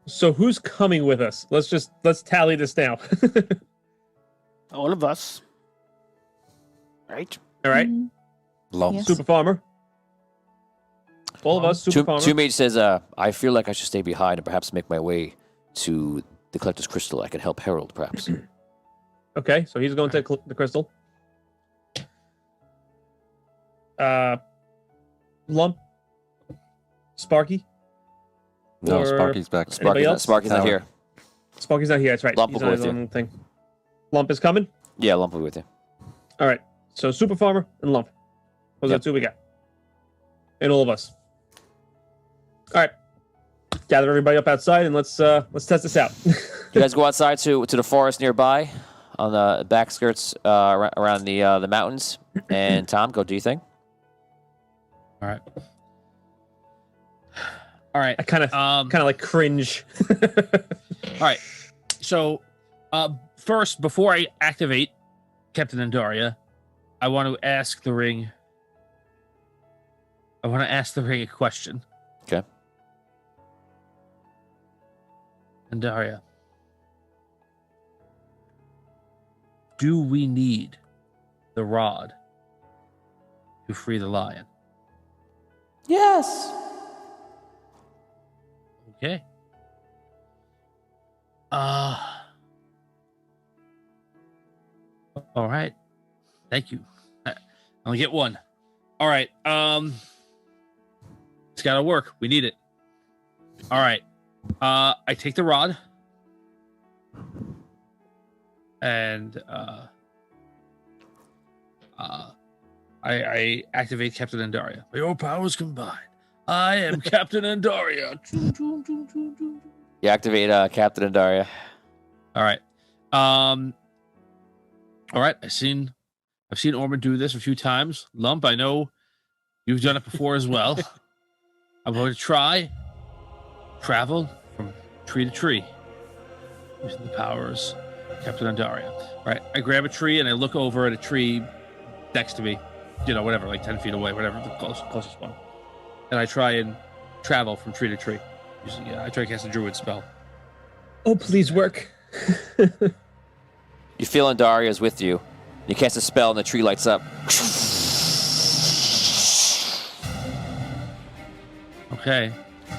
So who's coming with us? Let's tally this now. All of us. Right? All right. Lump. Yes. Super Farmer. All of us, Super Farmer. Two Mage says, I feel like I should stay behind and perhaps make my way to the Collector's Crystal. I can help Harold, perhaps. Okay, so he's going to the crystal. Lump. Sparky. No, Or Sparky's back. Anybody else? Sparky's not Tower. here. Sparky's not here. That's right. Lump He's will on go his with you. own thing. Lump is coming. Yeah, Lump will be with you. All right. So Super Farmer and Lump. Those are Yep. the two we got. And all of us. All right. Gather everybody up outside and let's test this out. You guys go outside to the forest nearby on the back skirts around the mountains. And Tom, go do your thing. All right. All right. I kind of like cringe. All right. So, first, before I activate Captain Andaria, I want to ask the ring. I want to ask the ring a question. Okay. Andaria, do we need the rod to free the lion? Yes. Okay. All right. Thank you. I only get one. All right. It's gotta work. We need it. All right. I take the rod. And I activate Captain Andaria. By your powers combined, I am Captain Andaria. You activate Captain Andaria. All right. All right. I've seen Ormond do this a few times. Lump, I know you've done it before as well. I'm going to travel from tree to tree using the powers of Captain Andaria. All right. I grab a tree and I look over at a tree next to me. You know, whatever, like 10 feet away, whatever the closest one. And I try and travel from tree to tree. I try to cast a druid spell. Oh, please work. You feel Andaria is with you. You cast a spell and the tree lights up. Okay.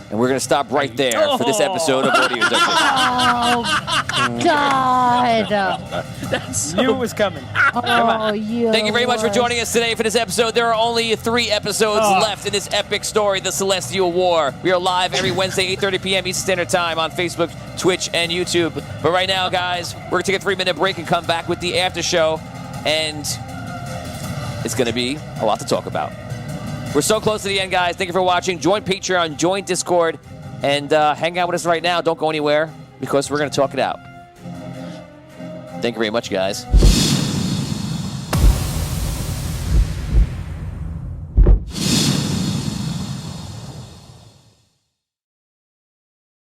And we're going to stop right there for this episode of Audio Junction. Oh, God. Knew it was coming. Oh, you. Thank you very much for joining us today for this episode. There are only 3 episodes left in this epic story, The Celestial War. We are live every Wednesday, 8:30 p.m. Eastern Standard Time on Facebook, Twitch, and YouTube. But right now, guys, we're going to take a 3-minute break and come back with the after show. And it's going to be a lot to talk about. We're so close to the end, guys. Thank you for watching. Join Patreon, join Discord, and hang out with us right now. Don't go anywhere because we're going to talk it out. Thank you very much, guys.